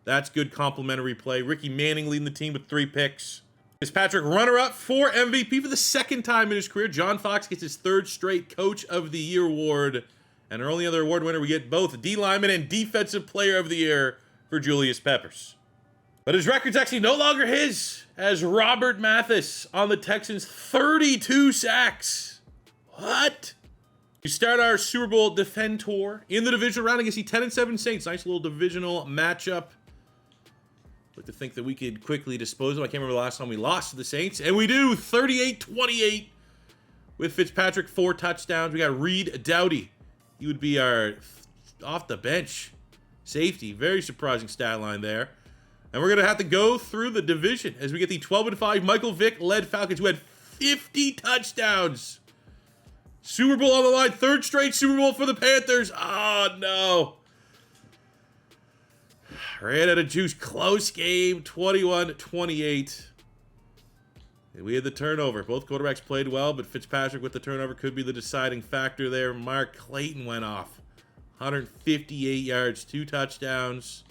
Speaker 1: That's good complimentary play. Ricky Manning leading the team with 3 picks. Fitzpatrick runner-up for MVP for the 2nd time in his career. John Fox gets his 3rd straight Coach of the Year award. And our only other award winner, we get both D lineman and Defensive Player of the Year for Julius Peppers. But his record's actually no longer his, as Robert Mathis on the Texans, 32 sacks. What? We start our Super Bowl defend tour in the divisional round against the 10-7 Saints. Nice little divisional matchup. Like to think that we could quickly dispose of them. I can't remember the last time we lost to the Saints. And we do, 38-28 with Fitzpatrick, 4 touchdowns. We got Reed Doughty. He would be our off the bench safety. Very surprising stat line there. And we're going to have to go through the division as we get the 12-5 Michael Vick-led Falcons, who had 50 touchdowns. Super Bowl on the line. 3rd straight Super Bowl for the Panthers. Oh, no. Ran out of juice. Close game. 21-28. We had the turnover. Both quarterbacks played well, but Fitzpatrick with the turnover could be the deciding factor there. Mark Clayton went off. 158 yards, 2 touchdowns.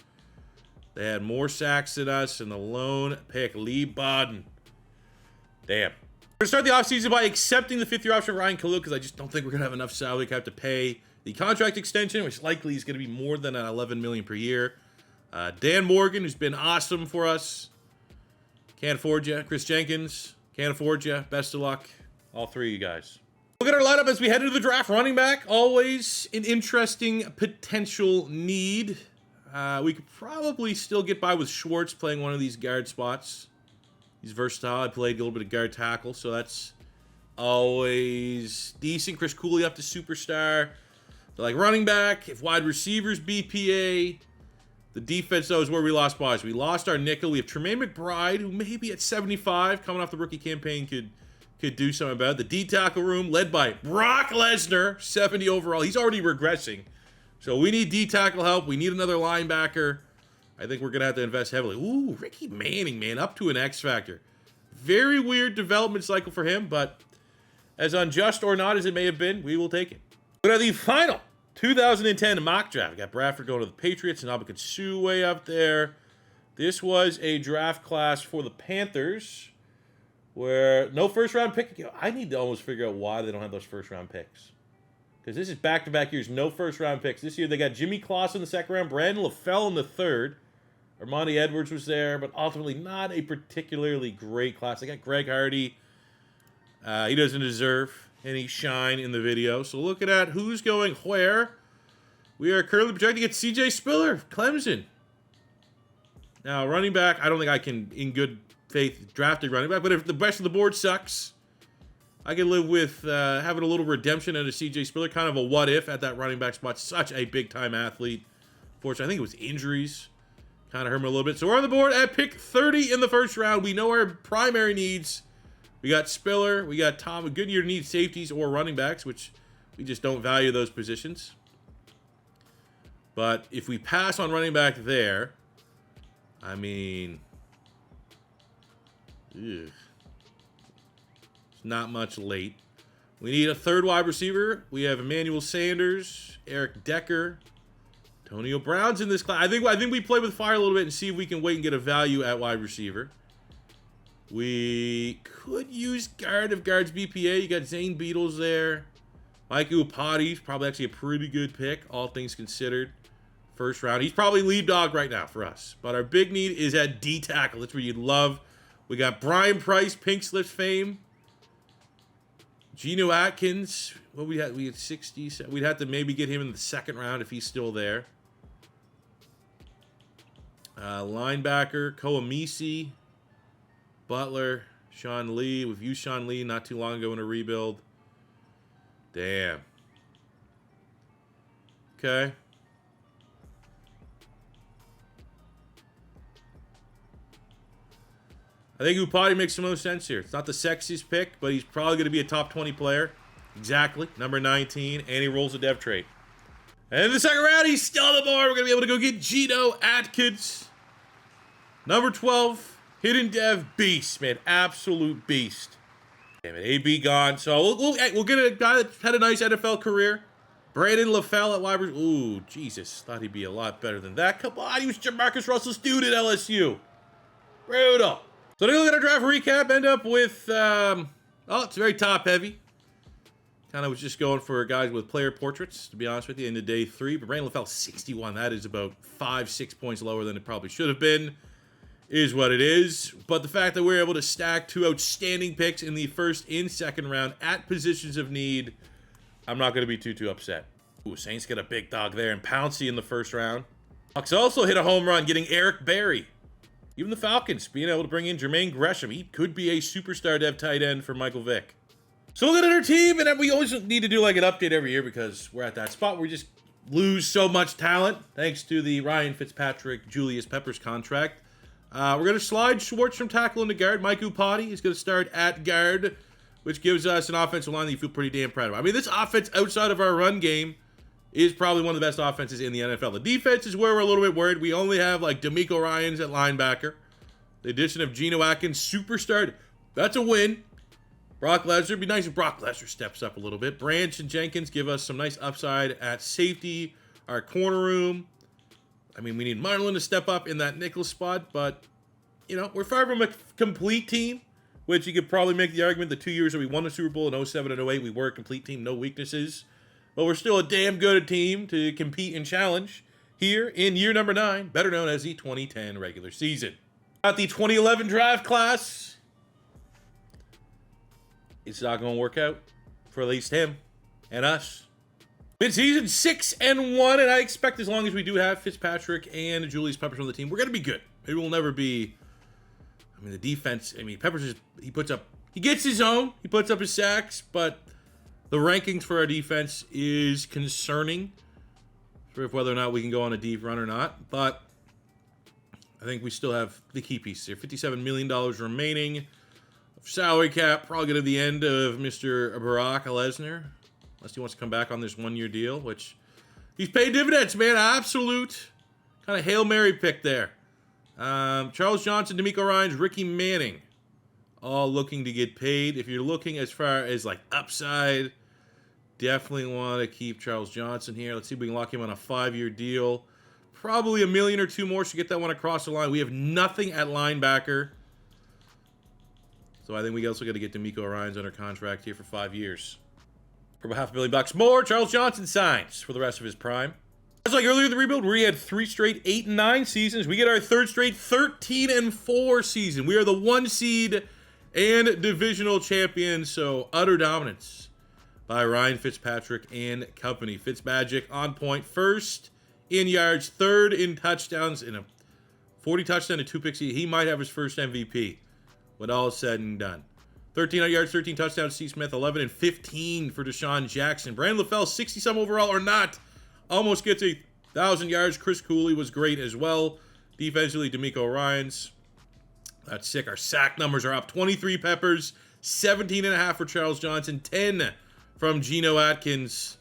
Speaker 1: They had more sacks than us, and the lone pick, Lee Bodden. Damn. We're going to start the offseason by accepting the 5th-year option of Ryan Kalil, because I just don't think we're going to have enough salary cap to pay the contract extension, which likely is going to be more than $11 million per year. Dan Morgan, who's been awesome for us. Can't afford you. Chris Jenkins, can't afford you. Best of luck. All 3 of you guys. Look at our lineup as we head into the draft. Running back, always an interesting potential need. We could probably still get by with Schwartz playing one of these guard spots. He's versatile. I played a little bit of guard tackle, so that's always decent. Chris Cooley up to superstar. They're like running back. If wide receivers BPA. The defense, though, is where we lost bodies. We lost our nickel. We have Tremaine McBride, who maybe at 75, coming off the rookie campaign, could do something about it. The D-tackle room, led by Brock Lesnar, 70 overall. He's already regressing. So we need D-tackle help. We need another linebacker. I think we're going to have to invest heavily. Ooh, Ricky Manning, man, up to an X factor. Very weird development cycle for him, but as unjust or not as it may have been, we will take it. But at the final 2010 mock draft, we got Bradford going to the Patriots and Ndamukong Suh way up there. This was a draft class for the Panthers where no first-round pick. I need to almost figure out why they don't have those first-round picks. Because this is back-to-back years, no first-round picks. This year they got Jimmy Clausen in the 2nd round, Brandon LaFell in the 3rd. Armani Edwards was there, but ultimately not a particularly great class. They got Greg Hardy. He doesn't deserve any shine in the video. So looking at who's going where, we are currently projecting at C.J. Spiller, Clemson. Now, running back, I don't think I can, in good faith, draft a running back, but if the rest of the board sucks, I can live with having a little redemption out of C.J. Spiller, kind of a what-if at that running back spot. Such a big-time athlete. Fortunately, I think it was injuries. Kind of hurt him a little bit. So we're on the board at pick 30 in the 1st round. We know our primary needs. We got Spiller. We got Tom. Goodyear needs safeties or running backs, which we just don't value those positions. But if we pass on running back there, I mean, it's not much late. We need a 3rd wide receiver. We have Emmanuel Sanders, Eric Decker, Antonio Brown's in this class. I think we play with fire a little bit and see if we can wait and get a value at wide receiver. We could use guard if guard's BPA. You got Zane Beatles there. Mike Upati's probably actually a pretty good pick, all things considered. 1st round. He's probably lead dog right now for us. But our big need is at D-tackle. That's where you'd love. We got Brian Price, Pink Slips fame. Geno Atkins. What we had 60. We'd have to maybe get him in the 2nd round if he's still there. Linebacker, Koamisi, Butler, Sean Lee. We've used Sean Lee not too long ago in a rebuild. Damn. Okay. I think Upati makes the most sense here. It's not the sexiest pick, but he's probably going to be a top 20 player. Exactly. Number 19, and he rolls a dev trade. And in the 2nd round, he's still on the board. We're going to be able to go get Geno Atkins. Number 12, hidden dev beast, man. Absolute beast. Damn it, AB gone. So we'll get a guy that had a nice NFL career. Brandon LaFell at wide receiver. Ooh, Jesus. Thought he'd be a lot better than that. Come on, he was Jamarcus Russell's dude at LSU. Brutal. So to look at our draft recap, end up with, it's very top-heavy. Kind of was just going for guys with player portraits, to be honest with you, into day 3. But Brandon LaFell, 61. That is about 5-6 points lower than it probably should have been. Is what it is. But the fact that we're able to stack 2 outstanding picks in the 1st and 2nd round at positions of need, I'm not going to be too upset. Ooh, Saints get a big dog there, and Pouncey in the 1st round. Bucks also hit a home run getting Eric Berry. Even the Falcons being able to bring in Jermaine Gresham. He could be a superstar dev tight end for Michael Vick. So looking at our team, and we always need to do like an update every year because we're at that spot where we just lose so much talent thanks to the Ryan Fitzpatrick, Julius Peppers contract. We're going to slide Schwartz from tackle into guard. Mike Upati is going to start at guard, which gives us an offensive line that you feel pretty damn proud of. I mean, this offense outside of our run game is probably one of the best offenses in the NFL. The defense is where we're a little bit worried. We only have like D'Amico Ryans at linebacker. The addition of Geno Atkins, superstar. That's a win. Brock Lesnar, it'd be nice if Brock Lesnar steps up a little bit. Branch and Jenkins give us some nice upside at safety. Our corner room. I mean, we need Marlon to step up in that nickel spot, but, you know, we're far from a complete team, which you could probably make the argument the 2 years that we won the Super Bowl in 07 and 08, we were a complete team, no weaknesses. But we're still a damn good team to compete and challenge here in year number 9, better known as the 2010 regular season. At the 2011 draft class, it's not going to work out for at least him and us. Mid-season 6-1, and I expect as long as we do have Fitzpatrick and Julius Peppers on the team, we're going to be good. It will never be. I mean, the defense. I mean, Peppers he gets his own. He puts up his sacks, but the rankings for our defense is concerning for whether or not we can go on a deep run or not. But I think we still have the key pieces here. $57 million remaining. Salary cap, probably going to the end of Mr. Brock Lesnar. Unless he wants to come back on this one-year deal, which he's paid dividends, man. Absolute kind of Hail Mary pick there. Charles Johnson, D'Amico Ryans, Ricky Manning, all looking to get paid. If you're looking as far as like upside, definitely want to keep Charles Johnson here. Let's see if we can lock him on a 5-year deal. Probably $1 million or $2 million more to get that one across the line. We have nothing at linebacker. So I think we also got to get D'Amico Ryans under contract here for 5 years. For about $500 million more, Charles Johnson signs for the rest of his prime. Just like earlier in the rebuild, we had 3 straight 8-9 seasons. We get our 3rd straight 13-4 season. We are the 1 seed and divisional champions. So utter dominance by Ryan Fitzpatrick and company. Fitzmagic on point, 1st in yards, 3rd in touchdowns, in a 40 touchdown and 2 picks. He might have his first MVP when all is said and done. 13 yards, 13 touchdowns, C. Smith, 11 and 15 for Deshaun Jackson. Brandon LaFell, 60-some overall or not, almost gets 1,000 yards. Chris Cooley was great as well. Defensively, D'Amico Ryans. That's sick. Our sack numbers are up. 23 Peppers, 17.5 for Charles Johnson, 10 from Geno Atkins,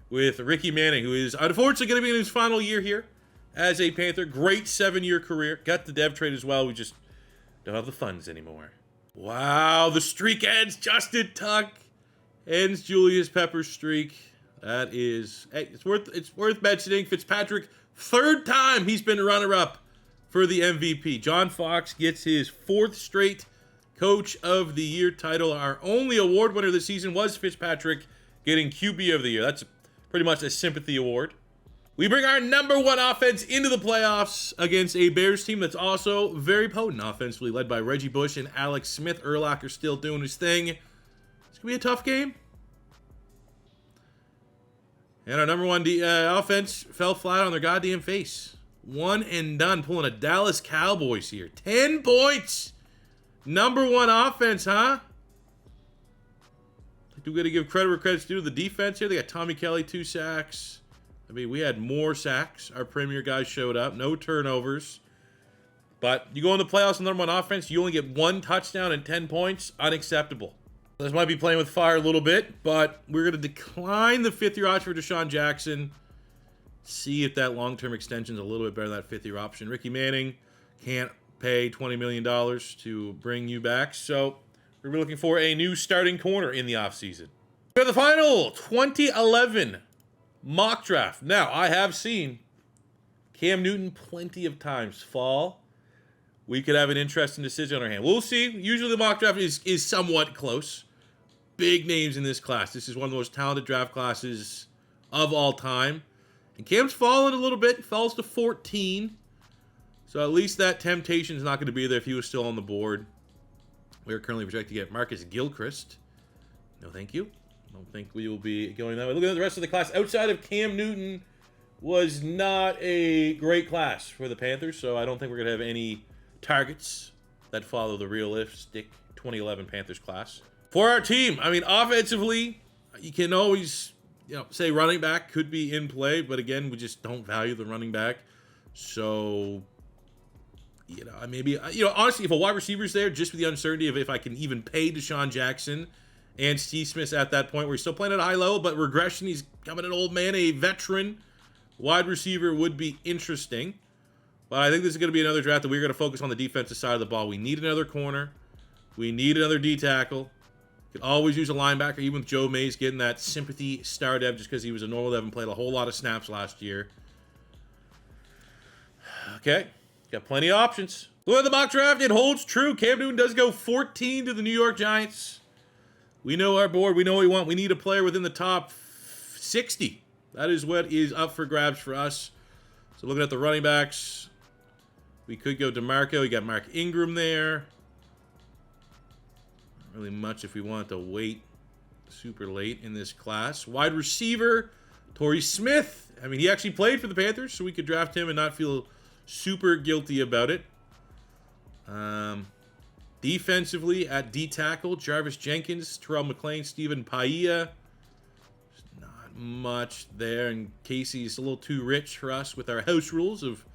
Speaker 1: with Ricky Manning, who is unfortunately going to be in his final year here as a Panther. Great 7-year career. Got the dev trade as well. We just don't have the funds anymore. Wow, the streak ends. Justin Tuck ends Julius Peppers' streak. That is, hey, it's worth mentioning. Fitzpatrick, 3rd time he's been runner-up for the MVP. John Fox gets his 4th straight Coach of the Year title. Our only award winner this season was Fitzpatrick getting QB of the Year. That's pretty much a sympathy award. We bring our number 1 offense into the playoffs against a Bears team that's also very potent offensively, led by Reggie Bush and Alex Smith. Urlacher still doing his thing. It's going to be a tough game. And our number 1 offense fell flat on their goddamn face. 1 and done, pulling a Dallas Cowboys here. 10 points. Number 1 offense, huh? Do we got to give credit where credit's due to the defense here? They got Tommy Kelly, 2 sacks. I mean, we had more sacks. Our premier guys showed up. No turnovers. But you go in the playoffs with number 1 offense, you only get 1 touchdown and 10 points. Unacceptable. This might be playing with fire a little bit, but we're going to decline the 5th-year option for Deshaun Jackson. See if that long-term extension is a little bit better than that 5th-year option. Ricky Manning can't pay $20 million to bring you back. So we're looking for a new starting corner in the offseason. We have the final 2011 mock draft. Now, I have seen Cam Newton plenty of times fall. We could have an interesting decision on our hand. We'll see. Usually the mock draft is somewhat close. Big names in this class. This is one of the most talented draft classes of all time. And Cam's fallen a little bit. He falls to 14. So at least that temptation is not going to be there if he was still on the board. We are currently projected to get Marcus Gilchrist. No, thank you. I don't think we will be going that way. Looking at the rest of the class, outside of Cam Newton, was not a great class for the Panthers, so I don't think we're going to have any targets that follow the realistic 2011 Panthers class. For our team, I mean, offensively, you can always, say running back could be in play, but again, we just don't value the running back. So, maybe, honestly, if a wide receiver's there, just with the uncertainty of if I can even pay Deshaun Jackson and Steve Smith at that point where he's still playing at a high level, but regression, he's becoming an old man, a veteran wide receiver would be interesting. But I think this is going to be another draft that we're going to focus on the defensive side of the ball. We need another corner. We need another D tackle. Could always use a linebacker, even with Joe Mays getting that sympathy star dev just because he was a normal dev and played a whole lot of snaps last year. Okay, got plenty of options. Look at the mock draft. It holds true. Cam Newton does go 14 to the New York Giants. We know our board. We know what we want. We need a player within the top 60. That is what is up for grabs for us. So looking at the running backs, we could go DeMarco. We got Mark Ingram there. Not really much if we wanted to wait super late in this class. Wide receiver, Torrey Smith. I mean, he actually played for the Panthers, so we could draft him and not feel super guilty about it. Defensively, at D tackle, Jarvis Jenkins, Terrell McLean, Stephen Pailla. Not much there, and Casey's a little too rich for us with our house rules of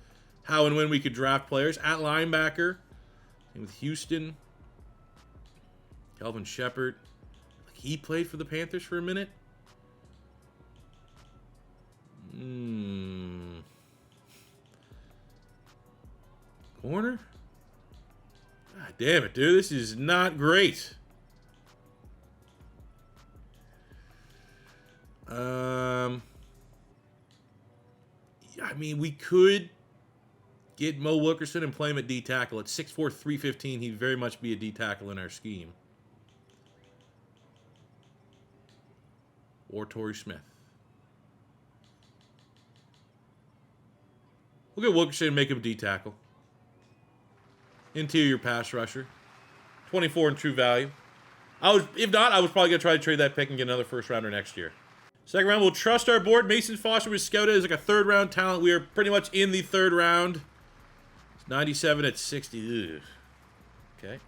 Speaker 1: how and when we could draft players. At linebacker, and with Houston, Kelvin Shepard. He played for the Panthers for a minute. Corner? God damn it, dude. This is not great. I mean, we could get Mo Wilkerson and play him at D tackle. At 6'4", 315, he'd very much be a D tackle in our scheme. Or Torrey Smith. We'll get Wilkerson and make him D tackle. Interior pass rusher. 24 in true value. If not, I was probably going to try to trade that pick and get another first rounder next year. Second round, we'll trust our board. Mason Foster was scouted as like a third round talent. We are pretty much in the third round. It's 97 at 60. Ugh. Okay.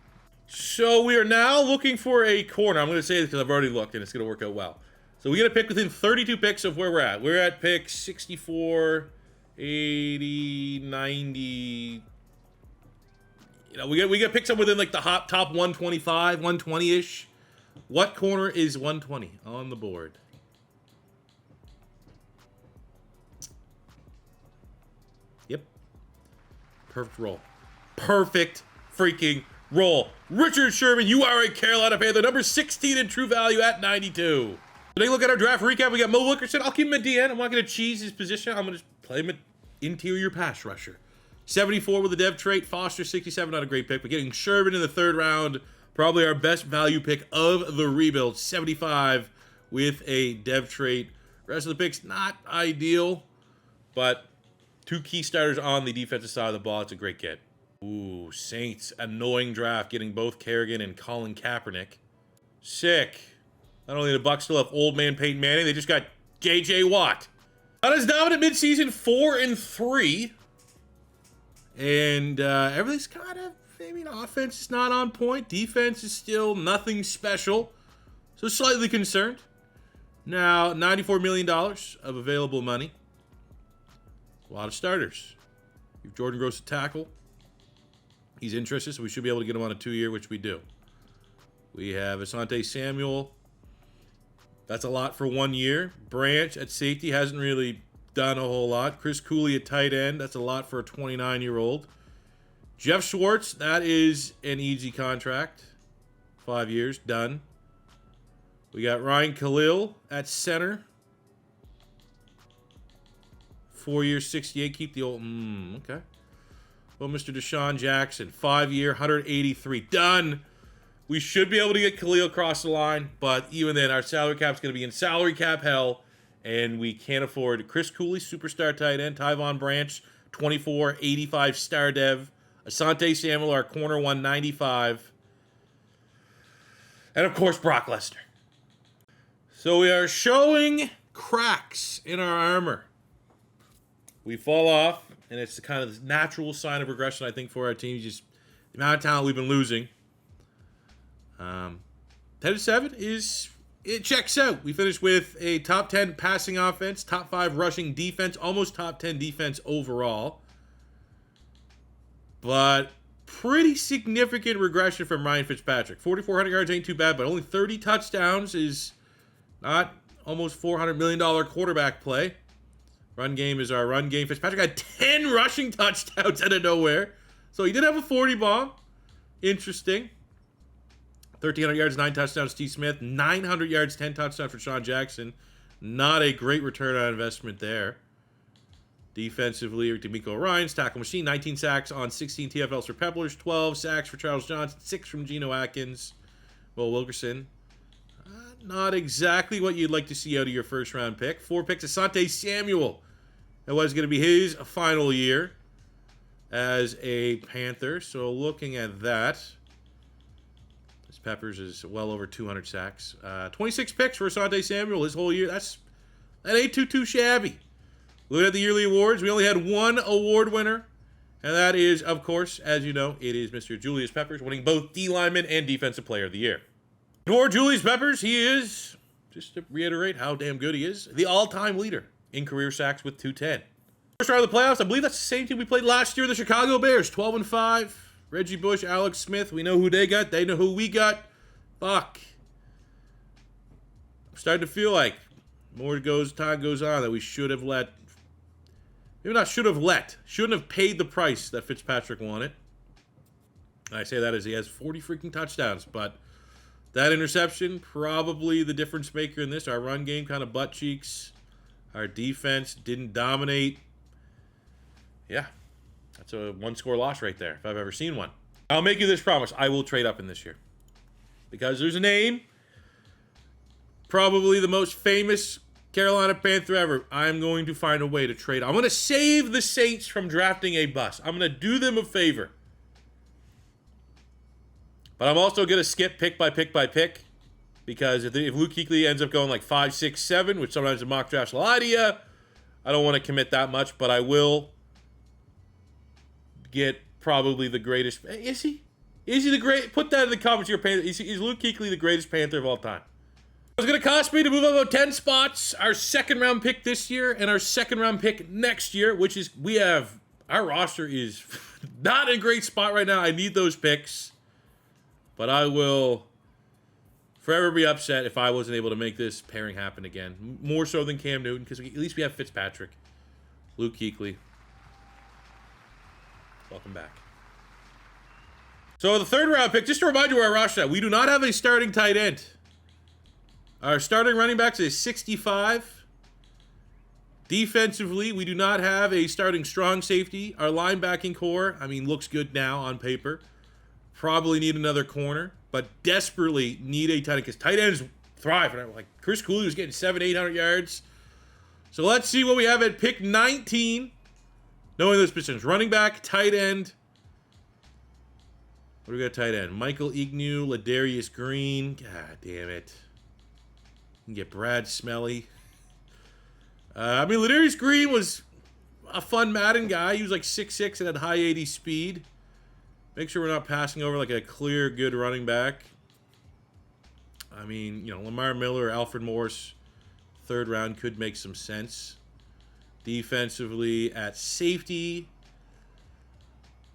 Speaker 1: So we are now looking for a corner. I'm going to say this because I've already looked and it's going to work out well. So we get a pick within 32 picks of where we're at. We're at pick 64, 80, 90. We get picks up within like the top 125, 120-ish. What corner is 120 on the board? Yep. Perfect roll. Perfect freaking roll. Richard Sherman, you are a Carolina Panther. Number 16 in true value at 92. Take a look at our draft recap. We got Mo Wilkerson. I'll keep him at DN. I'm not going to cheese his position. I'm going to play him at interior pass rusher. 74 with a dev trait. Foster, 67, not a great pick. But getting Sherman in the third round, probably our best value pick of the rebuild. 75 with a dev trait. Rest of the picks, not ideal. But two key starters on the defensive side of the ball. It's a great get. Ooh, Saints. Annoying draft. Getting both Kerrigan and Colin Kaepernick. Sick. Not only the Bucs still have old man Peyton Manning, they just got J.J. Watt. Not as dominant midseason, 4-3. And everything's kind of, offense is not on point. Defense is still nothing special. So slightly concerned. Now, $94 million of available money. A lot of starters. If Jordan Gross a tackle, he's interested, so we should be able to get him on a 2-year, which we do. We have Asante Samuel. That's a lot for 1 year. Branch at safety hasn't really done a whole lot. Chris Cooley at tight end. That's a lot for a 29-year-old. Jeff Schwartz, that is an easy contract. 5 years, done. We got Ryan Khalil at center. 4 years, 68. Keep the old... okay. Well, Mr. Deshaun Jackson, 5 year, 183. Done. We should be able to get Khalil across the line, but even then, our salary cap's going to be in salary cap hell, and we can't afford Chris Cooley, superstar tight end, Tyvon Branch, 24, 85 star dev, Asante Samuel, our corner, 195, and of course, Brock Lesnar. So we are showing cracks in our armor. We fall off and it's the kind of natural sign of regression, I think, for our team. Just the amount of talent we've been losing. 10-7 it checks out. We finished with a top 10 passing offense, top 5 rushing defense, almost top 10 defense overall. But pretty significant regression from Ryan Fitzpatrick. 4,400 yards ain't too bad, but only 30 touchdowns is not almost $400 million quarterback play. Run game is our run game. Fitzpatrick had 10 rushing touchdowns out of nowhere. So he did have a 40 bomb. Interesting. 1,300 yards, 9 touchdowns, Steve Smith. 900 yards, 10 touchdowns for Sean Jackson. Not a great return on investment there. Defensively, D'Amico Ryans, tackle machine, 19 sacks on 16 TFLs for Pepplers, 12 sacks for Charles Johnson, 6 from Geno Atkins. Will Wilkerson, not exactly what you'd like to see out of your first-round pick. 4 picks, Asante Samuel. That was going to be his final year as a Panther. So looking at that, this Peppers is well over 200 sacks. 26 picks for Asante Samuel his whole year. That ain't too shabby. Looking at the yearly awards, we only had 1 award winner, and that is, of course, as you know, it is Mr. Julius Peppers, winning both D lineman and defensive player of the year. For Julius Peppers, he is, just to reiterate how damn good he is, the all-time leader in career sacks with 210. First round of the playoffs, I believe that's the same team we played last year, the Chicago Bears, 12-5. Reggie Bush, Alex Smith, we know who they got, they know who we got. Fuck. I'm starting to feel like time goes on that we should have let. Maybe not shouldn't have paid the price that Fitzpatrick wanted. And I say that as he has 40 freaking touchdowns, but that interception, probably the difference maker in this. Our run game kind of butt cheeks. Our defense didn't dominate. Yeah, that's a 1-score loss right there, if I've ever seen one. I'll make you this promise. I will trade up in this year. Because there's a name, probably the most famous Carolina Panther ever. I'm going to find a way to trade. I'm going to save the Saints from drafting a bust. I'm going to do them a favor. But I'm also going to skip pick by pick by pick. Because if Luke Kuechly ends up going like 5, 6, 7, which sometimes the mock drafts will lie to you, I don't want to commit that much. But I will get probably the greatest. Is he? Is he the great? Put that in the comments. Is Luke Kuechly the greatest Panther of all time? It's going to cost me to move up about 10 spots. Our second-round pick this year and our second-round pick next year, which is, our roster is not in a great spot right now. I need those picks. But I will forever be upset if I wasn't able to make this pairing happen again. More so than Cam Newton, because at least we have Fitzpatrick. Luke Kuechly. Welcome back. So the third-round pick, just to remind you where our roster is at, we do not have a starting tight end. Our starting running backs is 65. Defensively, we do not have a starting strong safety. Our linebacking core, looks good now on paper. Probably need another corner, but desperately need a tight end because tight ends thrive. And like Chris Cooley was getting 700, 800 yards. So let's see what we have at pick 19. Knowing those positions, running back, tight end. What do we got? Tight end, Michael Ignew, Ladarius Green. God damn it. You can get Brad Smelly. Ladarius Green was a fun Madden guy. He was like 6'6" and had high 80 speed. Make sure we're not passing over like a clear, good running back. Lamar Miller or Alfred Morris, third round could make some sense. Defensively at safety,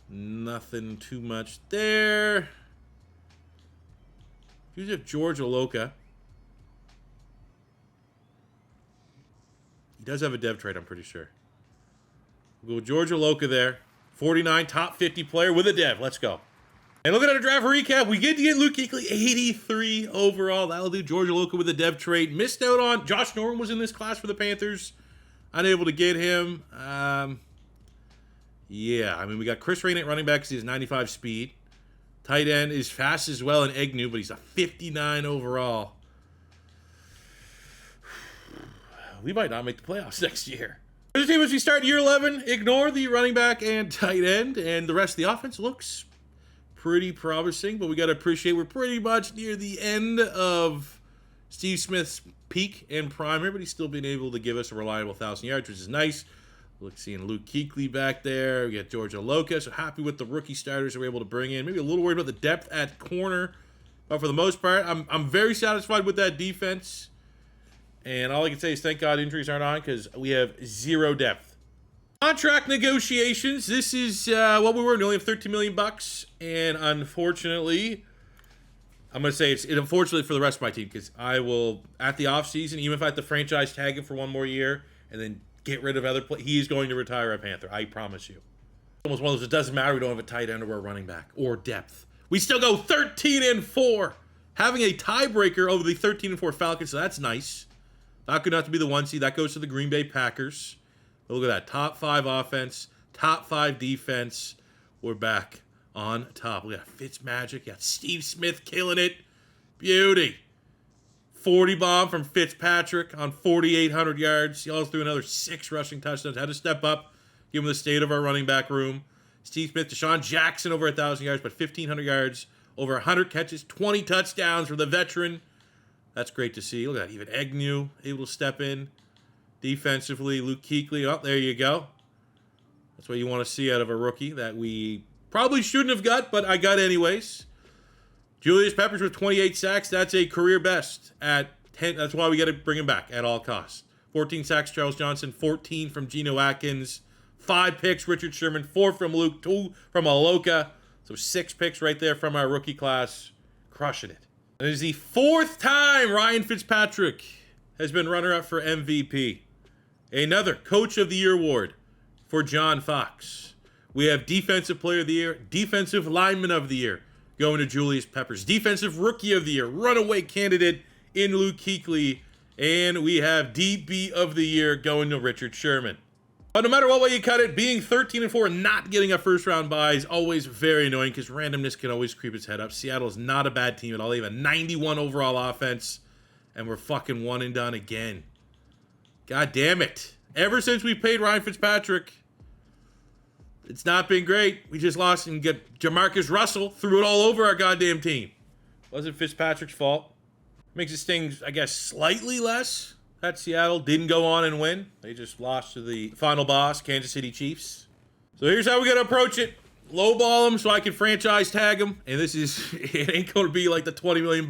Speaker 1: nothing too much there. You have George Oloka. He does have a dev trade, I'm pretty sure. We'll go with George Oloka there. 49, top 50 player with a dev. Let's go. And looking at our draft recap, we get to get Luke Kuechly, 83 overall. That'll do. George Oloka with a dev trade. Missed out on. Josh Norman was in this class for the Panthers. Unable to get him. We got Chris Rain at running back because he has 95 speed. Tight end is fast as well in Agnew, but he's a 59 overall. We might not make the playoffs next year. As a team, as we start year 11, ignore the running back and tight end, and the rest of the offense looks pretty promising, but we got to appreciate we're pretty much near the end of Steve Smith's peak and prime here, but he's still been able to give us a reliable 1,000 yards, which is nice. Look, seeing Luke Kuechly back there. We got George Aloka. So happy with the rookie starters that we're able to bring in. Maybe a little worried about the depth at corner. But for the most part, I'm very satisfied with that defense. And all I can say is thank God injuries aren't on because we have zero depth. Contract negotiations. This is what we were. We only have $13 million. And unfortunately, I'm going to say it's unfortunately for the rest of my team because I will, at the offseason, even if I have to franchise tag him for one more year and then get rid of other players, he is going to retire a Panther. I promise you. Almost one of those, it doesn't matter. We don't have a tight end or a running back or depth. We still go 13-4. Having a tiebreaker over the 13-4 Falcons, so that's nice. Not good enough to be the 1 seed. That goes to the Green Bay Packers. But look at that. Top 5 offense, top 5 defense. We're back on top. We got Fitzmagic. Got Steve Smith killing it. Beauty. 40 bomb from Fitzpatrick on 4,800 yards. He also threw another 6 rushing touchdowns. Had to step up, give him the state of our running back room. Steve Smith, Deshaun Jackson over 1,000 yards, but 1,500 yards, over 100 catches, 20 touchdowns for the veteran. That's great to see. Look at that. Even Agnew able to step in. Defensively, Luke Kuechly. Oh, there you go. That's what you want to see out of a rookie that we probably shouldn't have got, but I got anyways. Julius Peppers with 28 sacks. That's a career best at 10. That's why we got to bring him back at all costs. 14 sacks, Charles Johnson. 14 from Geno Atkins. 5 picks, Richard Sherman. 4 from Luke. 2 from Aloka. So 6 picks right there from our rookie class. Crushing it. And it is the 4th time Ryan Fitzpatrick has been runner-up for MVP. Another Coach of the Year award for John Fox. We have Defensive Player of the Year, Defensive Lineman of the Year going to Julius Peppers. Defensive Rookie of the Year, runaway candidate in Luke Kuechly. And we have DB of the Year going to Richard Sherman. But no matter what way you cut it, being 13-4 and not getting a first-round bye is always very annoying because randomness can always creep its head up. Seattle is not a bad team at all. They have a 91 overall offense, and we're fucking one and done again. God damn it. Ever since we paid Ryan Fitzpatrick, it's not been great. We just lost and get Jamarcus Russell, threw it all over our goddamn team. Wasn't Fitzpatrick's fault. Makes it sting, I guess, slightly less. That Seattle didn't go on and win. They just lost to the final boss, Kansas City Chiefs. So here's how we got to approach it. Lowball them so I can franchise tag them. And this is, it ain't going to be like the $20 million.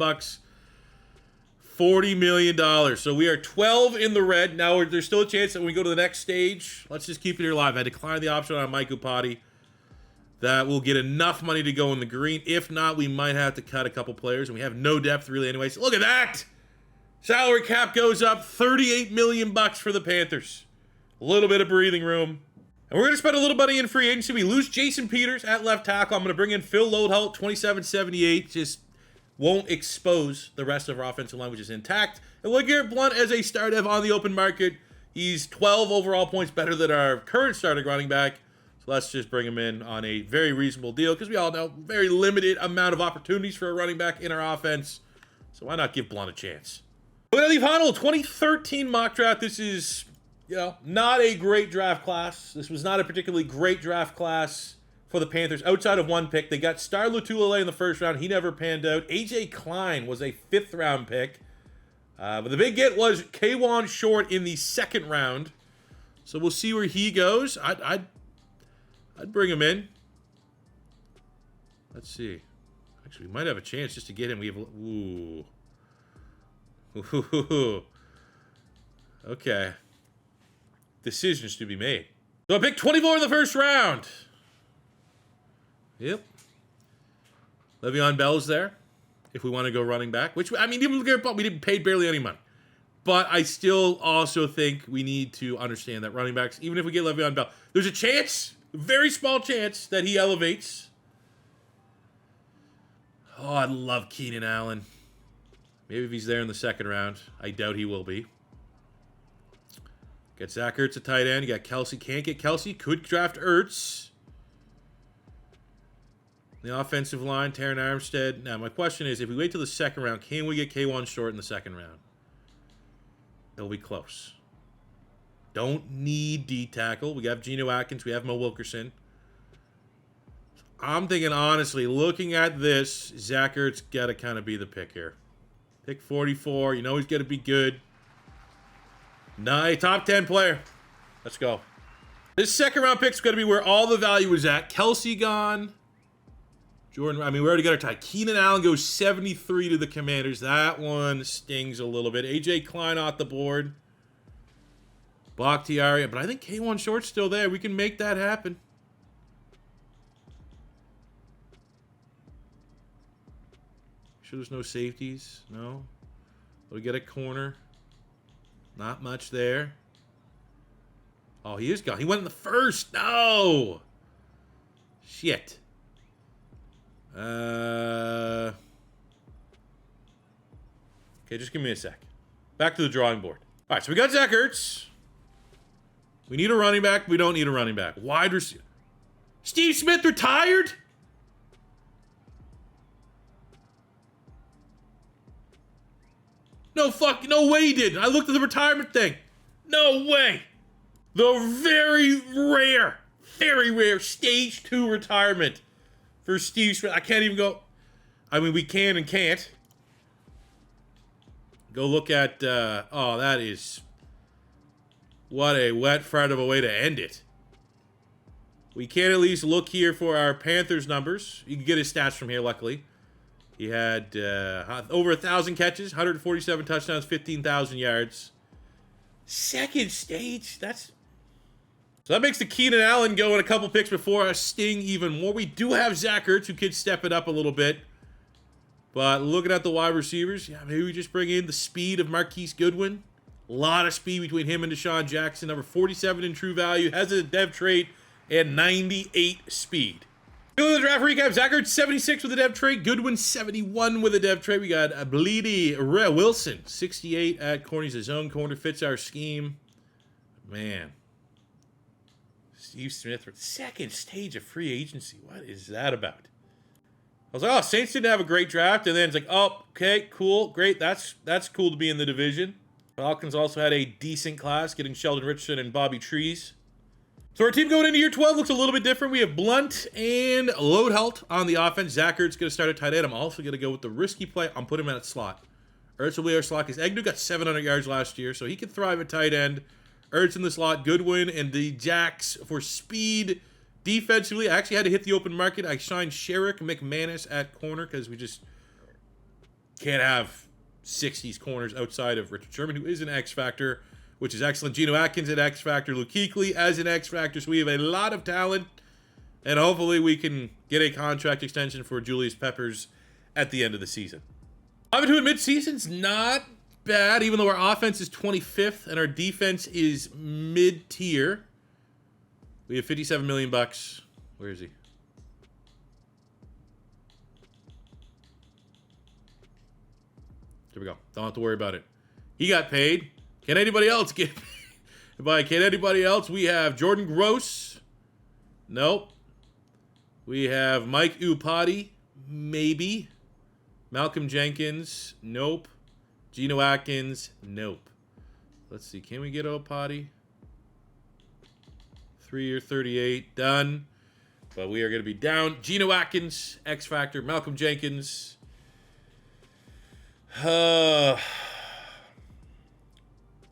Speaker 1: $40 million. So we are 12 in the red. Now there's still a chance that when we go to the next stage, let's just keep it here live. I declined the option on Mike Upati. That will get enough money to go in the green. If not, we might have to cut a couple players. And we have no depth really anyways. Look at that. Salary cap goes up $38 million for the Panthers. A little bit of breathing room. And we're going to spend a little money in free agency. We lose Jason Peters at left tackle. I'm going to bring in Phil Loadholt, 27.78. Just won't expose the rest of our offensive line, which is intact. And LeGarrette Blount as a start of on the open market. He's 12 overall points better than our current starting running back. So let's just bring him in on a very reasonable deal because we all know very limited amount of opportunities for a running back in our offense. So why not give Blount a chance? We're going to leave Honnold, 2013 mock draft. This is, not a great draft class. This was not a particularly great draft class for the Panthers. Outside of one pick, they got Star Lotulelei in the first round. He never panned out. A.J. Klein was a 5th round pick. But the big get was K'Wan Short in the 2nd round. So we'll see where he goes. I'd bring him in. Let's see. Actually, we might have a chance just to get him. We have, ooh. Ooh. Okay. Decisions to be made. So I picked 24 in the first round. Yep. Le'Veon Bell's there. If we want to go running back. Which, I mean, even we didn't pay barely any money. But I still also think we need to understand that running backs, even if we get Le'Veon Bell, there's a chance, a very small chance, that he elevates. Oh, I love Keenan Allen. Maybe if he's there in the 2nd round. I doubt he will be. Got Zach Ertz at tight end. You got Kelsey. Can't get Kelsey. Could draft Ertz. The offensive line, Taron Armstead. Now, my question is, if we wait till the 2nd round, can we get K'Wan Short in the 2nd round? It'll be close. Don't need D-tackle. We have Geno Atkins. We have Mo Wilkerson. I'm thinking, honestly, looking at this, Zach Ertz got to kind of be the pick here. Pick 44. You know he's going to be good. Nice. Top 10 player. Let's go. This second round pick's going to be where all the value is at. Kelsey gone. Jordan, I mean, we already got our tie. Keenan Allen goes 73 to the Commanders. That one stings a little bit. AJ Klein off the board. Bakhtiari, but I think K1 Short's still there. We can make that happen. Sure there's no safeties? No. We get a corner. Not much there. Oh, he is gone. He went in the first. No. Shit. Okay, just give me a sec. Back to the drawing board. All right, so we got Zach Ertz. We need a running back. We don't need a running back. Wide receiver. Steve Smith retired? No way he didn't. I looked at the retirement thing. No way. The very rare stage 2 retirement for Steve Smith. I can't even go. I mean, we can and can't. Go look at, oh, that is, what a wet fart of a way to end it. We can at least look here for our Panthers numbers. You can get his stats from here, luckily. He had over 1,000 catches, 147 touchdowns, 15,000 yards. Second stage, so that makes the Keenan Allen go in a couple picks before us sting even more. We do have Zach Ertz, who could step it up a little bit. But looking at the wide receivers, yeah, maybe we just bring in the speed of Marquise Goodwin. A lot of speed between him and Deshaun Jackson. Number 47 in true value, has a dev trait, and 98 speed. Go to the draft recap. Zach Ertz 76 with a dev trait. Goodwin 71 with a dev trait. We got Bleedy Wilson 68 at corner. He's his own corner. Fits our scheme. Man. Steve Smith, second stage of free agency. What is that about? I was like, oh, Saints didn't have a great draft. And then it's like, oh, okay, cool, great. That's cool to be in the division. Falcons also had a decent class, getting Sheldon Richardson and Bobby Trees. So our team going into year 12 looks a little bit different. We have Blunt and Loadhelt on the offense. Zach Ertz going to start at tight end. I'm also going to go with the risky play. I'm putting him at slot. Ertz will be our slot because Agnew got 700 yards last year, so he can thrive at tight end. Ertz in the slot, Goodwin, and the Jacks for speed. Defensively, I actually had to hit the open market. I signed Sherrick McManus at corner because we just can't have 60s corners outside of Richard Sherman, who is an X Factor, which is excellent. Geno Atkins at X Factor. Luke Kuechly as an X Factor. So we have a lot of talent, and hopefully we can get a contract extension for Julius Peppers at the end of the season. 5-2 in midseason's not bad, even though our offense is 25th and our defense is mid-tier. We have $57 million. Where is he? There we go. Don't have to worry about it. He got paid. Can anybody else get paid? Can anybody else? We have Jordan Gross. Nope. We have Mike Upati. Maybe. Malcolm Jenkins. Nope. Geno Atkins. Nope. Let's see. Can we get Upati? 3-year, 38. Done. But we are going to be down. Geno Atkins. X Factor. Malcolm Jenkins.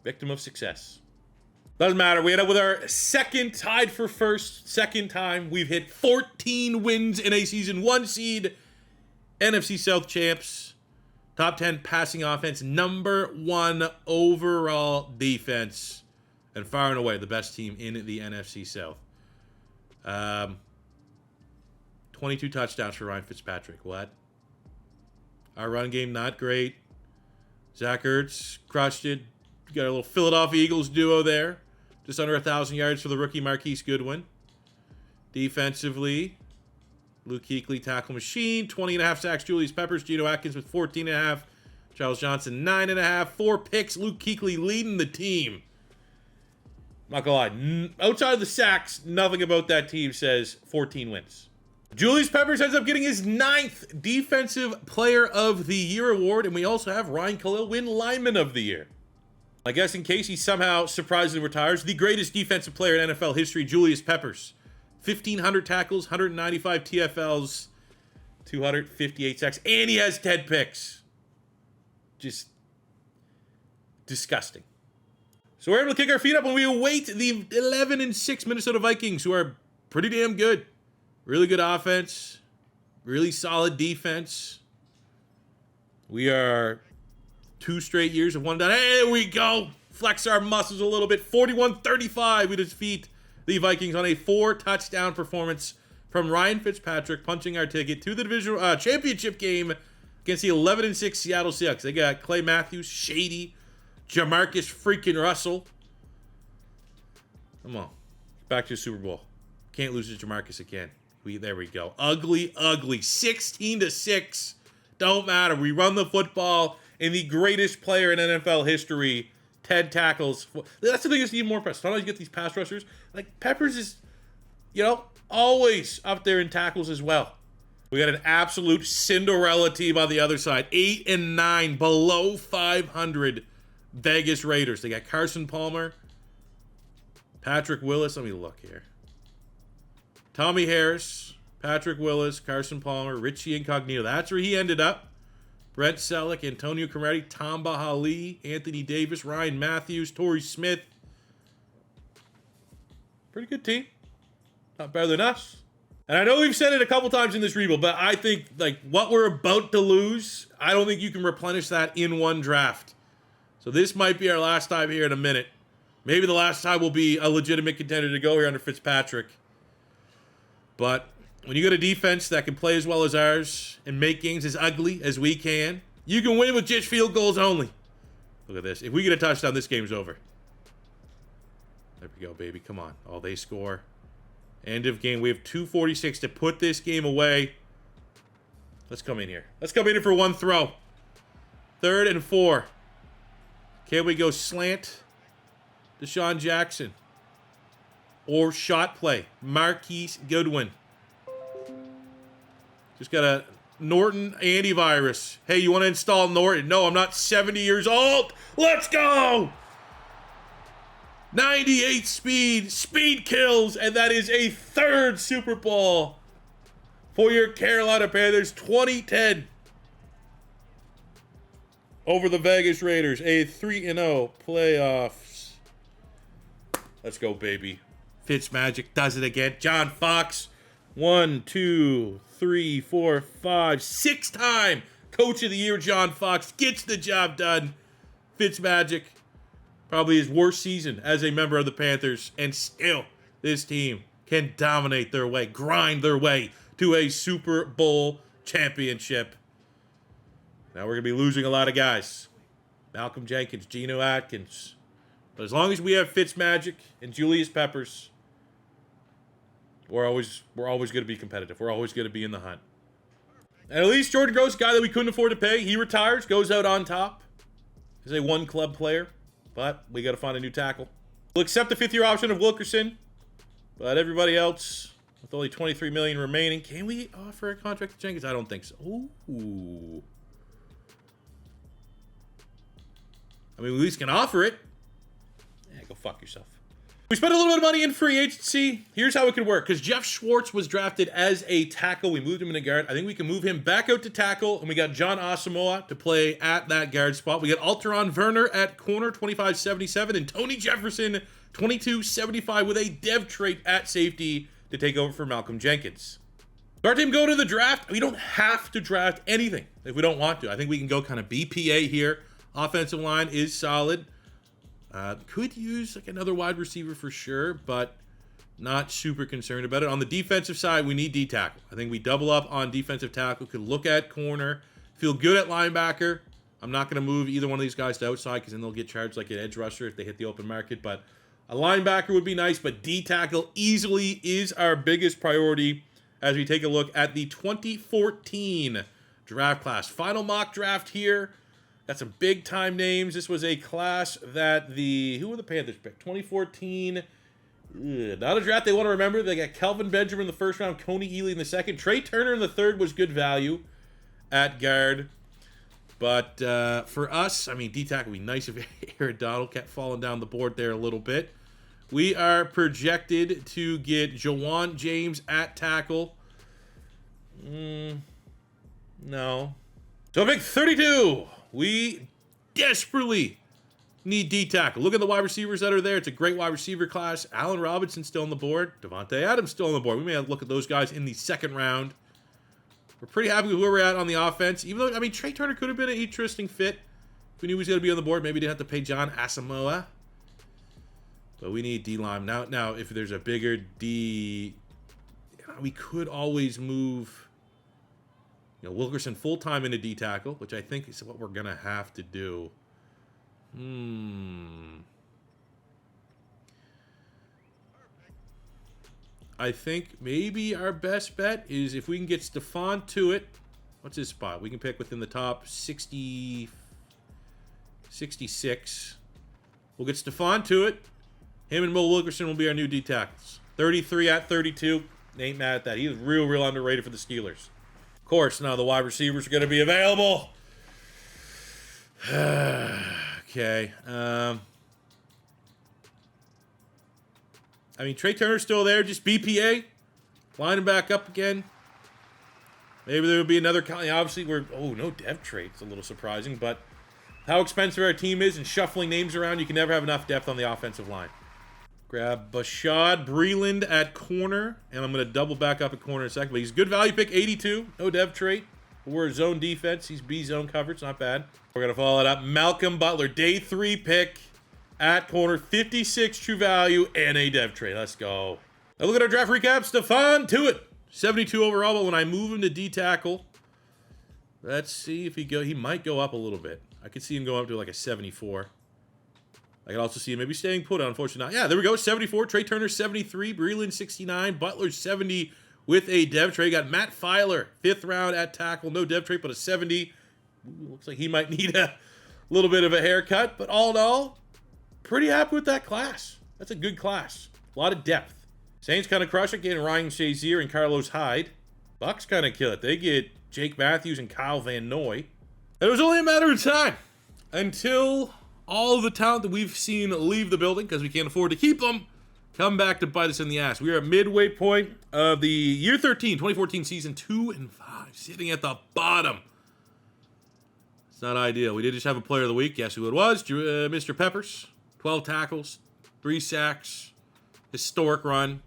Speaker 1: Victim of success. Doesn't matter. We end up with our second, tied for first, second time. We've hit 14 wins in a season. 1 seed. NFC South champs. Top 10 passing offense. Number 1 overall defense. And far and away the best team in the NFC South. 22 touchdowns for Ryan Fitzpatrick. What? Our run game, not great. Zach Ertz crushed it. You got a little Philadelphia Eagles duo there. Just under 1,000 yards for the rookie Marquise Goodwin. Defensively, Luke Kuechly, tackle machine. 20.5 sacks, Julius Peppers. Geno Atkins with 14.5. Charles Johnson, 9.5. 4 picks. Luke Kuechly leading the team. Not gonna lie. Outside of the sacks, nothing about that team says 14 wins. Julius Peppers ends up getting his 9th Defensive Player of the Year award, and we also have Ryan Khalil win Lineman of the Year. I guess in case he somehow surprisingly retires, the greatest defensive player in NFL history, Julius Peppers. 1,500 tackles, 195 TFLs, 258 sacks, and he has 10 picks. Just disgusting. So we're able to kick our feet up and we await the 11-6 Minnesota Vikings, who are pretty damn good. Really good offense. Really solid defense. We are 2 straight years of 1 down. Hey, there we go. Flex our muscles a little bit. 41-35. We defeat the Vikings on a 4-touchdown performance from Ryan Fitzpatrick, punching our ticket to the division championship game against the 11-6 Seattle Seahawks. They got Clay Matthews, Shady, Jamarcus freaking Russell. Come on. Back to the Super Bowl. Can't lose to Jamarcus again. There we go. Ugly, ugly. 16-6. Don't matter. We run the football, and the greatest player in NFL history, 10 tackles. That's the thing that's even more impressive. Sometimes you get these pass rushers. Like, Peppers is, always up there in tackles as well. We got an absolute Cinderella team on the other side. 8-9, below 500 Vegas Raiders. They got Carson Palmer, Patrick Willis. Let me look here. Tommy Harris, Patrick Willis, Carson Palmer, Richie Incognito. That's where he ended up. Brent Selleck, Antonio Cromartie, Tamba Hali, Anthony Davis, Ryan Matthews, Torrey Smith. Pretty good team. Not better than us. And I know we've said it a couple times in this rebuild, but I think, what we're about to lose, I don't think you can replenish that in one draft. So this might be our last time here in a minute. Maybe the last time we'll be a legitimate contender to go here under Fitzpatrick. But when you got a defense that can play as well as ours and make games as ugly as we can, you can win with just field goals only. Look at this. If we get a touchdown, this game's over. There we go, baby. Come on. Oh, they score. End of game. We have 2:46 to put this game away. Let's come in here. Let's come in here for one throw. 3rd and 4. Can we go slant? Deshaun Jackson. Or shot play. Marquise Goodwin. Just got a Norton antivirus. Hey, you want to install Norton? No, I'm not 70 years old. Let's go! 98 speed. Speed kills. And that is a 3rd Super Bowl for your Carolina Panthers. 2010. Over the Vegas Raiders. A 3-0 playoffs. Let's go, baby. Fitzmagic does it again. John Fox. 1, 2, 3, 4, 5, 6-time Coach of the Year. John Fox gets the job done. Fitzmagic, probably his worst season as a member of the Panthers, and still this team can dominate their way, grind their way to a Super Bowl championship. Now we're going to be losing a lot of guys. Malcolm Jenkins, Geno Atkins. But as long as we have Fitzmagic and Julius Peppers, we're always going to be competitive. We're always going to be in the hunt. And at least Jordan Gross, guy that we couldn't afford to pay, he retires, goes out on top. He's a one-club player, but we got to find a new tackle. We'll accept the 5th-year option of Wilkerson, but everybody else, with only $23 million remaining, can we offer a contract to Jenkins? I don't think so. Ooh. I mean, we at least can offer it. Yeah, go fuck yourself. We spent a little bit of money in free agency. Here's how it could work. Because Jeff Schwartz was drafted as a tackle. We moved him in a guard. I think we can move him back out to tackle. And we got John Asamoah to play at that guard spot. We got Alteron Werner at corner, 25.77. And Tony Jefferson, 22.75, with a dev trait at safety to take over for Malcolm Jenkins. So our team go to the draft. We don't have to draft anything if we don't want to. I think we can go kind of BPA here. Offensive line is solid. Could use another wide receiver for sure, but not super concerned about it. On the defensive side, we need D-tackle. I think we double up on defensive tackle. Could look at corner. Feel good at linebacker. I'm not going to move either one of these guys to outside because then they'll get charged like an edge rusher if they hit the open market. But a linebacker would be nice, but D-tackle easily is our biggest priority as we take a look at the 2014 draft class. Final mock draft here. Got some big-time names. This was a class that who were the Panthers picked? 2014. Not a draft they want to remember. They got Kelvin Benjamin in the 1st round, Coney Ealy in the 2nd. Trey Turner in the 3rd was good value at guard. But for us, I mean, D-tackle would be nice if Aaron Donald kept falling down the board there a little bit. We are projected to get Jawan James at tackle. No. So pick 32. We desperately Need D tackle. Look at the wide receivers that are there. It's a great wide receiver class. Allen Robinson still on the board. Devontae Adams still on the board. We may have to look at those guys in the second round. We're pretty happy with where we're at on the offense. Even though, I mean, Trey Turner could have been an interesting fit. If we knew he was going to be on the board, maybe we didn't have to pay John Asamoah. But we need D-line. Now, if there's a bigger D, we could always move, Wilkerson full-time into D tackle, which I think is what we're going to have to do. I think maybe our best bet is if we can get Stephon Tuitt. What's his spot? We can pick within the top 60, 66. We'll get Stephon Tuitt. Him and Mo Wilkerson will be our new D tackles. 33 at 32. Ain't mad at that. He was real underrated for the Steelers. Of course, now the wide receivers are going to be available. Okay. I mean, Trey Turner's still there. Just BPA. Line him back up again. Maybe there will be another. Obviously, no dev trait. It's a little surprising, but how expensive our team is and shuffling names around, you can never have enough depth on the offensive line. Grab Bashad Breeland at corner, and I'm going to double back up at corner in a second. But he's a good value pick, 82. No dev trait. We're zone defense. He's B zone coverage. Not bad. We're going to follow it up. Malcolm Butler, day 3 pick at corner, 56 true value, and a dev trait. Let's go. Now look at our draft recap. Stephon Tuitt, 72 overall, but when I move him to D tackle, let's see if he might go up a little bit. I could see him go up to like a 74. I could also see him maybe staying put, unfortunately not. Yeah, there we go, 74. Trey Turner, 73. Breeland, 69. Butler, 70 with a dev trait. Got Matt Filer, 5th round at tackle. No dev trait, but a 70. Looks like he might need a little bit of a haircut, but all in all, pretty happy with that class. That's a good class. A lot of depth. Saints kind of crush it, getting Ryan Shazier and Carlos Hyde. Bucks kind of kill it. They get Jake Matthews and Kyle Van Noy. It was only a matter of time until all of the talent that we've seen leave the building, because we can't afford to keep them, come back to bite us in the ass. We are at midway point of the year 13, 2014 season, 2-5, sitting at the bottom. It's not ideal. We did just have a player of the week. Guess who it was? Mr. Peppers. 12 tackles, 3 sacks, historic run.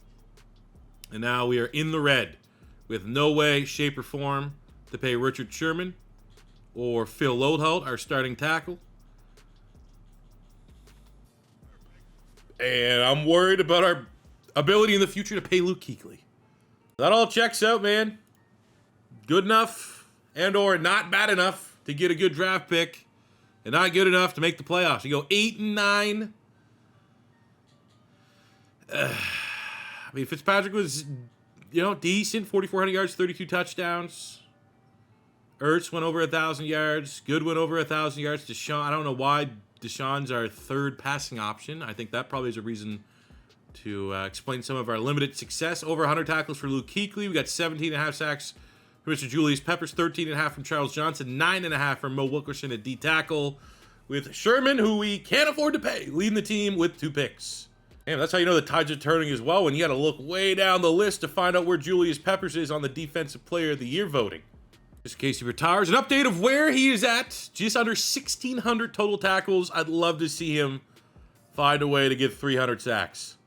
Speaker 1: And now we are in the red with no way, shape, or form to pay Richard Sherman or Phil Loadholt, our starting tackle. And I'm worried about our ability in the future to pay Luke Kuechly. That all checks out, man. Good enough and or not bad enough to get a good draft pick. And not good enough to make the playoffs. You go 8-9. I mean, Fitzpatrick was, decent. 4,400 yards, 32 touchdowns. Ertz went over 1,000 yards. Goodwin over 1,000 yards. Deshaun, I don't know why Deshaun's our third passing option. I think that probably is a reason to explain some of our limited success. Over 100 tackles for Luke Kuechly. We got 17.5 sacks from Mr. Julius Peppers, 13.5 from Charles Johnson, 9.5 from Mo Wilkerson at D tackle, with Sherman, who we can't afford to pay, leading the team with 2 picks. Damn, that's how you know the tides are turning as well, when you got to look way down the list to find out where Julius Peppers is on the Defensive Player of the Year voting. Just in case he retires, an update of where he is at. Just under 1,600 total tackles. I'd love to see him find a way to get 300 sacks.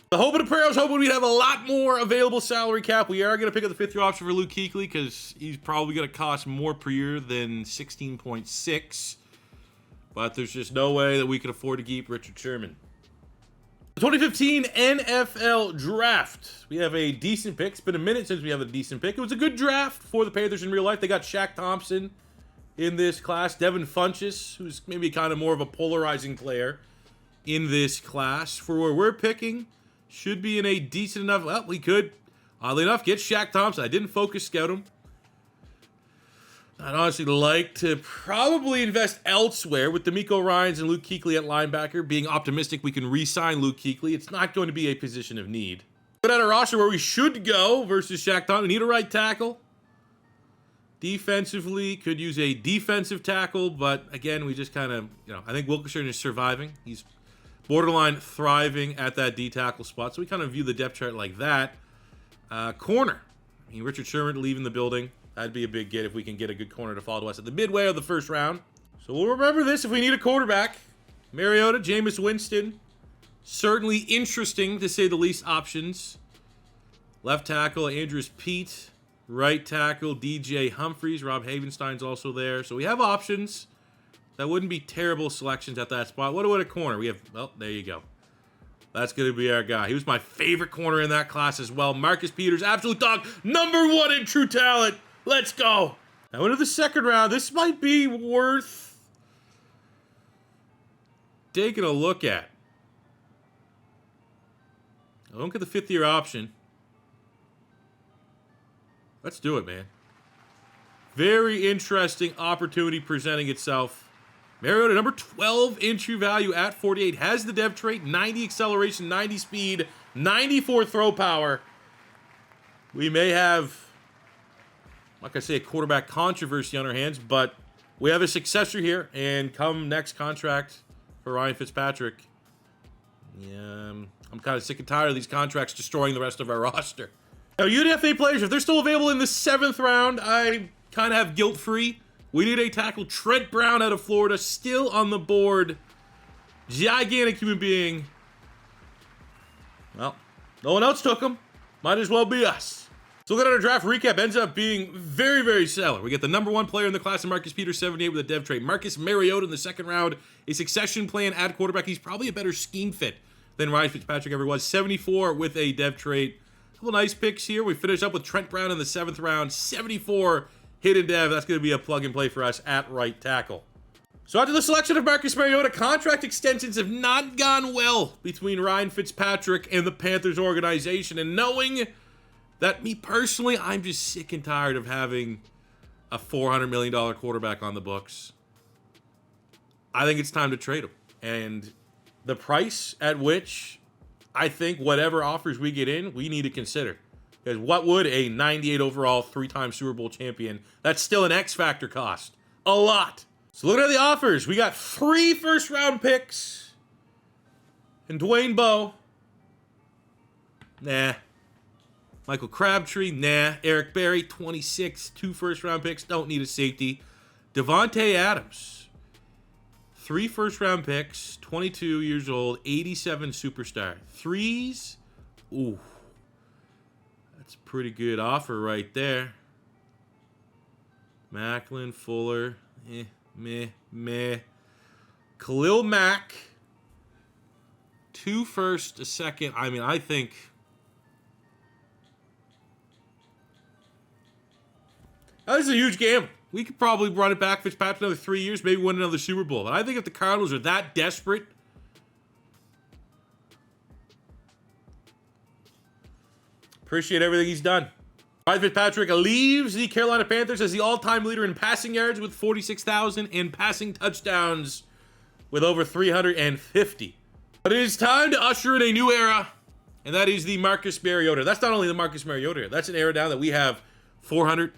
Speaker 1: The hope and the prayer, I was hoping we'd have a lot more available salary cap. We are going to pick up the 5th year option for Luke Kuechly because he's probably going to cost more per year than 16.6. But there's just no way that we can afford to keep Richard Sherman. The 2015 NFL Draft. We have a decent pick. It's been a minute since we have a decent pick. It was a good draft for the Panthers in real life. They got Shaq Thompson in this class. Devin Funchess, who's maybe kind of more of a polarizing player in this class. For where we're picking, should be in a decent enough. Well, we could, oddly enough, get Shaq Thompson. I didn't focus scout him. I'd honestly like to probably invest elsewhere with D'Amico Ryans and Luke Kuechly at linebacker. Being optimistic we can re-sign Luke Kuechly. It's not going to be a position of need. But at a roster where we should go versus Shaq Thompson, we need a right tackle. Defensively, could use a defensive tackle, but again, we just kind of, I think Wilkerson is surviving. He's borderline thriving at that D tackle spot. So we kind of view the depth chart like that. Corner. I mean, Richard Sherman leaving the building. That'd be a big get if we can get a good corner to follow to us at the midway of the first round. So we'll remember this if we need a quarterback. Mariota, Jameis Winston. Certainly interesting, to say the least, options. Left tackle, Andrews Pete. Right tackle, DJ Humphries. Rob Havenstein's also there. So we have options. That wouldn't be terrible selections at that spot. What about a corner? We have, well, there you go. That's going to be our guy. He was my favorite corner in that class as well. Marcus Peters, absolute dog. #1 in true talent. Let's go. Now into the second round. This might be worth taking a look at. I don't get the 5th-year option. Let's do it, man. Very interesting opportunity presenting itself. Mariota, #12 in true value at 48. Has the dev trait, 90 acceleration, 90 speed, 94 throw power. We may have, like I say, a quarterback controversy on our hands, but we have a successor here. And come next contract for Ryan Fitzpatrick, yeah, I'm kind of sick and tired of these contracts destroying the rest of our roster. Now, UDFA players, if they're still available in the 7th round, I kind of have guilt-free. We need a tackle. Trent Brown out of Florida, still on the board. Gigantic human being. Well, no one else took him. Might as well be us. So looking at our draft recap, ends up being very, very stellar. We get the #1 player in the class of Marcus Peters, 78 with a dev trait. Marcus Mariota in the 2nd round, a succession plan at quarterback. He's probably a better scheme fit than Ryan Fitzpatrick ever was. 74 with a dev trait. A couple nice picks here. We finish up with Trent Brown in the 7th round, 74 hidden dev. That's going to be a plug and play for us at right tackle. So after the selection of Marcus Mariota, contract extensions have not gone well between Ryan Fitzpatrick and the Panthers organization. And knowing that, me personally, I'm just sick and tired of having a $400 million quarterback on the books, I think it's time to trade him. And the price at which I think whatever offers we get in, we need to consider. Because what would a 98 overall, 3-time Super Bowl champion, that's still an X Factor cost? A lot. So looking at the offers, we got 3 first-round picks. And Dwayne Bowe. Nah. Michael Crabtree. Nah. Eric Berry, 26. 2 first-round picks. Don't need a safety. Devontae Adams. 3 first-round picks. 22 years old. 87 superstar. 3s. Ooh. That's a pretty good offer right there. Macklin, Fuller. Meh. Khalil Mack. 2 first, a second. I mean, I think this is a huge gamble. We could probably run it back Fitzpatrick another 3 years, maybe win another Super Bowl. But I think if the Cardinals are that desperate, appreciate everything he's done. Ryan Fitzpatrick leaves the Carolina Panthers as the all-time leader in passing yards with 46,000 and passing touchdowns with over 350. But it is time to usher in a new era, and that is the Marcus Mariota. That's not only the Marcus Mariota. That's an era now that we have 400,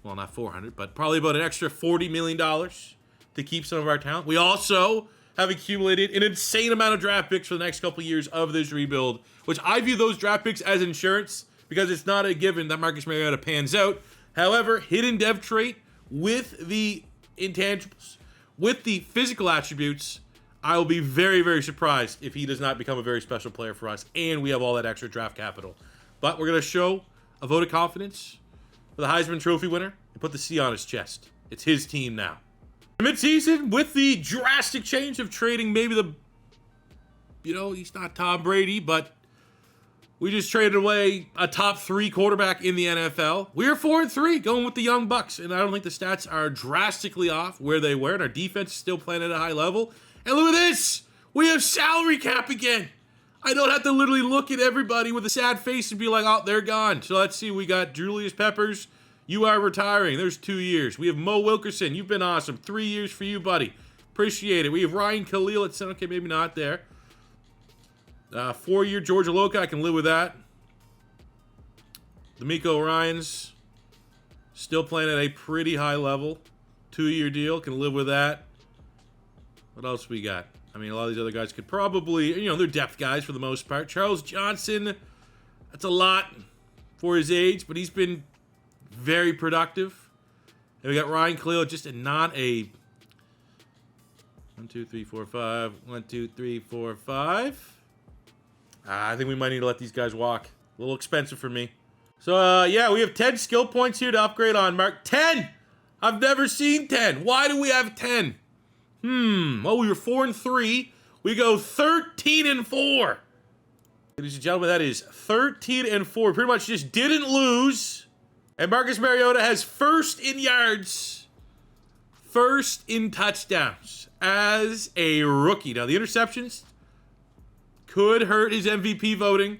Speaker 1: well, not 400, but probably about an extra $40 million to keep some of our talent. We also have accumulated an insane amount of draft picks for the next couple of years of this rebuild, which I view those draft picks as insurance, because it's not a given that Marcus Mariota pans out. However, hidden dev trait with the intangibles, with the physical attributes, I will be very, very surprised if he does not become a very special player for us, and we have all that extra draft capital. But we're going to show a vote of confidence for the Heisman Trophy winner and put the C on his chest. It's his team now. Mid-season, with the drastic change of trading maybe the, he's not Tom Brady, but we just traded away a top 3 quarterback in the NFL. We are 4-3 going with the Young Bucks, and I don't think the stats are drastically off where they were, and our defense is still playing at a high level. And look at this! We have salary cap again! I don't have to literally look at everybody with a sad face and be like, oh, they're gone. So let's see, we got Julius Peppers. You are retiring. There's 2 years. We have Mo Wilkerson. You've been awesome. 3 years for you, buddy. Appreciate it. We have Ryan Khalil at center. Okay, maybe not there. 4-year Georgia Loca, I can live with that. D'Amico Ryans, still playing at a pretty high level. 2-year deal, can live with that. What else we got? I mean, a lot of these other guys could probably, they're depth guys for the most part. Charles Johnson, that's a lot for his age, but he's been very productive. And we got Ryan Khalil, just not a 1, 2, 3, 4, 5. 1, 2, 3, 4, 5. I think we might need to let these guys walk. A little expensive for me. So, yeah, we have 10 skill points here to upgrade on. Mark, 10! I've never seen 10. Why do we have 10? Well, we were 4-3. We go 13-4. Ladies and gentlemen, that is 13-4. Pretty much just didn't lose. And Marcus Mariota has first in yards, first in touchdowns as a rookie. Now, the interceptions could hurt his MVP voting,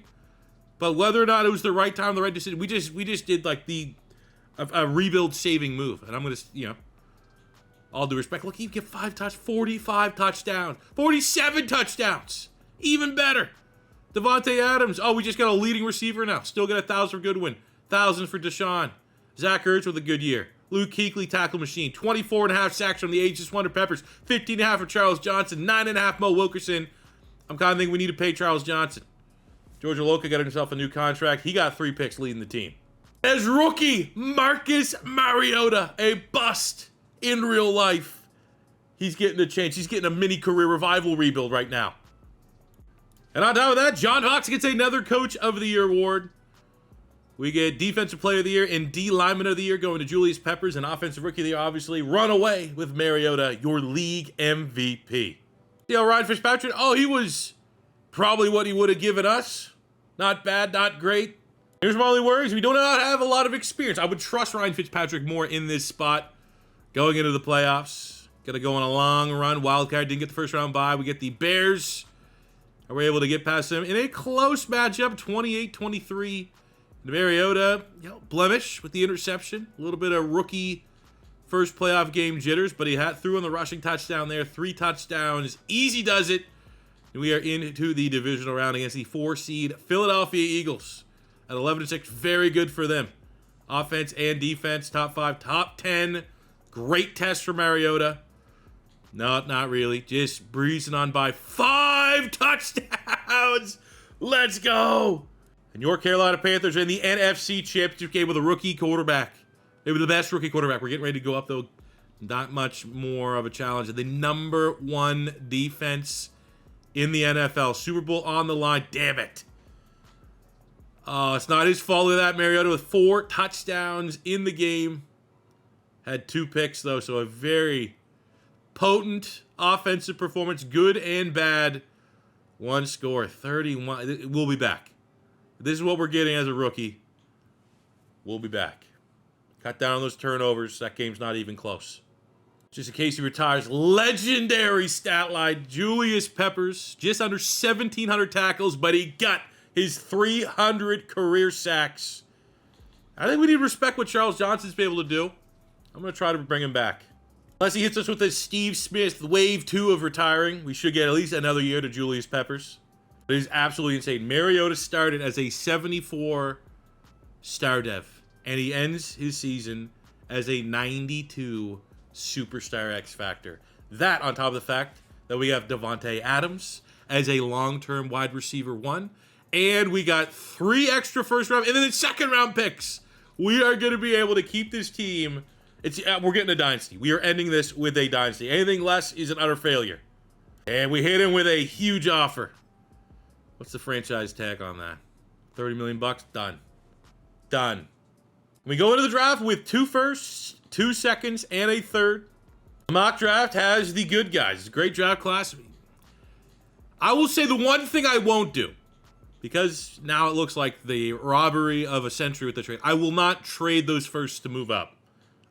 Speaker 1: but whether or not it was the right time, the right decision, we just did like a rebuild saving move. And I'm gonna, all due respect, look, he get 45 touchdowns, 47 touchdowns, even better. Davante Adams, we just got a leading receiver now. Still got 1,000 for Goodwin, 1,000 for Deshaun. Zach Ertz with a good year. Luke Kuechly, tackle machine, 24.5 sacks from the Aegis Wonder Peppers, 15.5 for Charles Johnson, 9.5 Mo Wilkerson. I'm kind of thinking we need to pay Charles Johnson. George Oloka got himself a new contract. He got 3 picks leading the team. As rookie, Marcus Mariota, a bust in real life. He's getting a chance. He's getting a mini career revival rebuild right now. And on top of that, John Fox gets another Coach of the Year award. We get Defensive Player of the Year and D Lineman of the Year going to Julius Peppers, and Offensive Rookie of the Year, obviously. Run away with Mariota, your league MVP. Ryan Fitzpatrick, he was probably what he would have given us. Not bad, not great. Here's my only worries. We do not have a lot of experience. I would trust Ryan Fitzpatrick more in this spot going into the playoffs. Gonna go on a long run. Wildcard didn't get the first round bye. We get the Bears. And we're able to get past them in a close matchup, 28-23. Mariota, blemish with the interception. A little bit of rookie first playoff game jitters, but he threw in the rushing touchdown there. 3 touchdowns. Easy does it. And we are into the divisional round against the 4-seed Philadelphia Eagles at 11-6. Very good for them. Offense and defense, top 5, top 10. Great test for Mariota. No, not really. Just breezing on by. 5 touchdowns. Let's go. And your Carolina Panthers are in the NFC Championship game with a rookie quarterback. Maybe the best rookie quarterback. We're getting ready to go up, though. Not much more of a challenge. The number 1 defense in the NFL. Super Bowl on the line. Damn it. It's not his fault of that. Mariota with 4 touchdowns in the game. Had 2 picks, though, so a very potent offensive performance. Good and bad. 1 score, 31. We'll be back. This is what we're getting as a rookie. We'll be back. Cut down on those turnovers. That game's not even close. Just in case he retires, legendary stat line. Julius Peppers, just under 1,700 tackles, but he got his 300 career sacks. I think we need to respect what Charles Johnson's been able to do. I'm going to try to bring him back. Unless he hits us with this Steve Smith wave 2 of retiring, we should get at least another year to Julius Peppers. It is absolutely insane. Mariota started as a 74 star dev, and he ends his season as a 92 superstar X Factor. That on top of the fact that we have Davante Adams as a long-term wide receiver 1, and we got 3 extra first round and then 2nd round picks. We are going to be able to keep this team. We're getting a dynasty. We are ending this with a dynasty. Anything less is an utter failure. And we hit him with a huge offer. What's the franchise tag on that? $30 million bucks? Done. Done. We go into the draft with 2 firsts, 2 seconds, and a 3rd. The mock draft has the good guys. It's a great draft class. I will say the one thing I won't do, because now it looks like the robbery of a century with the trade. I will not trade those firsts to move up.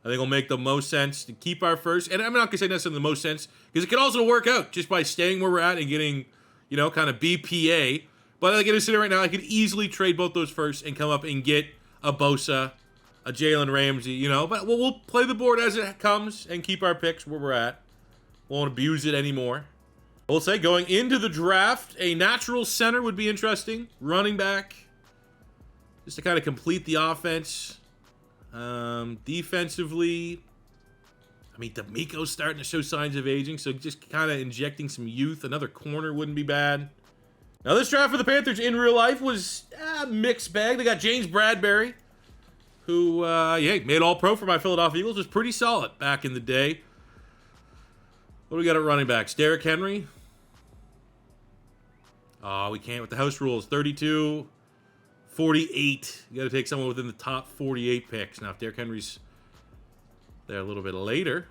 Speaker 1: I think it'll make the most sense to keep our first. And I'm not going to say necessarily the most sense, because it can also work out just by staying where we're at and getting, kind of BPA. But like it is sitting right now, I could easily trade both those firsts and come up and get a Bosa, a Jalen Ramsey, But we'll play the board as it comes and keep our picks where we're at. Won't abuse it anymore. I will say, going into the draft, a natural center would be interesting. Running back, just to kind of complete the offense. Defensively, D'Amico's starting to show signs of aging, so just kind of injecting some youth. Another corner wouldn't be bad. Now, this draft for the Panthers in real life was a mixed bag. They got James Bradbury, who, made All-Pro for my Philadelphia Eagles. Was pretty solid back in the day. What do we got at running backs? Derrick Henry. Oh, we can't with the house rules. 32, 48. You got to take someone within the top 48 picks. Now, if Derrick Henry's there a little bit later.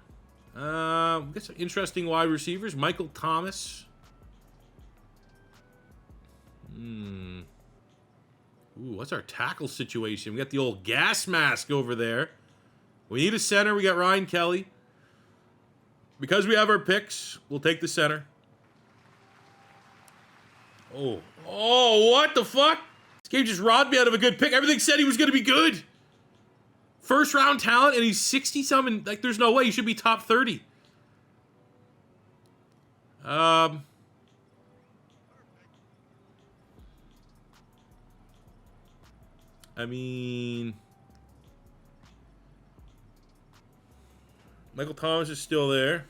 Speaker 1: We got some interesting wide receivers. Michael Thomas. Ooh, what's our tackle situation? We got the old gas mask over there. We need a center. We got Ryan Kelly. Because we have our picks, we'll take the center. Oh, what the fuck? This game just robbed me out of a good pick. Everything said he was going to be good. First round talent, and he's 60-something. Like, there's no way. He should be top 30. I mean, Michael Thomas is still there.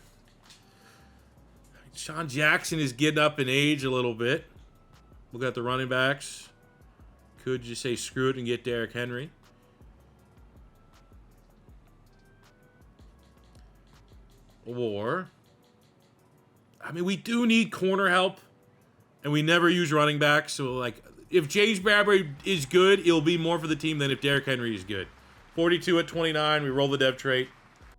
Speaker 1: Sean Jackson is getting up in age a little bit. Look at the running backs. Could you say screw it and get Derrick Henry? Or, I mean, we do need corner help, and we never use running backs. So, like, if James Bradbury is good, it'll be more for the team than if Derrick Henry is good. 42 at 29. We roll the dev trait.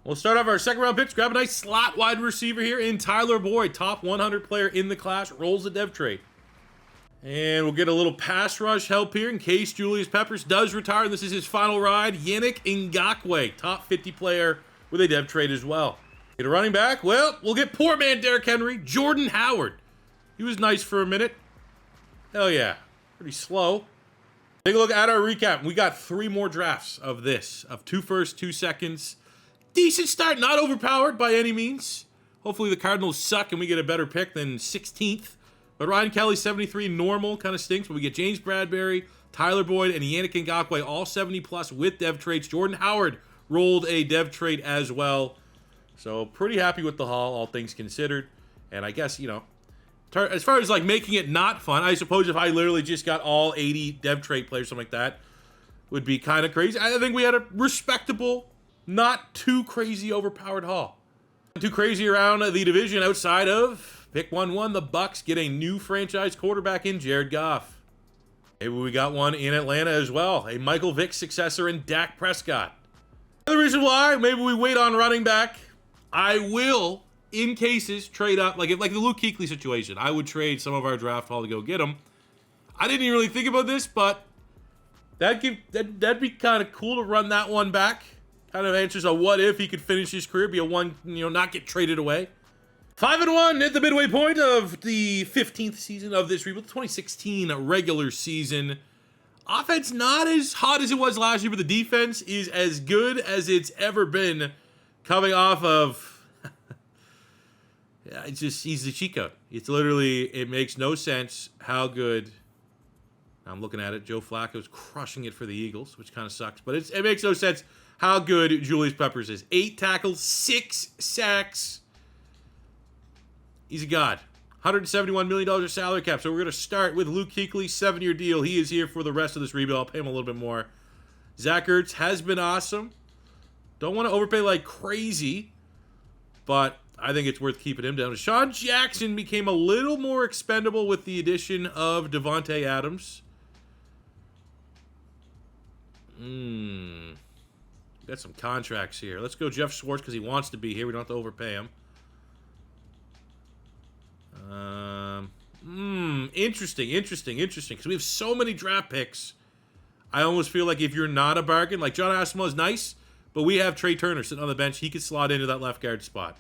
Speaker 1: We'll start off our second round picks. Grab a nice slot wide receiver here in Tyler Boyd. Top 100 player in the class. Rolls the dev trait. And we'll get a little pass rush help here in case Julius Peppers does retire. This is his final ride. Yannick Ngakoue. Top 50 player with a dev trait as well. Get a running back. Well, we'll get poor man Derrick Henry. Jordan Howard. He was nice for a minute. Hell yeah. Pretty slow. Take a look at our recap. We got 3 more drafts of this. Of 2 firsts, 2 seconds. Decent start. Not overpowered by any means. Hopefully the Cardinals suck and we get a better pick than 16th. But Ryan Kelly, 73, normal. Kind of stinks. But we get James Bradbury, Tyler Boyd, and Yannick Ngakoue. All 70 plus with dev traits. Jordan Howard rolled a dev trait as well. So pretty happy with the haul, all things considered. And I guess, you know, as far as like making it not fun, I suppose if I literally just got all 80 dev trait players, something like that, would be kind of crazy. I think we had a respectable, not too crazy overpowered haul. Not too crazy around the division outside of pick 1-1. The Bucks get a new franchise quarterback in Jared Goff. Maybe we got one in Atlanta as well. A Michael Vick successor in Dak Prescott. Another reason why, maybe we wait on running back. I will, in cases, trade up. Like the Luke Kuechly situation, I would trade some of our draft haul to go get him. I didn't even really think about this, but that'd be kind of cool to run that one back. Kind of answers a what if he could finish his career, be a one, you know, not get traded away. 5-1 at the midway point of the 15th season of this rebuild, 2016 regular season. Offense not as hot as it was last year, but the defense is as good as it's ever been. Coming off of, yeah, it's just, he's the cheat code. It's literally, it makes no sense how good, I'm looking at it, Joe Flacco's crushing it for the Eagles, which kind of sucks, but it makes no sense how good Julius Peppers is. 8 tackles, 6 sacks. He's a god. $171 million of salary cap, so we're going to start with Luke Kuechly, 7-year deal. He is here for the rest of this rebuild. I'll pay him a little bit more. Zach Ertz has been awesome. Don't want to overpay like crazy, but I think it's worth keeping him down. Sean Jackson became a little more expendable with the addition of Davante Adams. Got some contracts here. Let's go Jeff Schwartz because he wants to be here. We don't have to overpay him. Interesting. Because we have so many draft picks. I almost feel like if you're not a bargain, like John Asamoah is nice, but we have Trey Turner sitting on the bench. He could slot into that left guard spot.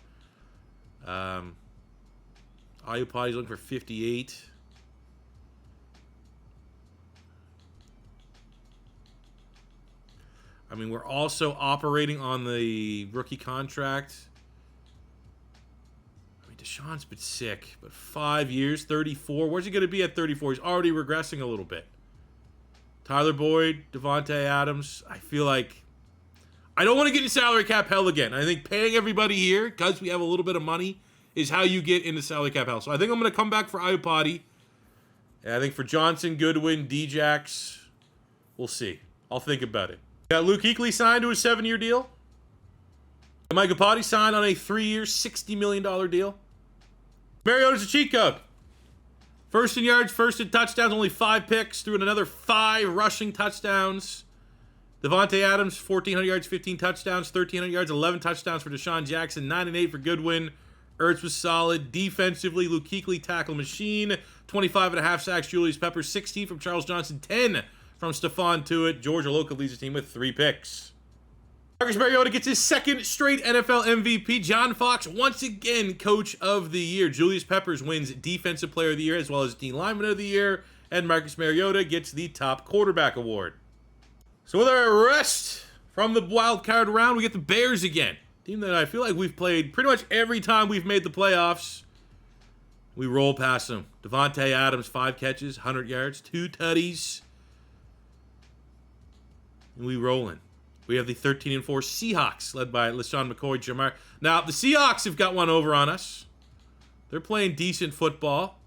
Speaker 1: Ayupati's looking for 58. I mean, we're also operating on the rookie contract. I mean, Deshaun's been sick, but 5 years, 34. Where's he going to be at 34? He's already regressing a little bit. Tyler Boyd, Davante Adams. I feel like I don't want to get in salary cap hell again. I think paying everybody here, because we have a little bit of money, is how you get into salary cap hell. So I think I'm going to come back for Ayupati. And I think for Johnson, Goodwin, Djax, we'll see. I'll think about it. Got Luke Kuechly signed to a 7-year deal. Micah Potty signed on a 3-year, $60 million deal. Mariota's a cheat code. First in yards, first in touchdowns, only 5 picks, threw in another 5 rushing touchdowns. Devontae Adams, 1,400 yards, 15 touchdowns, 1,300 yards, 11 touchdowns for Deshaun Jackson, 9 and 8 for Goodwin. Ertz was solid. Defensively, Luke Kuechly, tackle machine. 25.5 sacks, Julius Peppers, 16 from Charles Johnson, 10 from Stephon Tuitt. George Oloka leads the team with 3 picks. Marcus Mariota gets his 2nd straight NFL MVP. John Fox, once again, Coach of the Year. Julius Peppers wins Defensive Player of the Year as well as D Lineman of the Year. And Marcus Mariota gets the Top Quarterback Award. So with our rest from the wild card round, we get the Bears again. Team that I feel like we've played pretty much every time we've made the playoffs. We roll past them. Devontae Adams, 5 catches, 100 yards, 2 tutties. And we rolling. We have the 13-4 Seahawks, led by LaShawn McCoy, Jamar. Now, the Seahawks have got one over on us. They're playing decent football.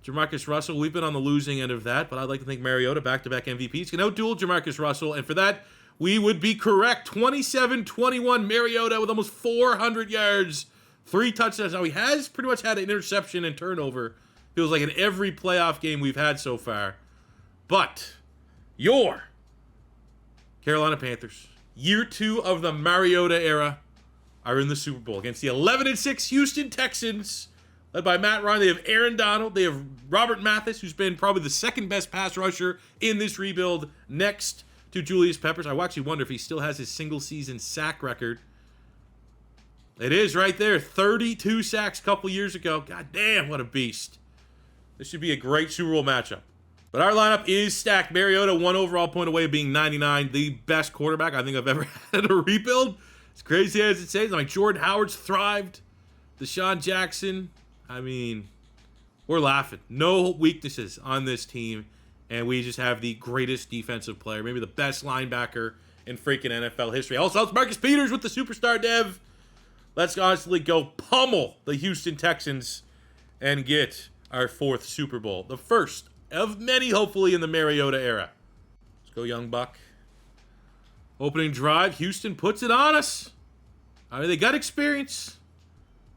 Speaker 1: Jamarcus Russell, we've been on the losing end of that, but I'd like to think Mariota, back-to-back MVPs, can outduel Jamarcus Russell, and for that, we would be correct. 27-21 Mariota with almost 400 yards, 3 touchdowns. Now, he has pretty much had an interception and turnover. Feels like in every playoff game we've had so far. But your Carolina Panthers, year 2 of the Mariota era, are in the Super Bowl against the 11-6 Houston Texans, led by Matt Ryan. They have Aaron Donald. They have Robert Mathis, who's been probably the 2nd best pass rusher in this rebuild, next to Julius Peppers. I actually wonder if he still has his single-season sack record. It is right there. 32 sacks a couple years ago. God damn, what a beast. This should be a great Super Bowl matchup. But our lineup is stacked. Mariota, 1 overall point away of being 99, the best quarterback I think I've ever had in a rebuild. As crazy as it says. Like Jordan Howard's thrived. Deshaun Jackson. I mean, we're laughing. No weaknesses on this team. And we just have the greatest defensive player, maybe the best linebacker in freaking NFL history. Also, it's Marcus Peters with the superstar dev. Let's honestly go pummel the Houston Texans and get our 4th Super Bowl. The first of many, hopefully, in the Mariota era. Let's go, young buck. Opening drive, Houston puts it on us. I mean, they got experience.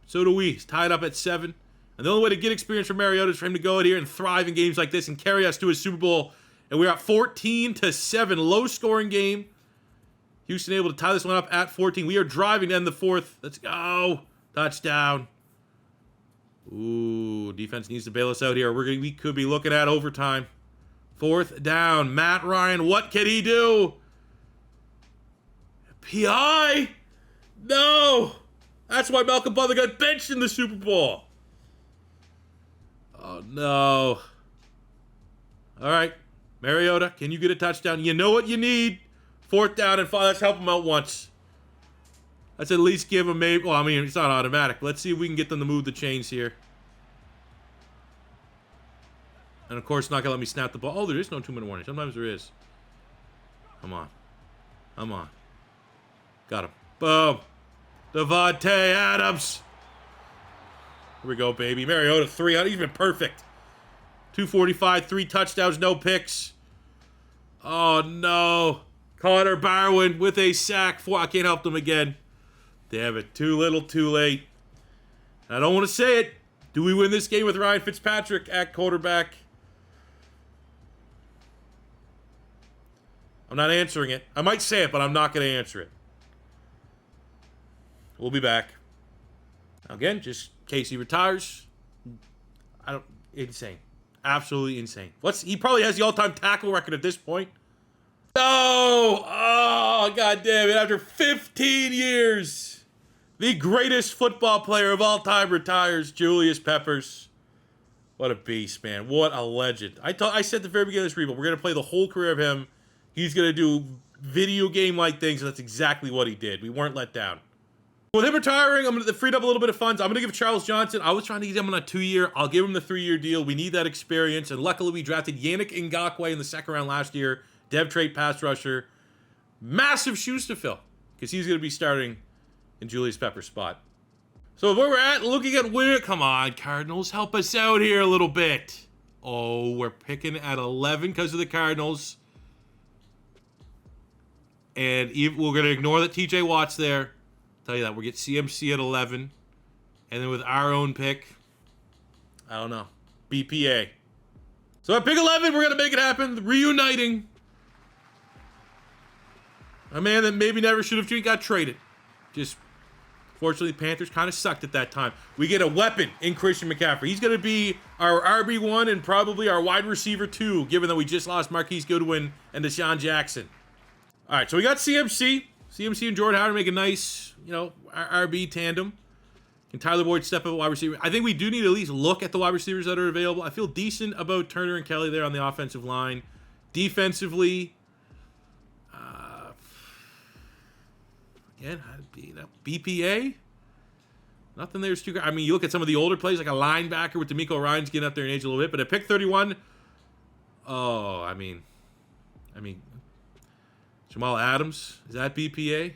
Speaker 1: So do we. It's tied up at 7. And the only way to get experience from Mariota is for him to go out here and thrive in games like this and carry us to a Super Bowl. And we're at 14-7, low-scoring game. Houston able to tie this one up at 14. We are driving to end the 4th. Let's go. Touchdown. Ooh, defense needs to bail us out here. We could be looking at overtime. 4th down. Matt Ryan, what can he do? PI? No. That's why Malcolm Butler got benched in the Super Bowl. Oh, no. All right. Mariota, can you get a touchdown? You know what you need. 4th down and 5. Let's help him out once. Let's at least give him maybe. Well, I mean, it's not automatic. But let's see if we can get them to move the chains here. And, of course, not going to let me snap the ball. Oh, there is no 2-minute warning. Sometimes there is. Come on. Come on. Got him. Boom. Devontae Adams. Here we go, baby. Mariota, 300. He's been perfect. 245, 3 touchdowns, no picks. Oh, no. Connor Barwin with a sack. I can't help them again. Damn it. Too little, too late. I don't want to say it. Do we win this game with Ryan Fitzpatrick at quarterback? I'm not answering it. I might say it, but I'm not going to answer it. We'll be back. Now again, just in case he retires. Insane. Absolutely insane. He probably has the all-time tackle record at this point. No! Oh, God damn it. After 15 years, the greatest football player of all time retires, Julius Peppers. What a beast, man. What a legend. I said at the very beginning of this rebuild, we're going to play the whole career of him. He's going to do video game-like things, and that's exactly what he did. We weren't let down. With him retiring, I'm going to freed up a little bit of funds. I'm going to give Charles Johnson. I was trying to get him on a 2-year. I'll give him the 3-year deal. We need that experience. And luckily, we drafted Yannick Ngakoue in the 2nd round last year. Dev trait pass rusher. Massive shoes to fill because he's going to be starting in Julius Pepper's spot. So where we're at, looking at where... Come on, Cardinals. Help us out here a little bit. Oh, we're picking at 11 because of the Cardinals. And we're going to ignore that TJ Watt's there. tell you that. We'll get CMC at 11. And then with our own pick, I don't know, BPA. So at pick 11, we're going to make it happen. Reuniting a man that maybe never should have got traded. Just, fortunately, the Panthers kind of sucked at that time. We get a weapon in Christian McCaffrey. He's going to be our RB1 and probably our wide receiver 2, given that we just lost Marquise Goodwin and Deshaun Jackson. All right, so we got CMC. CMC and Jordan Howard make a nice, RB tandem. Can Tyler Boyd step up at wide receiver? I think we do need to at least look at the wide receivers that are available. I feel decent about Turner and Kelly there on the offensive line. Defensively, again, BPA? Nothing there's too great. I mean, you look at some of the older plays, like a linebacker with D'Amico Ryans getting up there in age a little bit. But at pick 31, I mean, Jamal Adams, is that BPA?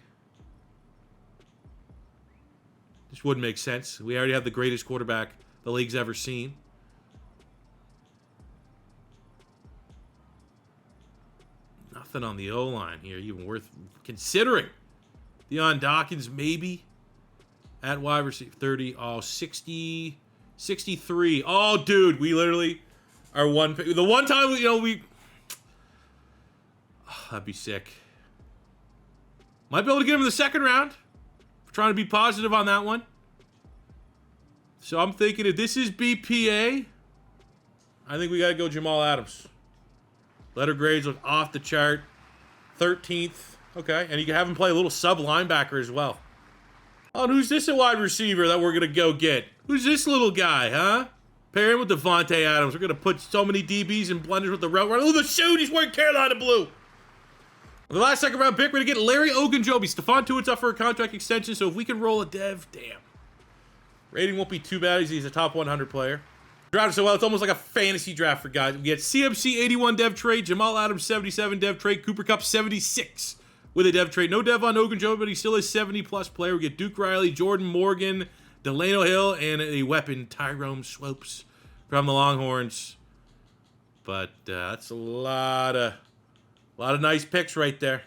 Speaker 1: This wouldn't make sense. We already have the greatest quarterback the league's ever seen. Nothing on the O-line here even worth considering. Deion Dawkins maybe at wide receiver 30. 60, 63. Oh, dude, we literally are one pick. The one time, that'd be sick. Might be able to get him in the second round. Trying to be positive on that one. So I'm thinking if this is BPA, I think we got to go Jamal Adams. Letter grades look off the chart. 13th. Okay. And you can have him play a little sub linebacker as well. Oh, and who's this a wide receiver that we're going to go get? Who's this little guy, huh? Pair him with Devontae Adams. We're going to put so many DBs and blenders with the route runner. Oh, the shoot. He's wearing Carolina blue. The last second round pick, we're going to get Larry Ogunjobi. Stephon Tuitt's up for a contract extension, so if we can roll a dev, damn. Rating won't be too bad. He's a top 100 player. Drafted so well, it's almost like a fantasy draft for guys. We get CMC 81 dev trade, Jamal Adams 77 dev trade, Cooper Kupp 76 with a dev trade. No dev on Ogunjobi, but he's still a 70-plus player. We get Duke Riley, Jordan Morgan, Delano Hill, and a weapon, Tyrone Swopes from the Longhorns. But that's a lot of nice picks right there.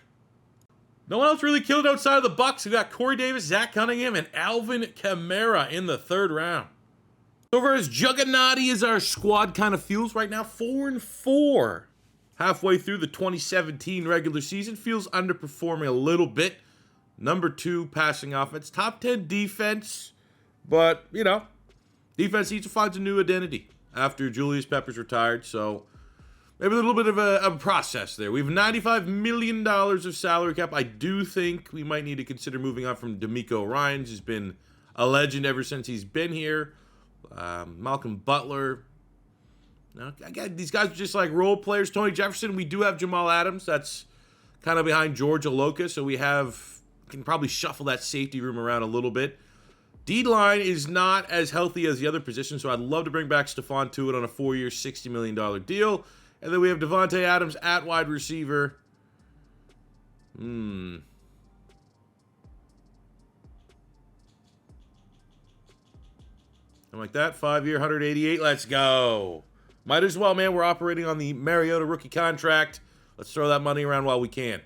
Speaker 1: No one else really killed outside of the Bucks. We got Corey Davis, Zach Cunningham, and Alvin Kamara in the third round. Over as juggernauty as our squad kind of feels right now, 4-4. Halfway through the 2017 regular season, feels underperforming a little bit. Number 2 passing offense, top 10 defense, but defense needs to find a new identity after Julius Peppers retired. So maybe a little bit of a process there. We have $95 million of salary cap. I do think we might need to consider moving on from D'Amico Ryans, who's been a legend ever since he's been here. Malcolm Butler. Again, these guys are just like role players. Tony Jefferson. We do have Jamal Adams. That's kind of behind George Aloka, so we can probably shuffle that safety room around a little bit. D-line is not as healthy as the other positions, so I'd love to bring back Stephon Tuitt on a 4-year, $60 million deal. And then we have Devontae Adams at wide receiver. Something like that. 5-year, 188. Let's go. Might as well, man. We're operating on the Mariota rookie contract. Let's throw that money around while we can.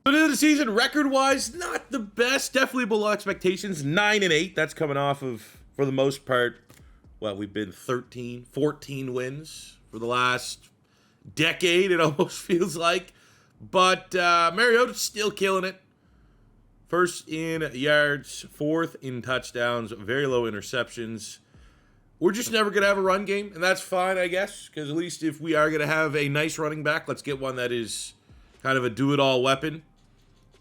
Speaker 1: So, the season, record-wise, not the best. Definitely below expectations. 9-8. That's coming off of, for the most part, we've been 13, 14 wins for the last decade, it almost feels like. But Mariota's still killing it. First in yards, 4th in touchdowns, very low interceptions. We're just never going to have a run game, and that's fine, I guess, because at least if we are going to have a nice running back, let's get one that is kind of a do-it-all weapon.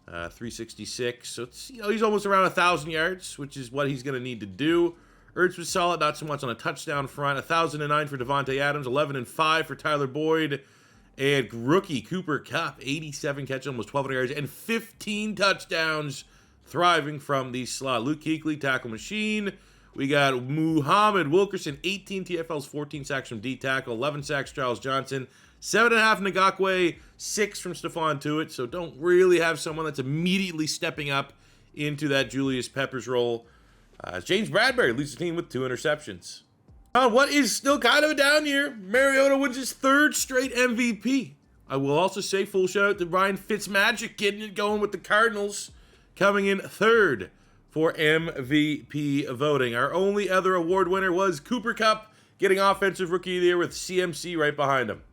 Speaker 1: 366. So it's, he's almost around 1,000 yards, which is what he's going to need to do. Ertz was solid, not so much on a touchdown front. 1,009 for Devontae Adams, 11-5 for Tyler Boyd, and rookie Cooper Kupp, 87 catches, almost 1,200 yards, and 15 touchdowns, thriving from the slot. Luke Kuechly, tackle machine. We got Muhammad Wilkerson, 18 TFLs, 14 sacks from D tackle, 11 sacks Charles Johnson, 7.5 Ngakwe, 6 from Stephon Tuitt. So don't really have someone that's immediately stepping up into that Julius Peppers role. James Bradbury leads the team with 2 interceptions. What is still kind of a down year, Mariota wins his 3rd straight MVP. I will also say full shout out to Ryan Fitzmagic getting it going with the Cardinals, coming in 3rd for MVP voting. Our only other award winner was Cooper Kupp, getting Offensive Rookie of the Year with CMC right behind him.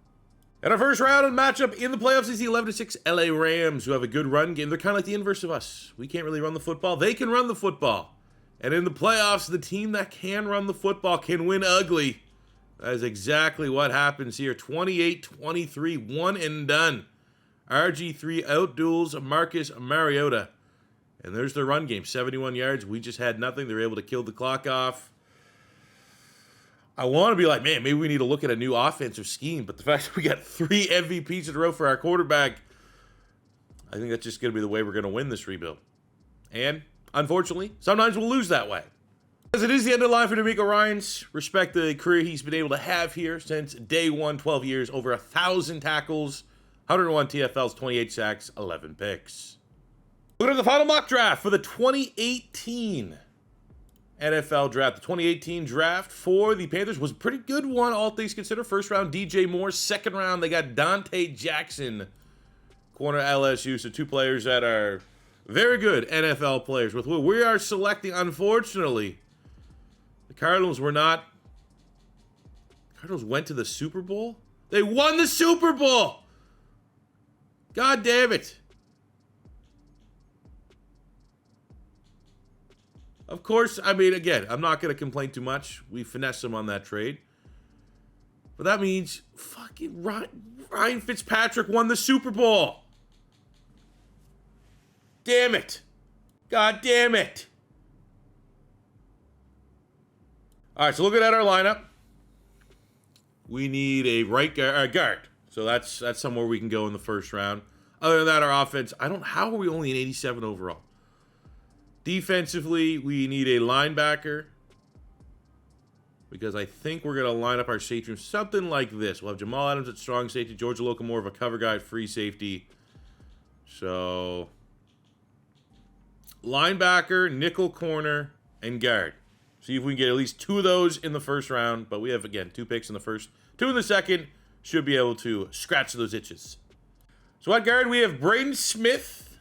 Speaker 1: And our first round of matchup in the playoffs is the 11-6 LA Rams, who have a good run game. They're kind of like the inverse of us. We can't really run the football. They can run the football. And in the playoffs, the team that can run the football can win ugly. That is exactly what happens here. 28-23, one and done. RG3 outduels Marcus Mariota. And there's their run game, 71 yards. We just had nothing. They were able to kill the clock off. I want to be like, man, maybe we need to look at a new offensive scheme. But the fact that we got 3 MVPs in a row for our quarterback, I think that's just going to be the way we're going to win this rebuild. And, unfortunately, sometimes we'll lose that way. As it is the end of the line for D'Amico Ryans, respect the career he's been able to have here since day one, 12 years, over 1,000 tackles, 101 TFLs, 28 sacks, 11 picks. Look at the final mock draft for the 2018 NFL draft. The 2018 draft for the Panthers was a pretty good one, all things considered. First round, DJ Moore. Second round, they got Dante Jackson, corner LSU. So 2 players that are very good NFL players. With who we are selecting, unfortunately, the Cardinals were not. The Cardinals went to the Super Bowl? They won the Super Bowl! God damn it. Of course, I mean, again, I'm not going to complain too much. We finessed them on that trade. But that means fucking Ryan Fitzpatrick won the Super Bowl. Damn it. God damn it. All right, so looking at our lineup, we need a right guard. So that's somewhere we can go in the first round. Other than that, our offense, how are we only an 87 overall? Defensively, we need a linebacker, because I think we're going to line up our safety room something like this. We'll have Jamal Adams at strong safety, George Aloka more of a cover guy at free safety. So, linebacker, nickel corner, and guard. See if we can get at least 2 of those in the first round. But we have, again, 2 picks in the first, 2 in the second. Should be able to scratch those itches. So at guard, we have Braden Smith,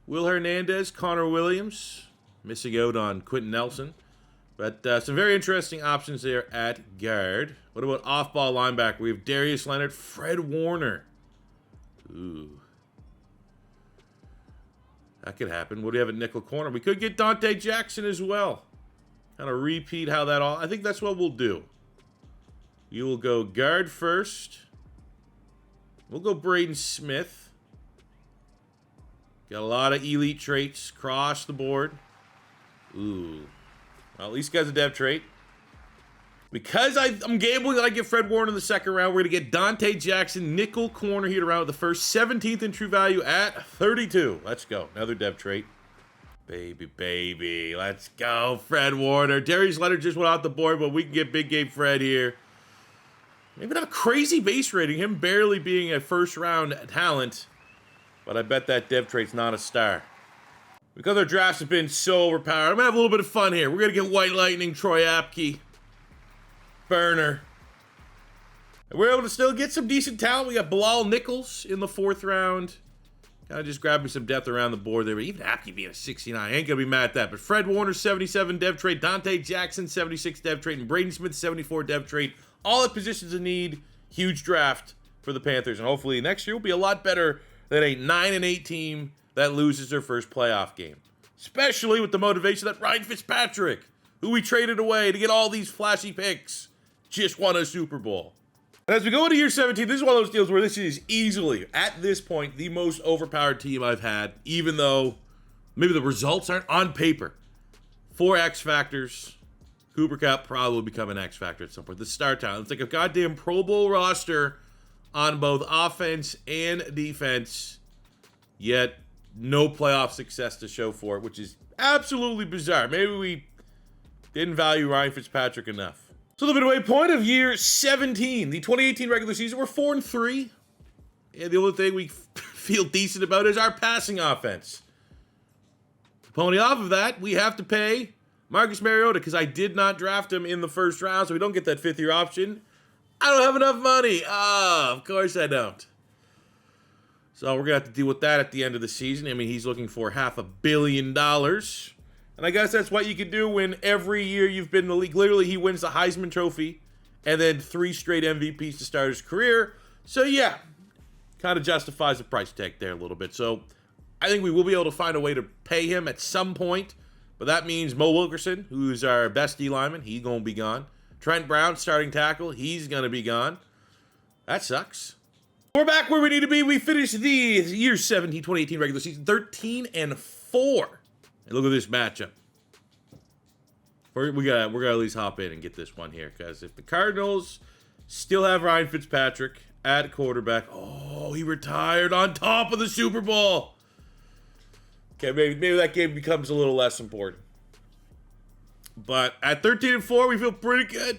Speaker 1: Will Hernandez, Connor Williams, missing out on Quentin Nelson. But some very interesting options there at guard. What about off-ball linebacker? We have Darius Leonard, Fred Warner. Ooh. That could happen. What do we have at nickel corner? We could get Dante Jackson as well. Kind of repeat how that all... I think that's what we'll do. You will go guard first. We'll go Braden Smith. Got a lot of elite traits across the board. Ooh. Well, at least guy's a dev trait. Because I'm gambling that I get Fred Warner in the second round, we're going to get Dante Jackson, nickel corner here to round out the first. 17th in true value at 32. Let's go. Another dev trait. Baby. Let's go, Fred Warner. Darius Leonard just went out the board, but we can get big game Fred here. Maybe not a crazy base rating, him barely being a first-round talent. But I bet that dev trait's not a star. Because our drafts have been so overpowered, I'm going to have a little bit of fun here. We're going to get White Lightning, Troy Apke, Burner. And we're able to still get some decent talent. We got Bilal Nichols in the 4th round. Kind of just grabbing some depth around the board there. But even Apke being a 69, I ain't going to be mad at that. But Fred Warner, 77 dev trait. Dante Jackson, 76 dev trait. And Braden Smith, 74 dev trait. All at positions of need. Huge draft for the Panthers. And hopefully next year will be a lot better than a 9-8 team that loses their first playoff game. Especially with the motivation that Ryan Fitzpatrick, who we traded away to get all these flashy picks, just won a Super Bowl. And as we go into year 17, this is one of those deals where this is easily, at this point, the most overpowered team I've had, even though maybe the results aren't on paper. 4 X factors. Cooper Kupp probably will become an X factor at some point. The star talent. It's like a goddamn Pro Bowl roster on both offense and defense, yet no playoff success to show for it, which is absolutely bizarre. Maybe we didn't value Ryan Fitzpatrick enough. So the midway point of year 17, the 2018 regular season, we're 4-3. And the only thing we feel decent about is our passing offense. Pony off of that, we have to pay Marcus Mariota, because I did not draft him in the first round, so we don't get that 5th-year option. I don't have enough money. Of course I don't. So we're going to have to deal with that at the end of the season. I mean, he's looking for $500 million. And I guess that's what you can do when every year you've been in the league. Literally, he wins the Heisman Trophy and then 3 straight MVPs to start his career. So, yeah, kind of justifies the price tag there a little bit. So I think we will be able to find a way to pay him at some point. But that means Mo Wilkerson, who's our best D lineman, he's going to be gone. Trent Brown, starting tackle, he's going to be gone. That sucks. We're back where we need to be. We finished the year 2018 regular season 13-4. And look at this matchup. We're gonna at least hop in and get this one here, because if the Cardinals still have Ryan Fitzpatrick at quarterback, oh, he retired on top of the Super Bowl. Okay, maybe that game becomes a little less important. But at 13-4, we feel pretty good.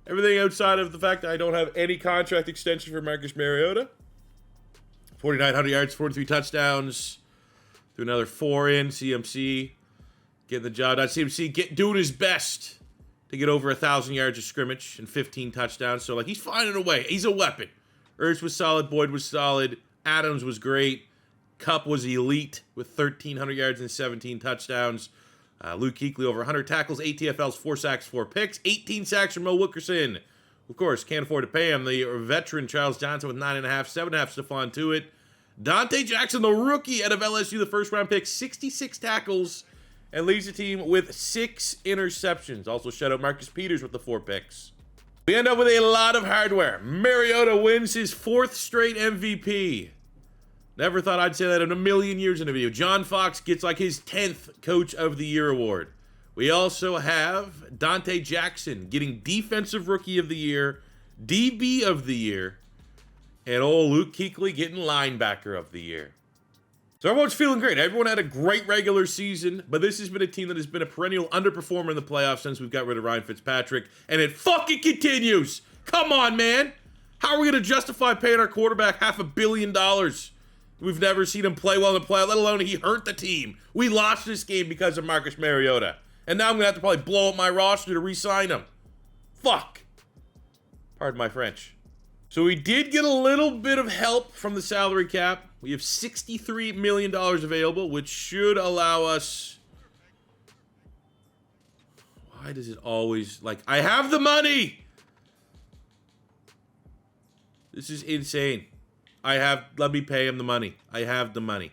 Speaker 1: Everything outside of the fact that I don't have any contract extension for Marcus Mariota. 4,900 yards, 43 touchdowns. Threw another 4 in. CMC getting the job done. CMC doing his best to get over 1,000 yards of scrimmage and 15 touchdowns. So, like, he's finding a way. He's a weapon. Ertz was solid. Boyd was solid. Adams was great. Kupp was elite with 1,300 yards and 17 touchdowns. Luke Kuechly over 100 tackles, 8 TFLs, 4 sacks, 4 picks, 18 sacks from Mo Wilkerson. Of course, can't afford to pay him. The veteran Charles Johnson with 9.5, 7.5 Stephon Tuitt. Dante Jackson, the rookie out of LSU, the first-round pick, 66 tackles, and leads the team with 6 interceptions. Also, shout out Marcus Peters with the 4 picks. We end up with a lot of hardware. Mariota wins his 4th straight MVP. Never thought I'd say that in a million years in a video. John Fox gets like his 10th Coach of the Year award. We also have Dante Jackson getting Defensive Rookie of the Year, DB of the Year, and old Luke Kuechly getting Linebacker of the Year. So everyone's feeling great. Everyone had a great regular season, but this has been a team that has been a perennial underperformer in the playoffs since we've got rid of Ryan Fitzpatrick, and it fucking continues. Come on, man. How are we going to justify paying our quarterback $500 million? We've never seen him play well in the playoffs, let alone he hurt the team. We lost this game because of Marcus Mariota. And now I'm going to have to probably blow up my roster to re-sign him. Fuck. Pardon my French. So we did get a little bit of help from the salary cap. We have $63 million available, which should allow us... Why does it always... Like, I have the money! This is insane. Let me pay him the money. I have the money.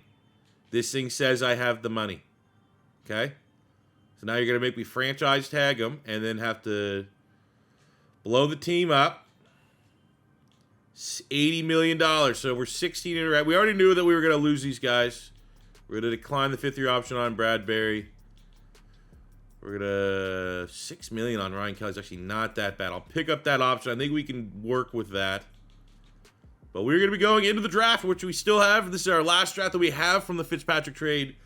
Speaker 1: This thing says I have the money. Okay? So now you're going to make me franchise tag him and then have to blow the team up. It's $80 million. So we're 16 in a row. We already knew that we were going to lose these guys. We're going to decline the 5th-year option on Bradbury. We're going to... $6 million on Ryan Kelly's actually not that bad. I'll pick up that option. I think we can work with that. But we're going to be going into the draft, which we still have. This is our last draft that we have from the Fitzpatrick trade.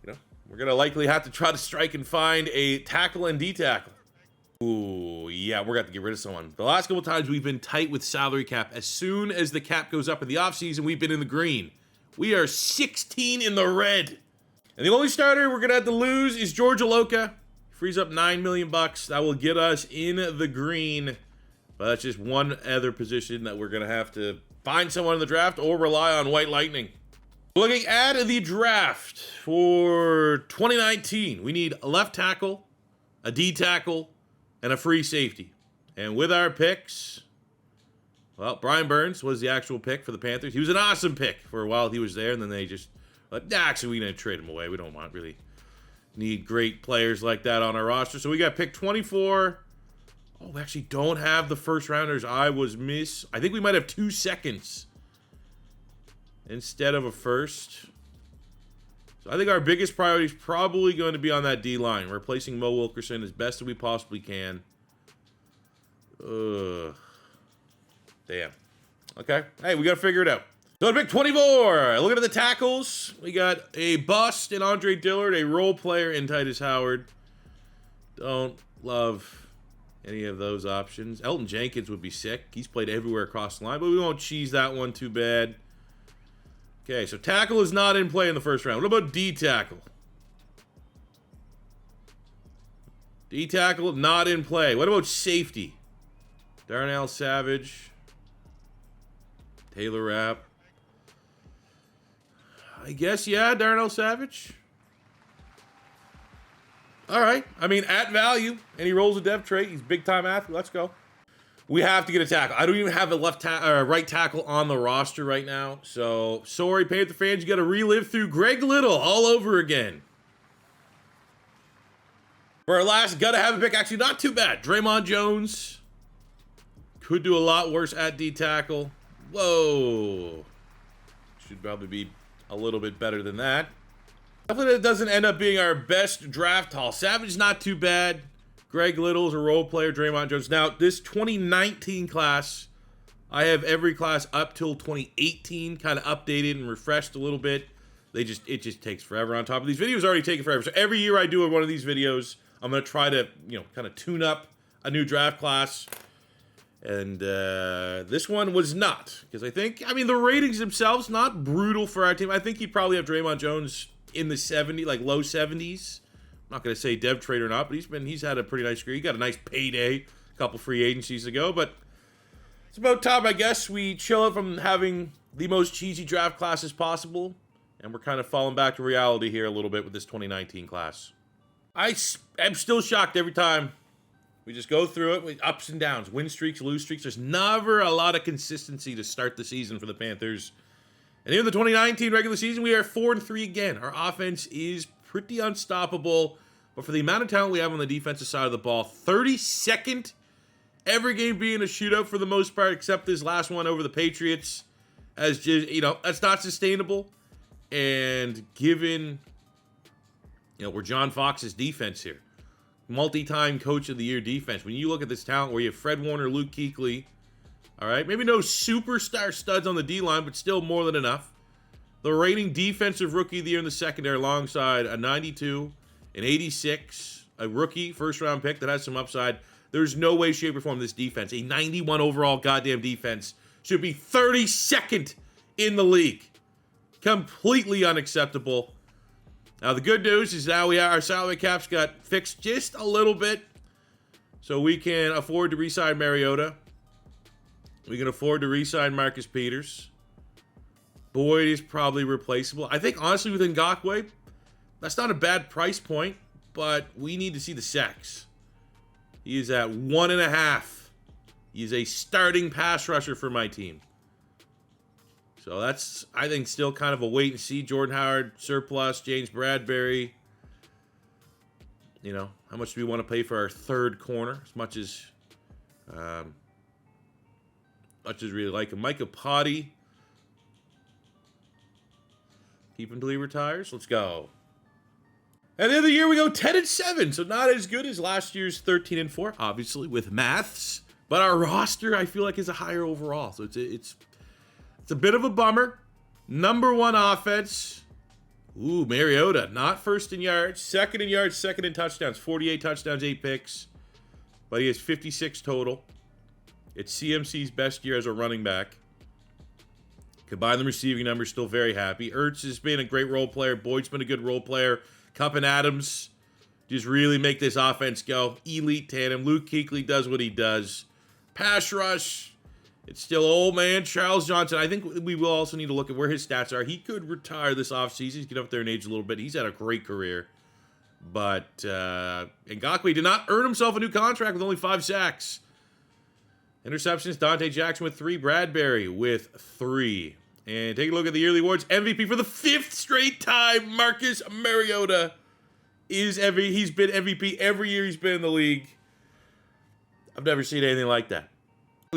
Speaker 1: You know, we're going to likely have to try to strike and find a tackle and D-tackle. Ooh, yeah, we're going to have to get rid of someone. The last couple times we've been tight with salary cap. As soon as the cap goes up in the offseason, we've been in the green. We are 16 in the red. And the only starter we're going to have to lose is George Aloka. Frees up $9 million. That will get us in the green. But that's just one other position that we're going to have to find someone in the draft or rely on White Lightning. Looking at the draft for 2019, we need a left tackle, a D tackle, and a free safety. And with our picks, well, Brian Burns was the actual pick for the Panthers. He was an awesome pick for a while he was there, and then they just, actually, we didn't trade him away. We don't really need great players like that on our roster. So we got pick 24. Oh, we actually don't have the first rounders. I think we might have 2 seconds instead of a first. So I think our biggest priority is probably going to be on that D-line. Replacing Mo Wilkerson as best as we possibly can. Damn. Okay. Hey, we got to figure it out. So pick 24. Looking at the tackles. We got a bust in Andre Dillard, a role player in Titus Howard. Don't love any of those options. Elton Jenkins would be sick. He's played everywhere across the line, but we won't cheese that one too bad. Okay, so tackle is not in play in the first round. What about D tackle? D tackle not in play. What about safety? Darnell Savage, Taylor Rapp. I guess, yeah, Darnell Savage. All right. I mean, at value, and he rolls a dev trait. He's a big-time athlete. Let's go. We have to get a tackle. I don't even have a right tackle on the roster right now. So, sorry, Panther fans. You got to relive through Greg Little all over again. For our last, got to have a pick. Actually, not too bad. Draymond Jones. Could do a lot worse at D tackle. Whoa. Should probably be a little bit better than that. Hopefully that doesn't end up being our best draft haul. Savage, not too bad. Greg Little's a role player. Draymond Jones. Now, this 2019 class, I have every class up till 2018 kind of updated and refreshed a little bit. It just takes forever on top of these videos already taking forever. So every year I do one of these videos, I'm going to try to, kind of tune up a new draft class. And this one was not. Because the ratings themselves, not brutal for our team. I think you'd probably have Draymond Jones in the 70s, like low 70s. I'm not going to say dev trade or not, but he's had a pretty nice career. He got a nice payday a couple free agencies ago. But it's about time, I guess, we chill out from having the most cheesy draft classes possible. And we're kind of falling back to reality here a little bit with this 2019 class. I'm still shocked every time we just go through it with ups and downs, win streaks, lose streaks. There's never a lot of consistency to start the season for the Panthers. And in the 2019 regular season, we are 4-3 again. Our offense is pretty unstoppable. But for the amount of talent we have on the defensive side of the ball, 32nd, every game being a shootout for the most part, except this last one over the Patriots. As just, that's not sustainable. And given, we're John Fox's defense here. Multi-time coach of the year defense. When you look at this talent where you have Fred Warner, Luke Kuechly, all right, maybe no superstar studs on the D-line, but still more than enough. The reigning defensive rookie of the year in the secondary alongside a 92, an 86, a rookie first-round pick that has some upside. There's no way, shape, or form this defense, a 91 overall goddamn defense, should be 32nd in the league. Completely unacceptable. Now, the good news is now our salary cap's got fixed just a little bit, so we can afford to re-sign Mariota. We can afford to re-sign Marcus Peters. Boyd is probably replaceable. I think, honestly, with Ngakoue, that's not a bad price point, but we need to see the sacks. He is at 1.5. He is a starting pass rusher for my team. So that's, I think, still kind of a wait and see. Jordan Howard, surplus, James Bradbury. How much do we want to pay for our third corner? As much as really like him. Micah Potty. Keep him until he retires. Let's go. At the end of the year, we go 10-7. So not as good as last year's 13-4, obviously, with maths. But our roster, I feel like, is a higher overall. So it's a bit of a bummer. Number one offense. Ooh, Mariota. Not first in yards. Second in yards, second in touchdowns. 48 touchdowns, 8 picks. But he has 56 total. It's CMC's best year as a running back. Combine the receiving numbers, still very happy. Ertz has been a great role player. Boyd's been a good role player. Cup and Adams just really make this offense go. Elite tandem. Luke Kuechly does what he does. Pass rush. It's still old man Charles Johnson. I think we will also need to look at where his stats are. He could retire this offseason. He's getting up there in age a little bit. He's had a great career. But Ngakoue did not earn himself a new contract with only 5 sacks. Interceptions, Dante Jackson with 3. Bradbury with 3. And take a look at the yearly awards. MVP for the 5th straight time. Marcus Mariota he's been MVP every year he's been in the league. I've never seen anything like that.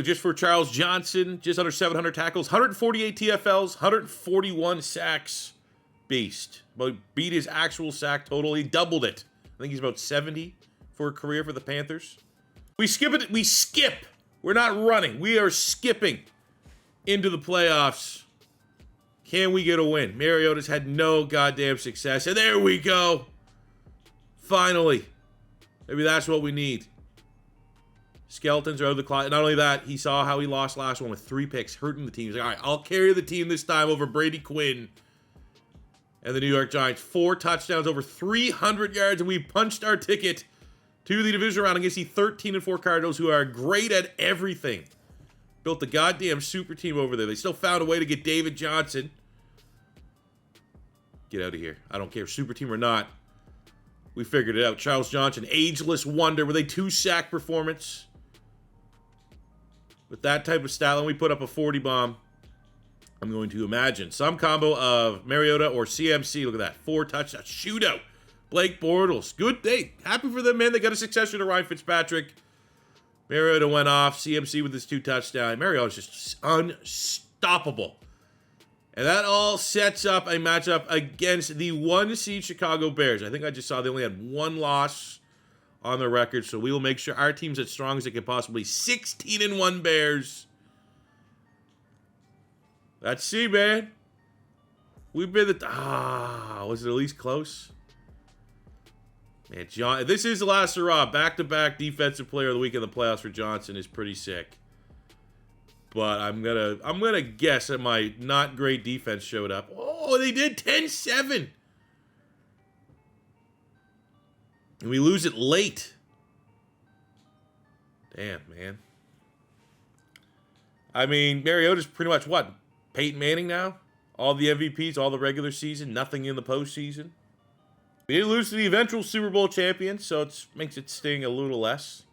Speaker 1: Just for Charles Johnson, just under 700 tackles, 148 TFLs, 141 sacks. Beast. But beat his actual sack total. He doubled it. I think he's about 70 for a career for the Panthers. We skip it. We skip. We're not running. We are skipping into the playoffs. Can we get a win? Mariota's had no goddamn success. And there we go. Finally. Maybe that's what we need. Skeletons are out of the closet. Not only that, he saw how he lost last one with 3 picks, hurting the team. He's like, all right, I'll carry the team this time over Brady Quinn and the New York Giants. 4 touchdowns, over 300 yards, and we punched our ticket to the division round against the 13-4 Cardinals, who are great at everything. Built the goddamn super team over there. They still found a way to get David Johnson. Get out of here. I don't care, super team or not. We figured it out. Charles Johnson, ageless wonder with a 2-sack performance. With that type of style, and we put up a 40 bomb. I'm going to imagine some combo of Mariota or CMC. Look at that. 4 touchdowns. Shootout. Blake Bortles. Good day. Happy for them, man. They got a successor to Ryan Fitzpatrick. Mariota went off. CMC with his 2 touchdowns. Mariota's just unstoppable. And that all sets up a matchup against the 1 seed Chicago Bears. I think I just saw they only had 1 loss on their record, so we will make sure our team's as strong as it can possibly. 16-1 Bears. Let's see, man. We've been was it at least close? Man, John, this is the last hurrah. Back-to-back defensive player of the week in the playoffs for Johnson is pretty sick. But I'm gonna guess that my not great defense showed up. Oh, they did 10-7. And we lose it late. Damn, man. I mean, Mariota's pretty much what? Peyton Manning now? All the MVPs, all the regular season, nothing in the postseason. We did lose to the eventual Super Bowl champion, so it makes it sting a little less.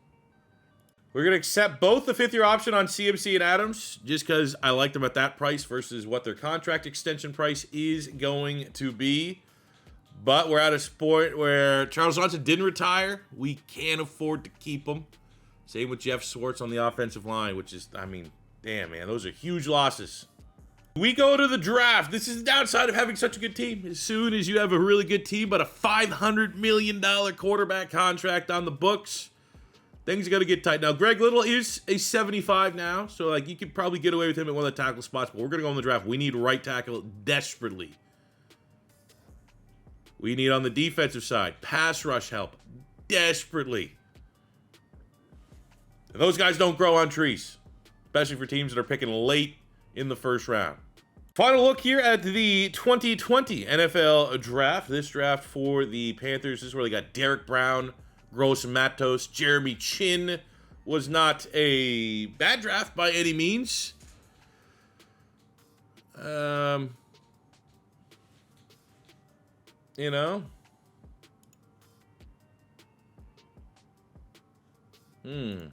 Speaker 1: We're going to accept both the 5th-year option on CMC and Adams, just because I like them at that price versus what their contract extension price is going to be. But we're at a sport where Charles Johnson didn't retire. We can't afford to keep him. Same with Jeff Swartz on the offensive line, which is, I mean, damn, man, those are huge losses. We go to the draft. This is the downside of having such a good team. As soon as you have a really good team, but a $500 million quarterback contract on the books, things are going to get tight. Now, Greg Little is a 75 now, so like you could probably get away with him at one of the tackle spots, but we're going to go in the draft. We need right tackle desperately. We need on the defensive side, pass rush help desperately. And those guys don't grow on trees, especially for teams that are picking late in the first round. Final look here at the 2020 NFL draft. This draft for the Panthers, this is where they got Derek Brown, Gross Matos, Jeremy Chin. Was not a bad draft by any means. You know. Who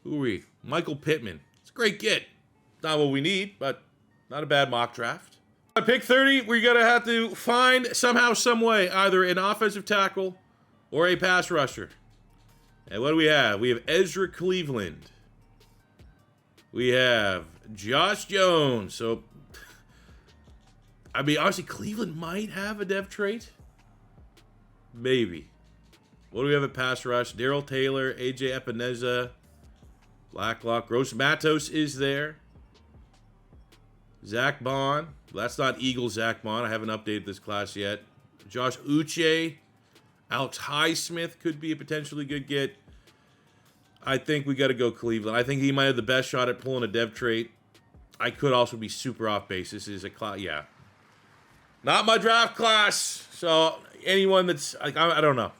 Speaker 1: are we? Michael Pittman. It's a great get. Not what we need, but not a bad mock draft. At pick 30, we're going to have to find somehow, some way, either an offensive tackle or a pass rusher. And what do we have? We have Ezra Cleveland. We have Josh Jones. So, I mean, honestly, Cleveland might have a dev trait. Maybe. What do we have at pass rush? Darrell Taylor, AJ Epineza, Blacklock. Gross Matos is there. Zach Bond. That's not Eagle Zach Bond. I haven't updated this class yet. Josh Uche. Alex Highsmith could be a potentially good get. I think we got to go Cleveland. I think he might have the best shot at pulling a dev trait. I could also be super off base. This is a class. Yeah. Not my draft class. So anyone that's, like, I don't know.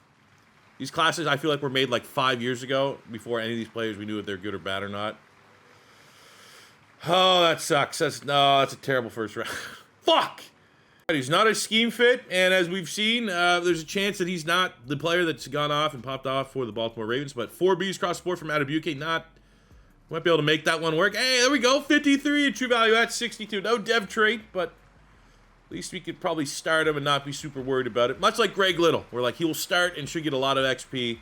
Speaker 1: These classes, I feel like, were made like 5 years ago before any of these players we knew if they're good or bad or not. Oh, that sucks. That's a terrible first round. Fuck! He's not a scheme fit, and as we've seen, there's a chance that he's not the player that's gone off and popped off for the Baltimore Ravens, but 4 Bs across the board from Adabuke, might be able to make that one work. Hey, there we go, 53 true value at 62. No dev trait, but at least we could probably start him and not be super worried about it. Much like Greg Little, where like he will start and should get a lot of XP,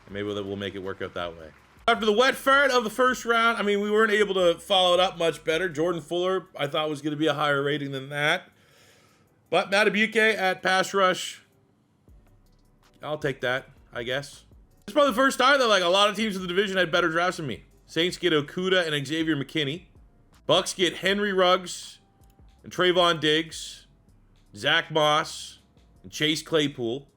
Speaker 1: and maybe we'll make it work out that way. After the wet fart of the first round, I mean, we weren't able to follow it up much better. Jordan Fuller, I thought, was going to be a higher rating than that. But Adabuke at pass rush, I'll take that, I guess. It's probably the first time that like a lot of teams in the division had better drafts than me. Saints get Okuda and Xavier McKinney. Bucks get Henry Ruggs and Trayvon Diggs, Zach Moss, and Chase Claypool.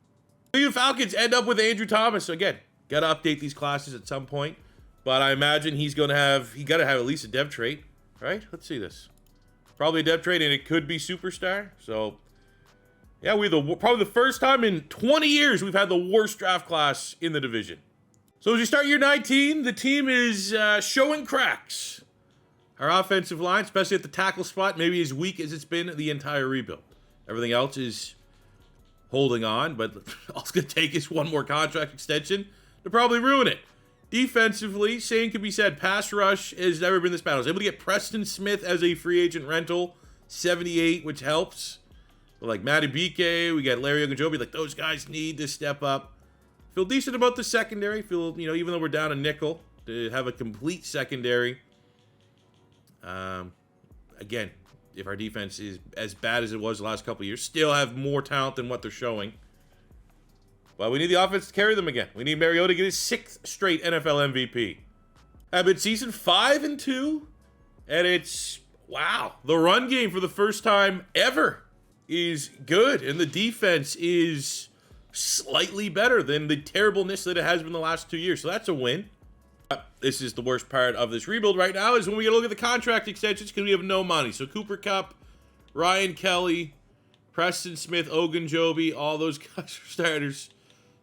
Speaker 1: The Falcons end up with Andrew Thomas. So again, got to update these classes at some point. But I imagine he got to have at least a dev trait, right? Let's see this. Probably a dev trait, and it could be superstar. So, yeah, probably the first time in 20 years we've had the worst draft class in the division. So as you start year 19, the team is showing cracks. Our offensive line, especially at the tackle spot, maybe as weak as it's been the entire rebuild. Everything else is holding on, but all it's going to take is one more contract extension to probably ruin it. Defensively, same can be said. Pass rush has never been this bad. I was able to get Preston Smith as a free agent rental, 78, which helps. But like Matty BK, we got Larry Ogunjobi. Like, those guys need to step up. Feel decent about the secondary. Feel, even though we're down a nickel, to have a complete secondary. Again, if our defense is as bad as it was the last couple of years, still have more talent than what they're showing. Well, we need the offense to carry them again. We need Mariota to get his 6th straight NFL MVP. Mid-season 5-2, and it's, wow, the run game for the first time ever is good, and the defense is slightly better than the terribleness that it has been the last 2 years. So that's a win. This is the worst part of this rebuild right now, is when we get to look at the contract extensions, because we have no money. So Cooper Kupp, Ryan Kelly, Preston Smith, Ogunjobi, all those guys are starters.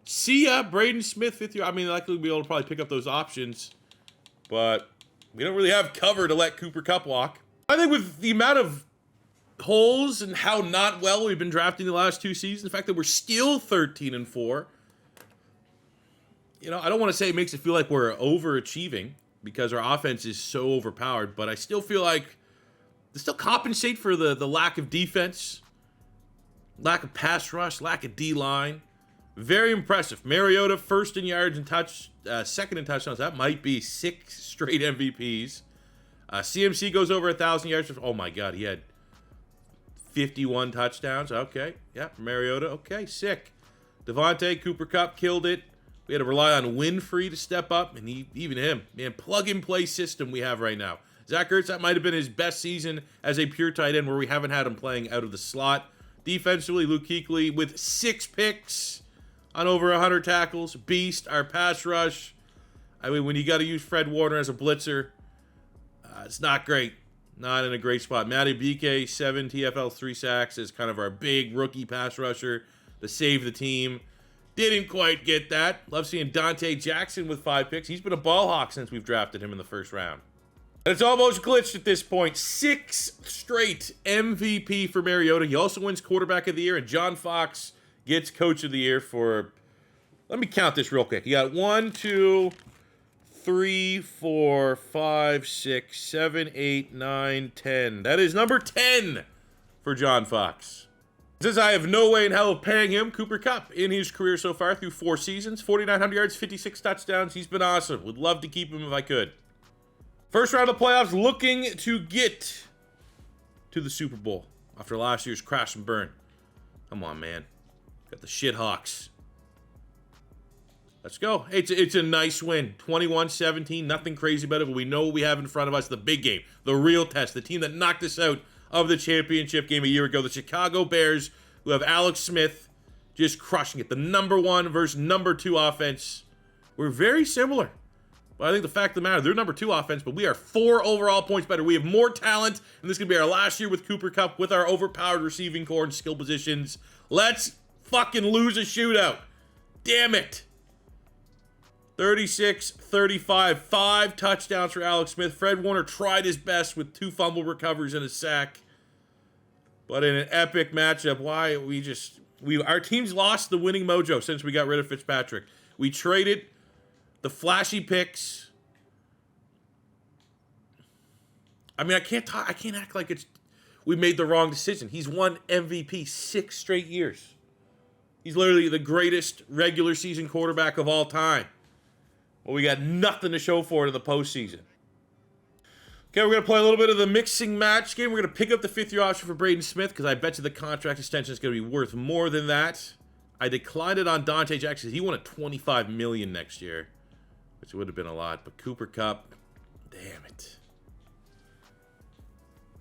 Speaker 1: See ya, Braden Smith, 5th year. I mean, likely we'll be able to probably pick up those options, but we don't really have cover to let Cooper Kupp walk. I think with the amount of holes and how not well we've been drafting the last 2 seasons, the fact that we're still 13-4, I don't want to say it makes it feel like we're overachieving because our offense is so overpowered, but I still feel like they still compensate for the lack of defense, lack of pass rush, lack of D-line. Very impressive. Mariota, 1st in yards and 2nd in touchdowns. That might be 6 straight MVPs. CMC goes over 1,000 yards. Oh, my God. He had 51 touchdowns. Okay. Yeah, Mariota. Okay, sick. Devontae, Cooper Kupp killed it. We had to rely on Winfrey to step up, and even him. Man, plug-and-play system we have right now. Zach Ertz, that might have been his best season as a pure tight end where we haven't had him playing out of the slot. Defensively, Luke Kuechly with 6 picks on over 100 tackles. Beast, our pass rush. I mean, when you got to use Fred Warner as a blitzer, it's not great. Not in a great spot. Matty BK, 7 TFL, 3 sacks is kind of our big rookie pass rusher to save the team. Didn't quite get that. Love seeing Dante Jackson with 5 picks. He's been a ball hawk since we've drafted him in the 1st round. And it's almost glitched at this point. 6 straight MVP for Mariota. He also wins quarterback of the year, and John Fox gets coach of the year for, let me count this real quick. You got 1, 2, 3, 4, 5, 6, 7, 8, 9, 10. That is number 10 for John Fox. Since I have no way in hell of paying him, Cooper Kupp in his career so far through 4 seasons, 4,900 yards, 56 touchdowns. He's been awesome. Would love to keep him if I could. 1st round of playoffs, looking to get to the Super Bowl after last year's crash and burn. Come on, man. Got the Shithawks. Let's go. It's a nice win. 21-17. Nothing crazy about it, but we know what we have in front of us. The big game. The real test. The team that knocked us out of the championship game a year ago. The Chicago Bears, who have Alex Smith just crushing it. The number 1 versus number 2 offense. We're very similar. But I think the fact of the matter, they're number 2 offense, but we are 4 overall points better. We have more talent, and this is going to be our last year with Cooper Kupp with our overpowered receiving core and skill positions. Let's fucking lose a shootout. Damn it. 36-35. 5 touchdowns for Alex Smith. Fred Warner tried his best with 2 fumble recoveries and a sack. But in an epic matchup, our team's lost the winning mojo since we got rid of Fitzpatrick. We traded the flashy picks. I mean, I can't act like we made the wrong decision. He's won MVP 6 straight years. He's literally the greatest regular season quarterback of all time. Well, we got nothing to show for it in the postseason. Okay, we're going to play a little bit of the mixing match game. We're going to pick up the 5th year option for Braden Smith because I bet you the contract extension is going to be worth more than that. I declined it on Dante Jackson. He wanted $25 million next year, which would have been a lot. But Cooper Kupp, damn it.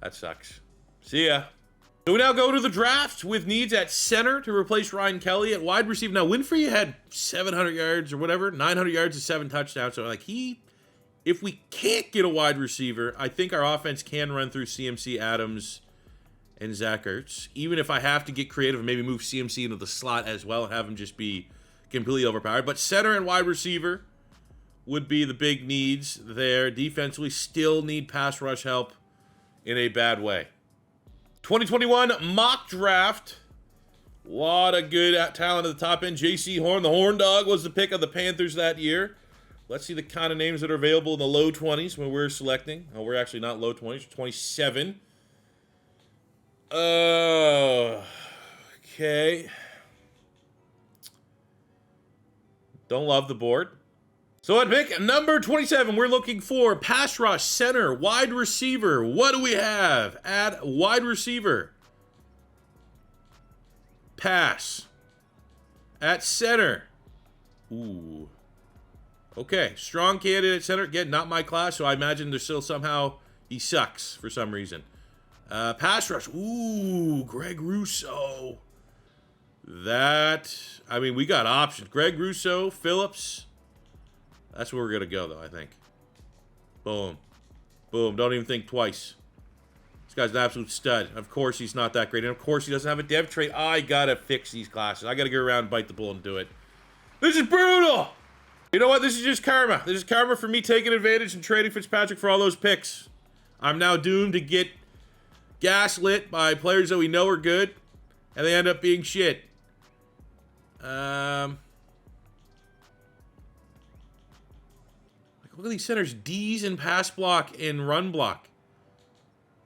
Speaker 1: That sucks. See ya. So we now go to the draft with needs at center to replace Ryan Kelly. At wide receiver, now Winfrey had 700 yards or whatever, 900 yards and 7 touchdowns. So if we can't get a wide receiver, I think our offense can run through CMC, Adams, and Zach Ertz. Even if I have to get creative and maybe move CMC into the slot as well and have him just be completely overpowered. But center and wide receiver, would be the big needs there. Defensively, still need pass rush help in a bad way. 2021 mock draft. A lot of good talent at the top end. J.C. Horn, the Horn Dog, was the pick of the Panthers that year. Let's see the kind of names that are available in the low 20s when we're selecting. Oh, we're actually not low 20s, 27. Okay. Don't love the board. So at pick number 27, we're looking for pass rush, center, wide receiver. What do we have at wide receiver? Pass. At center. Ooh. Okay, strong candidate at center. Again, not my class, so I imagine there's still somehow he sucks for some reason. Pass rush. Ooh, Greg Rousseau. We got options. Greg Rousseau, Phillips. That's where we're going to go, though, I think. Boom. Boom. Don't even think twice. This guy's an absolute stud. Of course, he's not that great. And, of course, he doesn't have a dev trait. I got to fix these classes. I got to go around and bite the bullet and do it. This is brutal. You know what? This is just karma. This is karma for me taking advantage and trading Fitzpatrick for all those picks. I'm now doomed to get gaslit by players that we know are good, and they end up being shit. Look at these centers. D's and pass block and run block.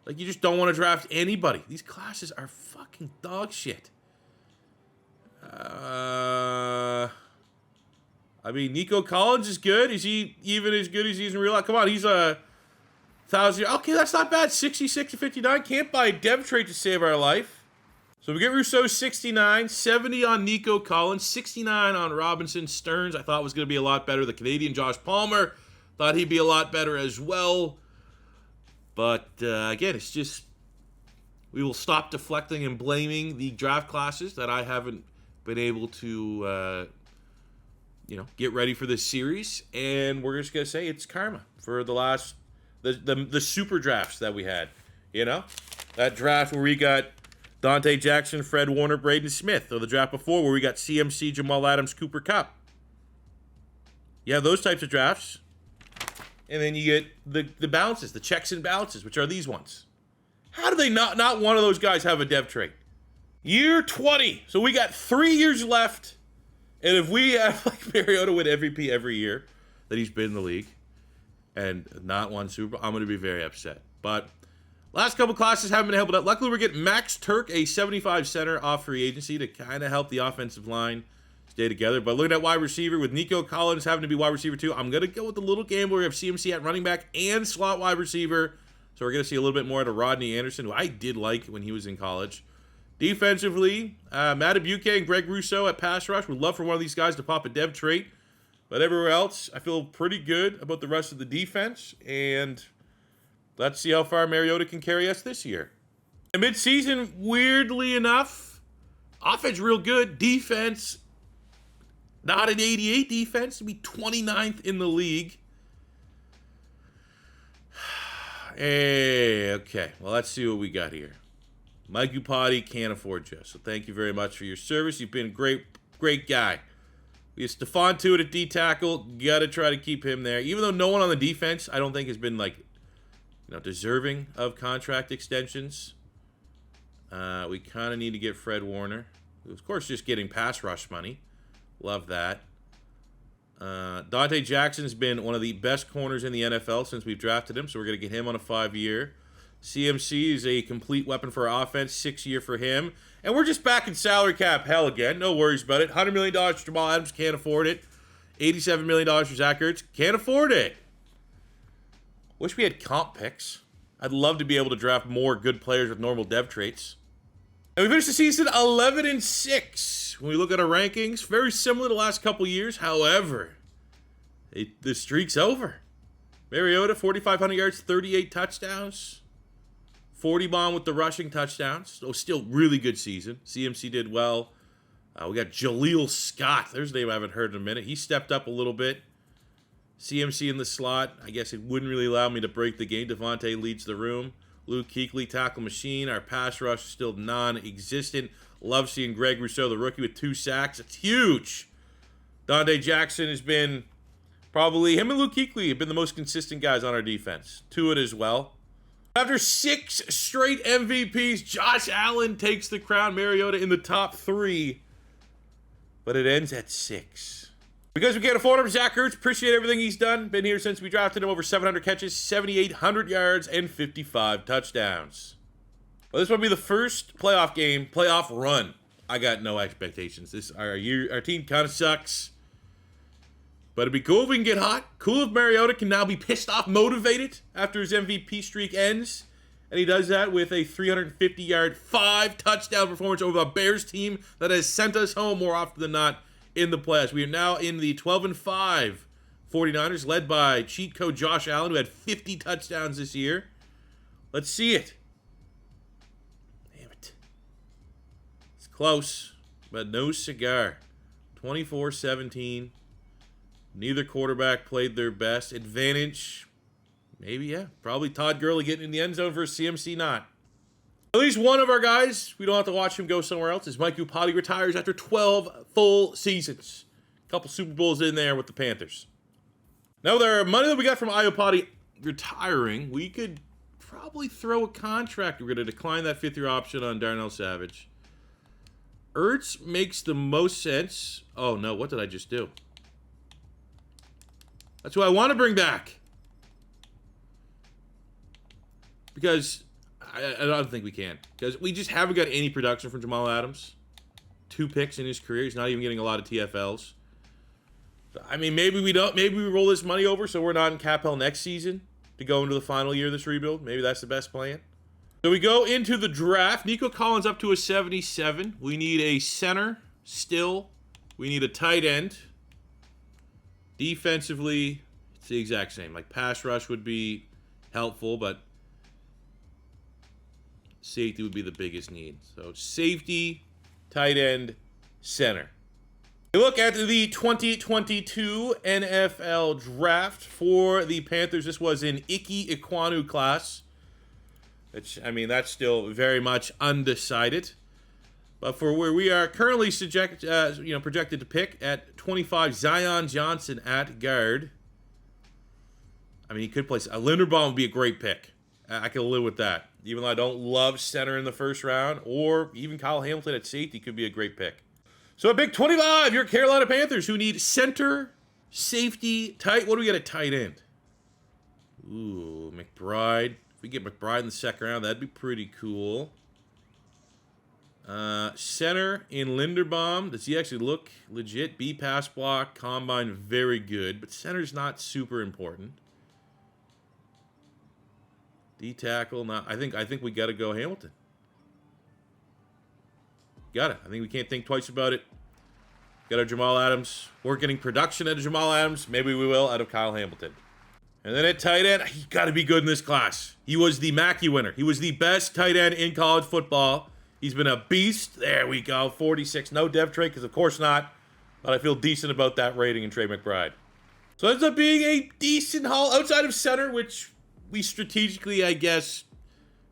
Speaker 1: Like, you just don't want to draft anybody. These classes are fucking dog shit. Nico Collins is good. Is he even as good as he is in real life? Come on, he's a 1,000. Okay, that's not bad. 66 to 59. Can't buy a dev trait to save our life. So we get Rousseau 69, 70 on Nico Collins, 69 on Robinson. Stearns I thought was going to be a lot better. The Canadian Josh Palmer thought he'd be a lot better as well. But again, it's just, we will stop deflecting and blaming the draft classes that I haven't been able to, get ready for this series. And we're just going to say it's karma for the last, the super drafts that we had. That draft where we got Dante Jackson, Fred Warner, Braden Smith. Or the draft before where we got CMC, Jamal Adams, Cooper Kupp. You have those types of drafts. And then you get the bounces, the checks and balances, which are these ones. How do they not one of those guys have a dev trait? Year 20. So we got 3 years left. And if we have like Mariota win MVP every year that he's been in the league and not won Super Bowl, I'm going to be very upset. But last couple classes haven't been helped out. Luckily, we're getting Max Turk, a 75 center off free agency to kind of help the offensive line stay together. But looking at wide receiver with Nico Collins having to be wide receiver too, I'm going to go with the little game where we have CMC at running back and slot wide receiver. So we're going to see a little bit more out of Rodney Anderson, who I did like when he was in college. Defensively, Matt Abuke and Greg Rousseau at pass rush. Would love for one of these guys to pop a dev trait. But everywhere else, I feel pretty good about the rest of the defense. And let's see how far Mariota can carry us this year. In mid-season, weirdly enough, offense real good. Defense, not an 88 defense, to be 29th in the league. Hey, okay. Well, let's see what we got here. Mike Upati can't afford you. So thank you very much for your service. You've been a great guy. We have Stephon Tuitt at D-tackle. Got to try to keep him there. Even though no one on the defense, I don't think has been deserving of contract extensions. We kind of need to get Fred Warner. Of course, just getting pass rush money. Love that. Dante Jackson's been one of the best corners in the NFL since we've drafted him, so we're going to get him on a 5-year. CMC is a complete weapon for our offense, 6-year for him. And we're just back in salary cap hell again. No worries about it. $100 million for Jamal Adams, can't afford it. $87 million for Zach Ertz, can't afford it. Wish we had comp picks. I'd love to be able to draft more good players with normal dev traits. And we finished the season 11-6. When we look at our rankings, very similar to the last couple years. However, the streak's over. Mariota, 4,500 yards, 38 touchdowns. 40 bomb with the rushing touchdowns. So still really good season. CMC did well. We got Jaleel Scott. There's a name I haven't heard in a minute. He stepped up a little bit. CMC in the slot. I guess it wouldn't really allow me to break the game. Devontae leads the room. Luke Kuechly, tackle machine. Our pass rush is still non-existent. Love seeing Greg Rousseau, the rookie, with 2 sacks. It's huge. Dante Jackson has been Probably him and Luke Kuechly have been the most consistent guys on our defense. To it as well. After 6 straight MVPs, Josh Allen takes the crown. Mariota in the top 3. But it ends at 6. Because we can't afford him, Zach Ertz, appreciate everything he's done. Been here since we drafted him, over 700 catches, 7,800 yards, and 55 touchdowns. Well, this will be the first playoff run. I got no expectations. Our team kind of sucks. But it'd be cool if we can get hot. Cool if Mariota can now be pissed off, motivated after his MVP streak ends. And he does that with a 350-yard, 5-touchdown performance over the Bears team that has sent us home more often than not in the playoffs. We are now in the 12-5 49ers, led by cheat code Josh Allen, who had 50 touchdowns this year. Let's see it. Damn it. It's close, but no cigar. 24-17. Neither quarterback played their best. Advantage, maybe, yeah. Probably Todd Gurley getting in the end zone versus CMC not. At least one of our guys, we don't have to watch him go somewhere else, is Mike Upati retires after 12 full seasons. A couple Super Bowls in there with the Panthers. Now, with our money that we got from Iupati retiring, we could probably throw a contract. We're going to decline that 5th-year option on Darnell Savage. Ertz makes the most sense. Oh, no, what did I just do? That's who I want to bring back. Because I don't think we can. Because we just haven't got any production from Jamal Adams. 2 picks in his career. He's not even getting a lot of TFLs. I mean, maybe we don't. Maybe we roll this money over so we're not in cap hell next season to go into the final year of this rebuild. Maybe that's the best plan. So we go into the draft. Nico Collins up to a 77. We need a center still. We need a tight end. Defensively, it's the exact same. Like, pass rush would be helpful, but safety would be the biggest need. So safety, tight end, center. We look at the 2022 NFL draft for the Panthers. This was an Ike Ekwonu class. Which, I mean, that's still very much undecided. But for where we are currently projected to pick at 25, Zion Johnson at guard. I mean, he could play. Linderbaum would be a great pick. I can live with that. Even though I don't love center in the first round, or even Kyle Hamilton at safety could be a great pick. So at pick 25, your Carolina Panthers, who need center, safety, tight. What do we got at tight end? Ooh, McBride. If we get McBride in the second round, that'd be pretty cool. Center in Linderbaum. Does he actually look legit? B pass block, combine, very good. But center's not super important. D tackle, not. I think we got to go Hamilton. Got it. I think we can't think twice about it. Got our Jamal Adams. We're getting production out of Jamal Adams. Maybe we will out of Kyle Hamilton. And then at tight end, he got to be good in this class. He was the Mackey winner. He was the best tight end in college football. He's been a beast. There we go. 46. No dev trade, because of course not. But I feel decent about that rating in Trey McBride. So it ends up being a decent haul outside of center, which we strategically, I guess,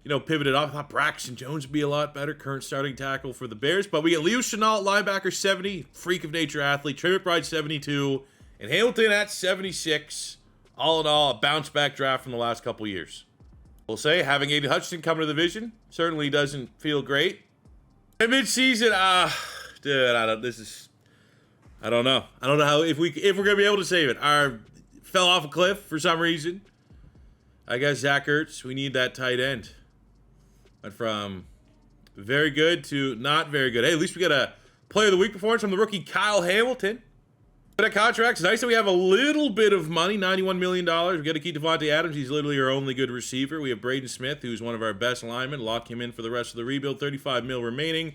Speaker 1: pivoted off. I thought Braxton Jones would be a lot better. Current starting tackle for the Bears. But we get Leo Chenal at linebacker, 70. Freak of nature athlete. Trey McBride, 72. And Hamilton at 76. All in all, a bounce-back draft from the last couple years. We'll say, having Aiden Hutchinson come to the division certainly doesn't feel great. And mid-season, dude, I don't know. I don't know how, if we're going to be able to save it. Our fell off a cliff for some reason. I guess Zach Ertz, we need that tight end. Went from very good to not very good. Hey, at least we got a player of the week performance from the rookie Kyle Hamilton. That contract's nice that we have a little bit of money, $91 million. We got to keep Devontae Adams. He's literally our only good receiver. We have Braden Smith, who's one of our best linemen. Lock him in for the rest of the rebuild. $35 million remaining.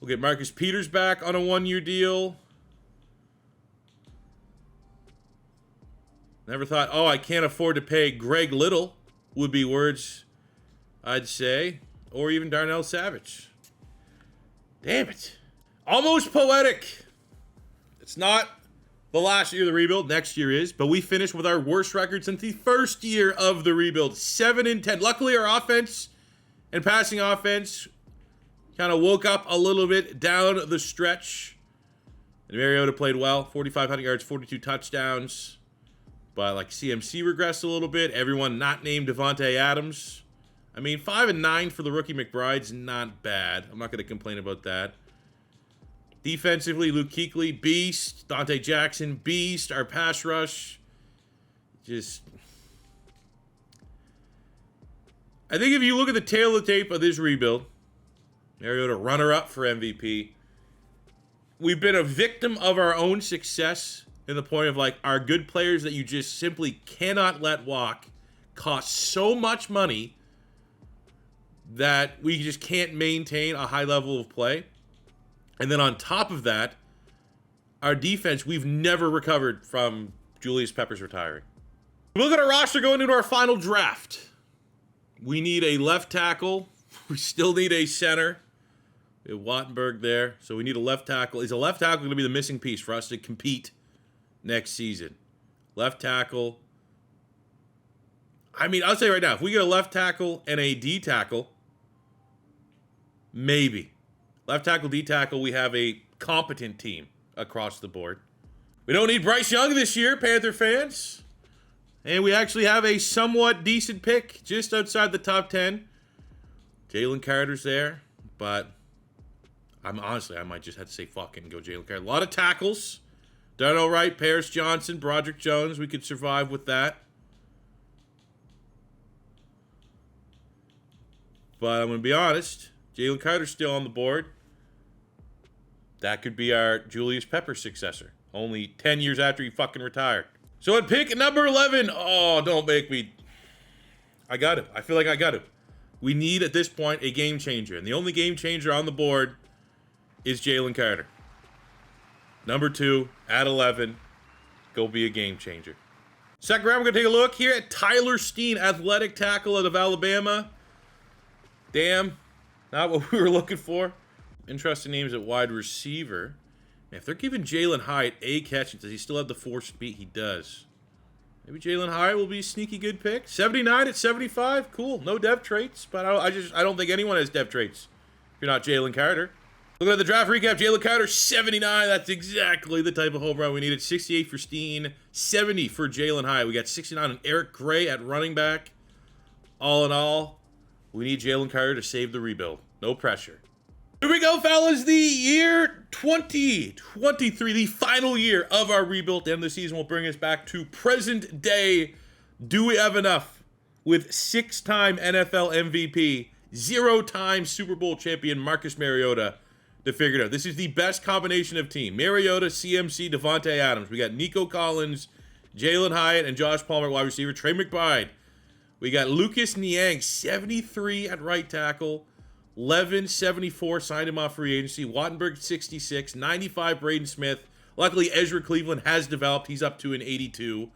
Speaker 1: We'll get Marcus Peters back on a 1-year deal. Never thought, I can't afford to pay Greg Little, would be words I'd say. Or even Darnell Savage. Damn it. Almost poetic. It's not the last year of the rebuild. Next year is. But we finished with our worst record since the first year of the rebuild. 7-10. Luckily, our offense and passing offense kind of woke up a little bit down the stretch. And Mariota played well, 4,500 yards, 42 touchdowns. But like CMC regressed a little bit. Everyone not named Devontae Adams. I mean, 5 and 9 for the rookie McBride's not bad. I'm not going to complain about that. Defensively, Luke Kuechly, beast. Dante Jackson, beast. Our pass rush, just... I think if you look at the tail of the tape of this rebuild, Mariota runner-up for MVP. We've been a victim of our own success in the point of, like, our good players that you just simply cannot let walk cost so much money that we just can't maintain a high level of play. And then on top of that, our defense, we've never recovered from Julius Peppers retiring. Look at our roster going into our final draft. We need a left tackle. We still need a center. We have Wattenberg there. So we need a left tackle. Is a left tackle going to be the missing piece for us to compete next season? Left tackle. I mean, I'll say right now, if we get a left tackle and a D tackle, maybe. Left tackle, D tackle, we have a competent team across the board. We don't need Bryce Young this year, Panther fans. And we actually have a somewhat decent pick just outside the top 10. Jalen Carter's there, but I might just have to say fucking go Jalen Carter. A lot of tackles. Done all right. Paris Johnson, Broderick Jones. We could survive with that. But I'm going to be honest. Jalen Carter's still on the board. That could be our Julius Peppers successor. Only 10 years after he fucking retired. So at pick number 11, oh, don't make me. I got to. I feel like I got to. We need, at this point, a game changer. And the only game changer on the board is Jalen Carter. Number 2, at 11, go be a game changer. Second round, we're going to take a look here at Tyler Steen, athletic tackle out of Alabama. Damn, not what we were looking for. Interesting names at wide receiver. If they're giving Jalen Hyatt a catch, does he still have the 4 speed? He does. Maybe Jalen Hyatt will be a sneaky good pick. 79 at 75, cool. No depth traits, but I don't think anyone has depth traits if you're not Jalen Carter. Looking at the draft recap, Jalen Carter, 79. That's exactly the type of home run we needed. 68 for Steen, 70 for Jalen Hyatt. We got 69 on Eric Gray at running back. All in all, we need Jalen Carter to save the rebuild. No pressure. Here we go, fellas. The year 2023, the final year of our rebuild, and the season will bring us back to present day. Do we have enough with 6-time NFL MVP, 0-time Super Bowl champion Marcus Mariota to figure it out? This is the best combination of team. Mariota, CMC, Devontae Adams. We got Nico Collins, Jalen Hyatt, and Josh Palmer at wide receiver. Trey McBride. We got Lucas Niang, 73 at right tackle. 74 signed him off free agency. Wattenberg, 66. 95, Braden Smith. Luckily, Ezra Cleveland has developed. He's up to an 82.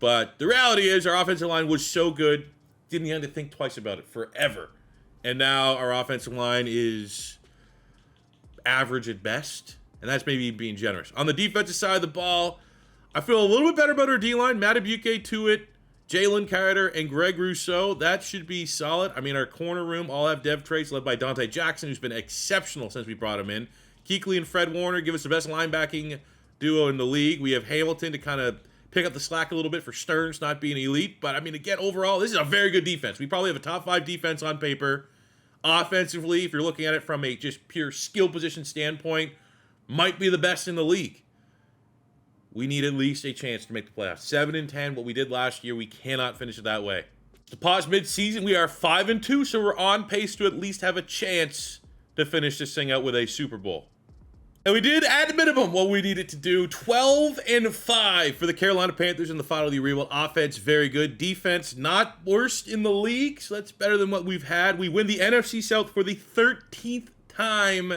Speaker 1: But the reality is our offensive line was so good, didn't have to think twice about it forever. And now our offensive line is average at best. And that's maybe being generous. On the defensive side of the ball, I feel a little bit better about our D-line. Madubuike, Tuitt, Jalen Carter, and Greg Rousseau. That should be solid. I mean, our corner room all have dev traits led by Dante Jackson, who's been exceptional since we brought him in. Kuechly and Fred Warner give us the best linebacking duo in the league. We have Hamilton to kind of pick up the slack a little bit for Stearns not being elite. But, I mean, again, overall, this is a very good defense. We probably have a top 5 defense on paper. Offensively, if you're looking at it from a just pure skill position standpoint, might be the best in the league. We need at least a chance to make the playoffs. 7-10, what we did last year, we cannot finish it that way. To pause mid-season, we are 5-2, so we're on pace to at least have a chance to finish this thing out with a Super Bowl. And we did, at minimum, what we needed to do. 12-5 for the Carolina Panthers in the final of the rebuild. Offense, very good. Defense, not worst in the league, so that's better than what we've had. We win the NFC South for the 13th time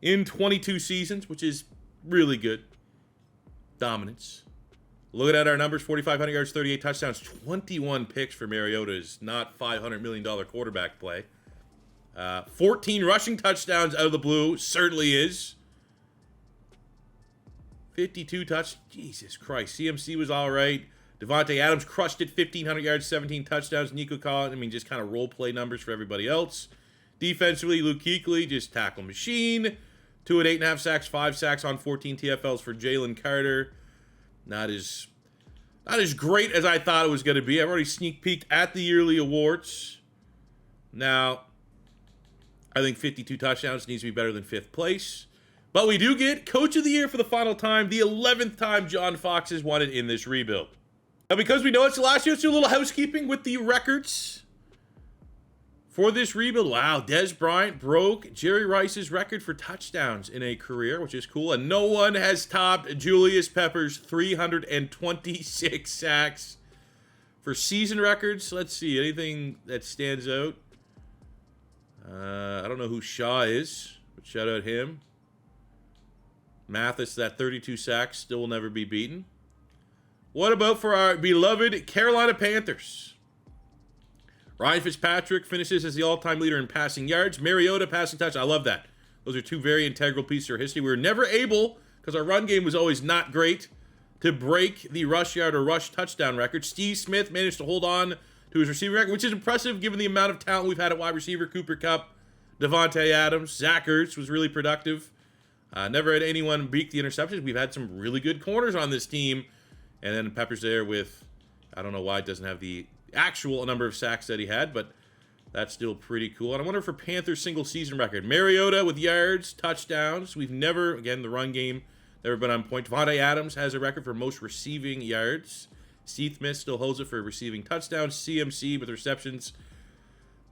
Speaker 1: in 22 seasons, which is really good. Dominance. Looking at our numbers, 4,500 yards, 38 touchdowns, 21 picks for Mariota's not $500 million quarterback play. 14 rushing touchdowns out of the blue, certainly is. 52 touch. Jesus Christ. CMC was all right. Devontae Adams crushed it, 1,500 yards, 17 touchdowns. Nico Collins, I mean, just kind of role play numbers for everybody else. Defensively, Luke Kuechly, just tackle machine. 2 at 8.5 sacks, 5 sacks on 14 TFLs for Jalen Carter. Not as great as I thought it was going to be. I've already sneak peeked at the yearly awards. Now, I think 52 touchdowns needs to be better than 5th place. But we do get Coach of the Year for the final time, the 11th time John Fox has won it in this rebuild. Now, because we know it's the last year, let's do a little housekeeping with the records for this rebuild. Wow, Des Bryant broke Jerry Rice's record for touchdowns in a career, which is cool. And no one has topped Julius Peppers' 326 sacks for season records. Let's see, anything that stands out? I don't know who Shaw is, but shout out him. Mathis, that 32 sacks, still will never be beaten. What about for our beloved Carolina Panthers? Ryan Fitzpatrick finishes as the all-time leader in passing yards. Mariota passing touch. I love that. Those are two very integral pieces of history. We were never able, because our run game was always not great, to break the rush yard or rush touchdown record. Steve Smith managed to hold on to his receiving record, which is impressive given the amount of talent we've had at wide receiver. Cooper Kupp, Devontae Adams, Zach Ertz was really productive. Never had anyone beat the interceptions. We've had some really good corners on this team. And then Peppers there with, I don't know why it doesn't have the actual number of sacks that he had, but that's still pretty cool. And I wonder for Panthers single season record. Mariota with yards, touchdowns. We've never, again, the run game, never been on point. Devontae Adams has a record for most receiving yards. Steve Smith still holds it for receiving touchdowns. CMC with receptions.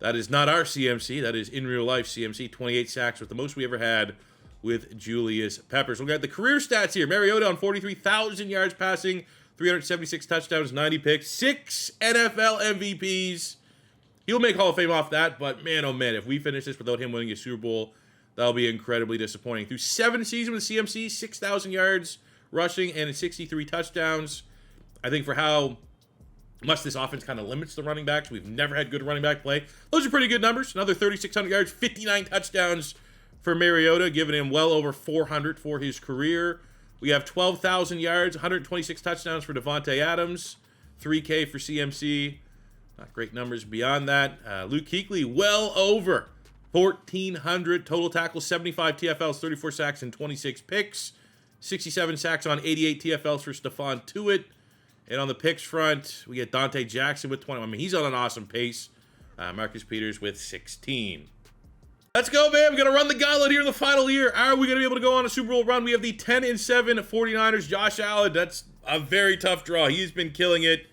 Speaker 1: That is not our CMC. That is in real life CMC. 28 sacks with the most we ever had with Julius Peppers. We'll get the career stats here. Mariota on 43,000 yards passing, 376 touchdowns, 90 picks, 6 NFL MVPs. He'll make Hall of Fame off that, but man, oh man, if we finish this without him winning a Super Bowl, that'll be incredibly disappointing. Through 7 seasons with CMC, 6,000 yards rushing and 63 touchdowns. I think for how much this offense kind of limits the running backs, we've never had good running back play. Those are pretty good numbers. Another 3,600 yards, 59 touchdowns for Mariota, giving him well over 400 for his career. We have 12,000 yards, 126 touchdowns for Devontae Adams, 3K for CMC. Not great numbers beyond that. Luke Kuechly, well over 1,400 total tackles, 75 TFLs, 34 sacks, and 26 picks. 67 sacks on 88 TFLs for Stephon Tuitt. And on the picks front, we get Dante Jackson with 20. I mean, he's on an awesome pace. Marcus Peters with 16. Let's go, man. We're going to run the gauntlet here in the final year. Are we going to be able to go on a Super Bowl run? We have the 10-7 49ers. Josh Allen, that's a very tough draw. He's been killing it.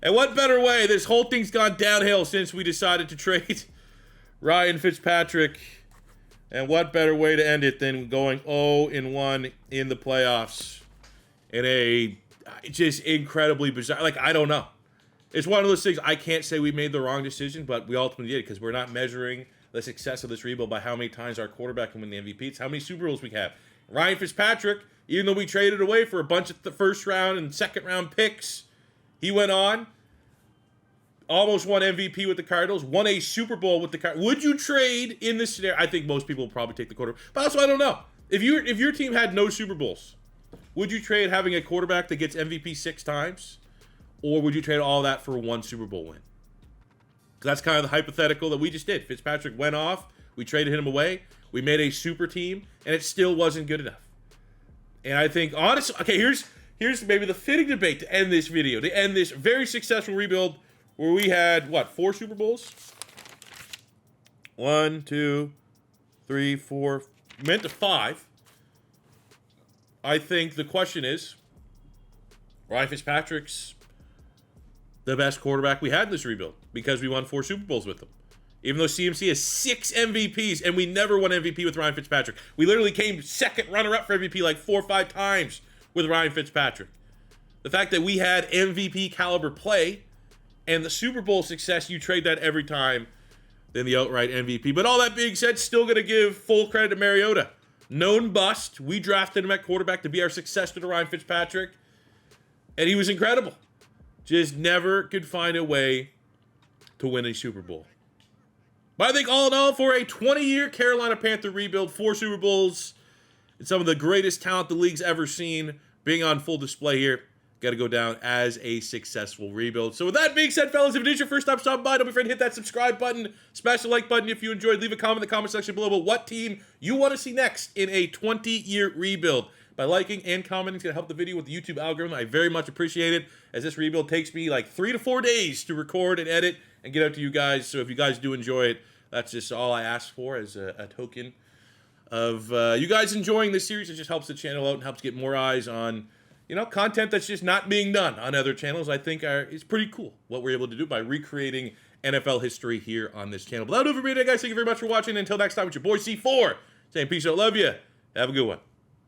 Speaker 1: And what better way? This whole thing's gone downhill since we decided to trade Ryan Fitzpatrick. And what better way to end it than going 0-1 in the playoffs in a just incredibly bizarre, like, I don't know. It's one of those things, I can't say we made the wrong decision, but we ultimately did, because we're not measuring the success of this rebuild by how many times our quarterback can win the MVP. It's how many Super Bowls we have. Ryan Fitzpatrick, even though we traded away for a bunch of the first round and second round picks, he went on, almost won MVP with the Cardinals, won a Super Bowl with the Cardinals. Would you trade in this scenario? I think most people will probably take the quarterback. But also, I don't know. If your team had no Super Bowls, would you trade having a quarterback that gets MVP 6 times? Or would you trade all that for one Super Bowl win? Because that's kind of the hypothetical that we just did. Fitzpatrick went off. We traded him away. We made a super team, and it still wasn't good enough. And I think, honestly, okay, here's maybe the fitting debate to end this video, to end this very successful rebuild where we had, what, 4 Super Bowls? 1, 2, 3, 4, meant to 5. I think the question is, Ryan Fitzpatrick's the best quarterback we had in this rebuild because we won 4 Super Bowls with him. Even though CMC has 6 MVPs and we never won MVP with Ryan Fitzpatrick. We literally came second runner-up for MVP like 4 or 5 times with Ryan Fitzpatrick. The fact that we had MVP caliber play and the Super Bowl success, you trade that every time than the outright MVP. But all that being said, still going to give full credit to Mariota. Known bust. We drafted him at quarterback to be our successor to Ryan Fitzpatrick. And he was incredible. Just never could find a way to win a Super Bowl. But I think all in all, for a 20-year Carolina Panther rebuild, 4 Super Bowls, and some of the greatest talent the league's ever seen being on full display here, got to go down as a successful rebuild. So with that being said, fellas, if it is your first time stopping by, don't be afraid to hit that subscribe button, smash the like button if you enjoyed, leave a comment in the comment section below about what team you want to see next in a 20-year rebuild. By liking and commenting, it's going to help the video with the YouTube algorithm. I very much appreciate it, as this rebuild takes me like 3 to 4 days to record and edit and get out to you guys. So if you guys do enjoy it, that's just all I ask for as a token of you guys enjoying this series. It just helps the channel out and helps get more eyes on, you know, content that's just not being done on other channels. I think is pretty cool what we're able to do by recreating NFL history here on this channel. But that'll do for me today, guys. Thank you very much for watching. Until next time, it's your boy C4 saying peace out, love you. Have a good one.